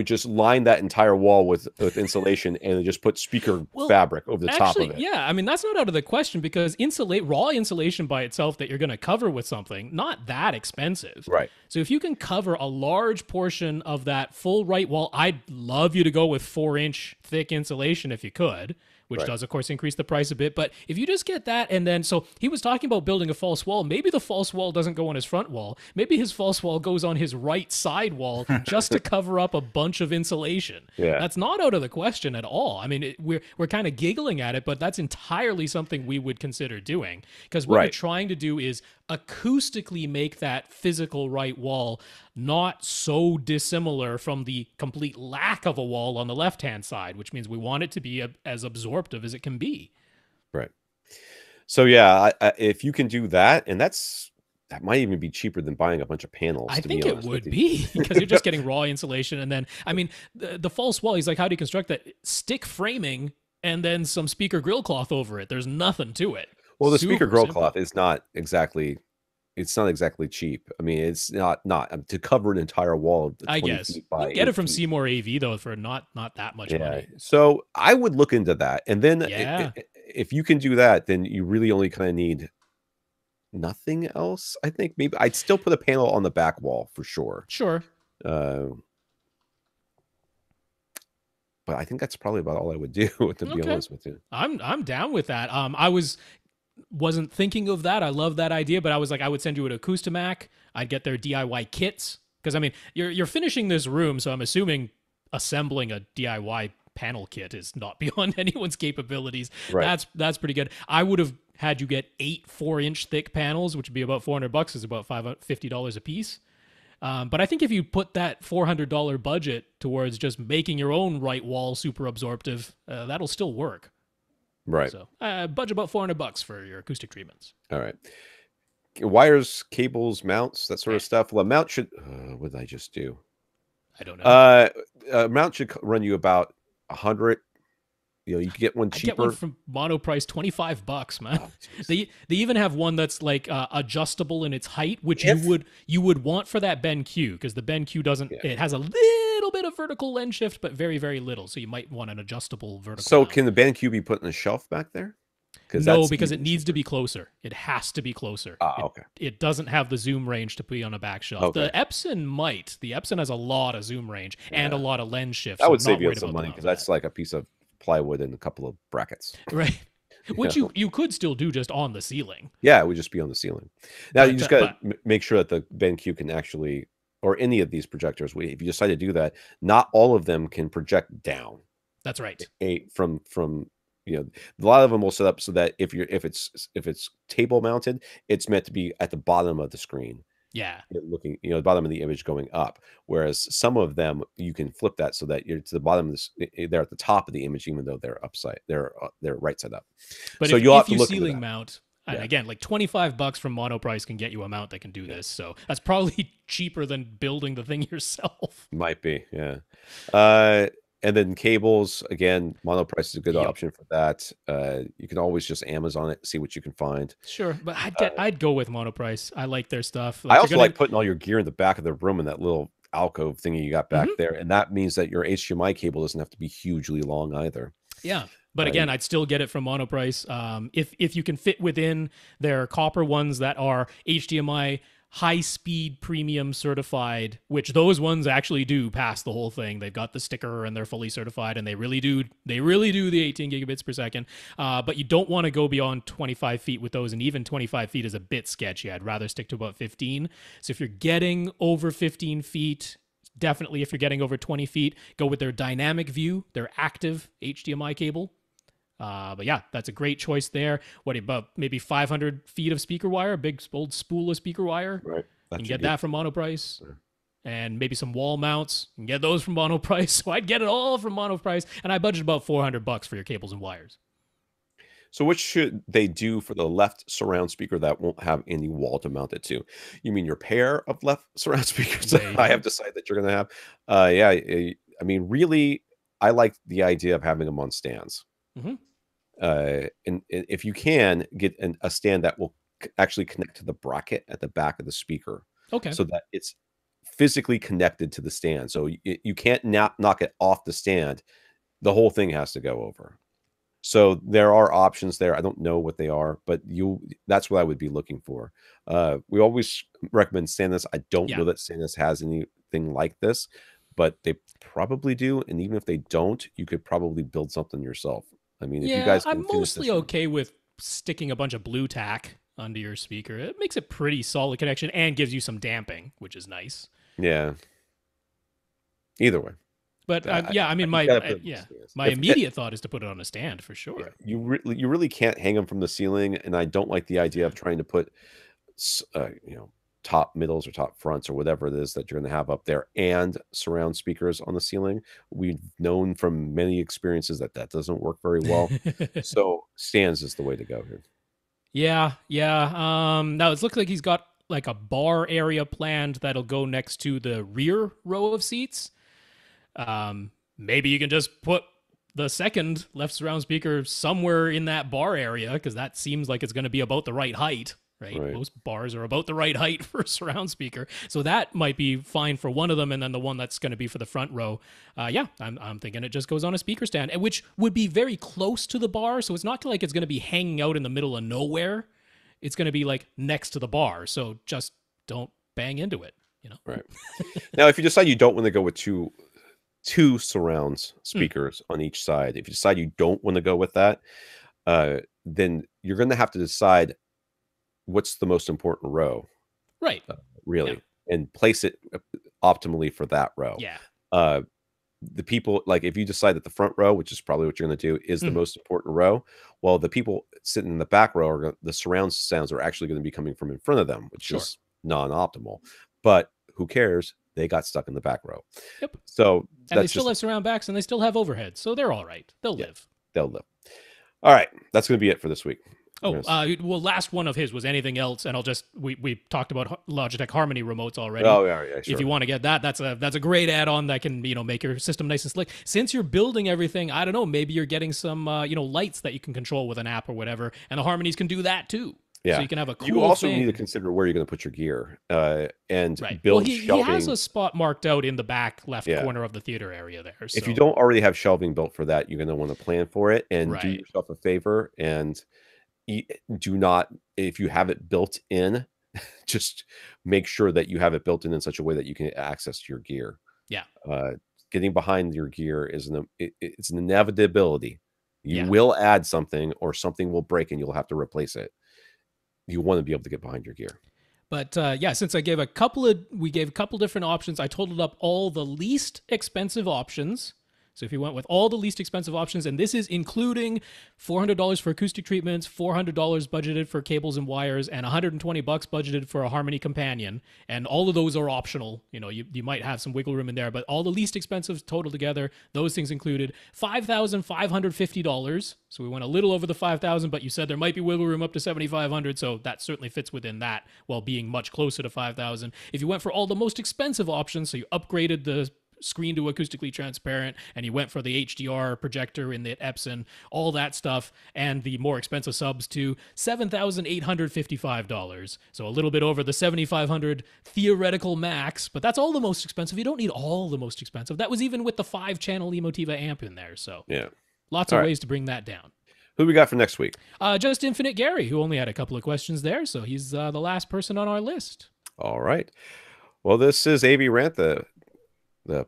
just line that entire wall with insulation and just put speaker fabric over the top of it. Yeah, I mean, that's not out of the question because raw insulation by itself that you're going to cover with something, not that expensive. Right. So if you can cover a large portion of that full right wall, I'd love you to go with 4-inch thick insulation if you could, which does, of course, increase the price a bit. But if you just get that, and then, so he was talking about building a false wall. Maybe the false wall doesn't go on his front wall. Maybe his false wall goes on his right side wall just to cover up a bunch of insulation. Yeah. That's not out of the question at all. I mean, we're kind of giggling at it, but that's entirely something we would consider doing. Because what you're trying to do is acoustically make that physical right wall not so dissimilar from the complete lack of a wall on the left-hand side, which means we want it to be as absorptive as it can be. Right. So yeah, if you can do that, and that might even be cheaper than buying a bunch of panels. I think it would be because you're just getting raw insulation, and then I mean the false wall. He's like, how do you construct that? Stick framing and then some speaker grill cloth over it. There's nothing to it. Well, the speaker grill cloth is not exactly. It's not exactly cheap. I mean, it's not to cover an entire wall of 20 I guess feet by you get it from Seymour AV though for not that much money. So I would look into that, and then if you can do that, then you really only kind of need nothing else. I think maybe I'd still put a panel on the back wall for sure. Sure. but I think that's probably about all I would do, to be honest with you. I'm down with that. Wasn't thinking of that. I love that idea, but I was like, I would send you an Acoustimac. I'd get their DIY kits because I mean, you're finishing this room, so I'm assuming assembling a DIY panel kit is not beyond anyone's capabilities. Right. That's pretty good. I would have had you get 8 4-inch thick panels, which would be about $400, is about $50 a piece. But I think if you put that $400 budget towards just making your own right wall super absorptive, that'll still work. Right. So budget about $400 for your acoustic treatments. All right. Wires, cables, mounts, that sort of stuff. Well, a mount should. What did I just do? I don't know. Mount should run you about $100. You know, you can get one cheaper. I get one from Monoprice, $25, man. Oh, they even have one that's like adjustable in its height, which you would want for that BenQ, because the BenQ doesn't. Yeah. It has a little bit of vertical lens shift, but very, very little. So you might want an adjustable vertical. So can the BenQ be put in a shelf back there? No, because it needs to be closer. It has to be closer. Okay. It doesn't have the zoom range to be on a back shelf. Okay. The Epson might. The Epson has a lot of zoom range and a lot of lens shift. That would save you some money, because that's like a piece of plywood and a couple of brackets. Right. Which you could still do just on the ceiling. Yeah, it would just be on the ceiling. Now, you just got to make sure that the BenQ can actually, or any of these projectors, if you decide to do that, not all of them can project down. That's right. From you know, a lot of them will set up so that if it's table mounted, it's meant to be at the bottom of the screen. Yeah, looking, you know, the bottom of the image going up. Whereas some of them you can flip that so that you're to the bottom of this, they're at the top of the image, even though they're right side up. But so if you ceiling mount, and again, like $25 from Monoprice can get you a mount that can do this. So that's probably cheaper than building the thing yourself. Might be, yeah. And then cables, again, Monoprice is a good option for that. You can always just Amazon it, see what you can find. Sure, but I'd go with Monoprice. I like their stuff. Like, I also like putting all your gear in the back of the room in that little alcove thingy you got back there, and that means that your HDMI cable doesn't have to be hugely long either. Yeah. But again, I'd still get it from Monoprice. If you can fit within their copper ones that are HDMI high-speed premium certified, which those ones actually do pass the whole thing. They've got the sticker and they're fully certified, and they really do the 18 gigabits per second. But you don't want to go beyond 25 feet with those, and even 25 feet is a bit sketchy. I'd rather stick to about 15. So if you're getting over 15 feet, definitely if you're getting over 20 feet, go with their dynamic view, their active HDMI cable. But yeah, that's a great choice there. What about maybe 500 feet of speaker wire, a big old spool of speaker wire? Right. You can get that from Monoprice. Sure. And maybe some wall mounts. You can get those from Monoprice. So I'd get it all from Monoprice. And I budget about $400 for your cables and wires. So what should they do for the left surround speaker that won't have any wall to mount it to? You mean your pair of left surround speakers that I have decided that you're going to have? I mean, really, I like the idea of having them on stands. Mm-hmm. And if you can get a stand that will actually connect to the bracket at the back of the speaker, okay, so that it's physically connected to the stand, so you can't knock it off the stand. The whole thing has to go over. So there are options there. I don't know what they are, but that's what I would be looking for. We always recommend SanDisk. I don't know that SanDisk has anything like this, but they probably do. And even if they don't, you could probably build something yourself. I mean, if you guys can I'm mostly okay with sticking a bunch of blue tack under your speaker. It makes a pretty solid connection and gives you some damping, which is nice. Yeah. Either way. But I mean, my immediate thought is to put it on a stand for sure. Yeah, you really can't hang them from the ceiling, and I don't like the idea of trying to put, top middles or top fronts or whatever it is that you're going to have up there and surround speakers on the ceiling. We've known from many experiences that doesn't work very well. So stands is the way to go here. Yeah. Now it looks like he's got like a bar area planned that'll go next to the rear row of seats. Maybe you can just put the second left surround speaker somewhere in that bar area, because that seems like it's going to be about the right height. Right? Most bars are about the right height for a surround speaker. So that might be fine for one of them, and then the one that's going to be for the front row. I'm thinking it just goes on a speaker stand, which would be very close to the bar. So it's not like it's going to be hanging out in the middle of nowhere. It's going to be like next to the bar. So just don't bang into it, Right. Now, if you decide you don't want to go with two 2 surrounds speakers on each side. If you decide you don't want to go with that, then you're going to have to decide what's the most important row, right? Really, and place it optimally for that row. Yeah. The people, like, if you decide that the front row, which is probably what you're going to do, is the most important row, well, the people sitting in the back row are the surround sounds are actually going to be coming from in front of them, which is non-optimal. But who cares? They got stuck in the back row. Yep. So and they still have surround backs, and they still have overhead, so they're all right. They'll live. They'll live. All right, that's going to be it for this week. Oh, well, last one of his was anything else, and we talked about Logitech Harmony remotes already. Oh, yeah, sure. If you want to get that, that's a great add-on that can, make your system nice and slick. Since you're building everything, I don't know, maybe you're getting some, lights that you can control with an app or whatever, and the Harmonies can do that too. Yeah. So you can have a cool You also thing. need to consider where you're going to put your gear and right. build he shelving. He has a spot marked out in the back left corner of the theater area there. So. If you don't already have shelving built for that, you're going to want to plan for it and do yourself a favor and do not, if you have it built in, just make sure that you have it built in such a way that you can access your gear. Yeah. Getting behind your gear is it's an inevitability. You will add something or something will break and you'll have to replace it. You want to be able to get behind your gear. But since we gave a couple different options, I totaled up all the least expensive options. So if you went with all the least expensive options, and this is including $400 for acoustic treatments, $400 budgeted for cables and wires, and $120 budgeted for a Harmony companion, and all of those are optional. You might have some wiggle room in there, but all the least expensive total together, those things included $5,550. So we went a little over the $5,000, but you said there might be wiggle room up to $7,500, so that certainly fits within that, while being much closer to $5,000. If you went for all the most expensive options, so you upgraded the screen to acoustically transparent, and you went for the HDR projector in the Epson, all that stuff, and the more expensive subs to $7,855. So a little bit over the $7,500 theoretical max, but that's all the most expensive. You don't need all the most expensive. That was even with the 5-channel Emotiva amp in there. So lots of ways to bring that down. Who we got for next week? Just Infinite Gary, who only had a couple of questions there, so he's the last person on our list. All right. Well, this is AV Rant, the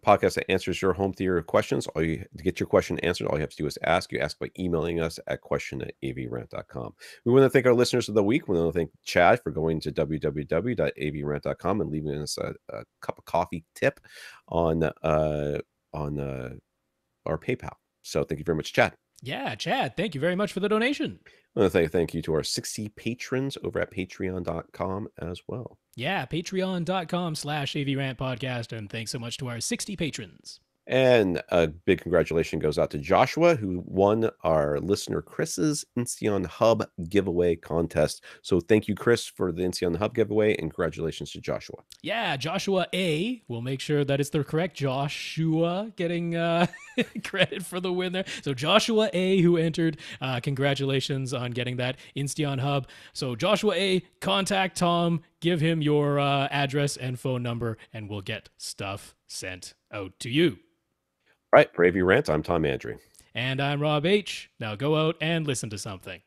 podcast that answers your home theater questions. To get your question answered, all you have to do is ask. You ask by emailing us at question@avrant.com. We want to thank our listeners of the week. We want to thank Chad for going to www.avrant.com and leaving us a cup of coffee tip on our PayPal. So thank you very much, Chad. Yeah, Chad, thank you very much for the donation. I want to thank you to our 60 patrons over at patreon.com as well. Yeah, patreon.com/AVRant Podcast. And thanks so much to our 60 patrons. And a big congratulations goes out to Joshua, who won our listener Chris's Insteon Hub giveaway contest. So thank you, Chris, for the Insteon Hub giveaway, and congratulations to Joshua. Yeah, Joshua A. We'll make sure that it's the correct Joshua getting credit for the win there. So Joshua A., who entered, congratulations on getting that Insteon Hub. So Joshua A., contact Tom, give him your address and phone number, and we'll get stuff sent out to you. All right, for AV Rant, I'm Tom Andry. And I'm Rob H. Now go out and listen to something.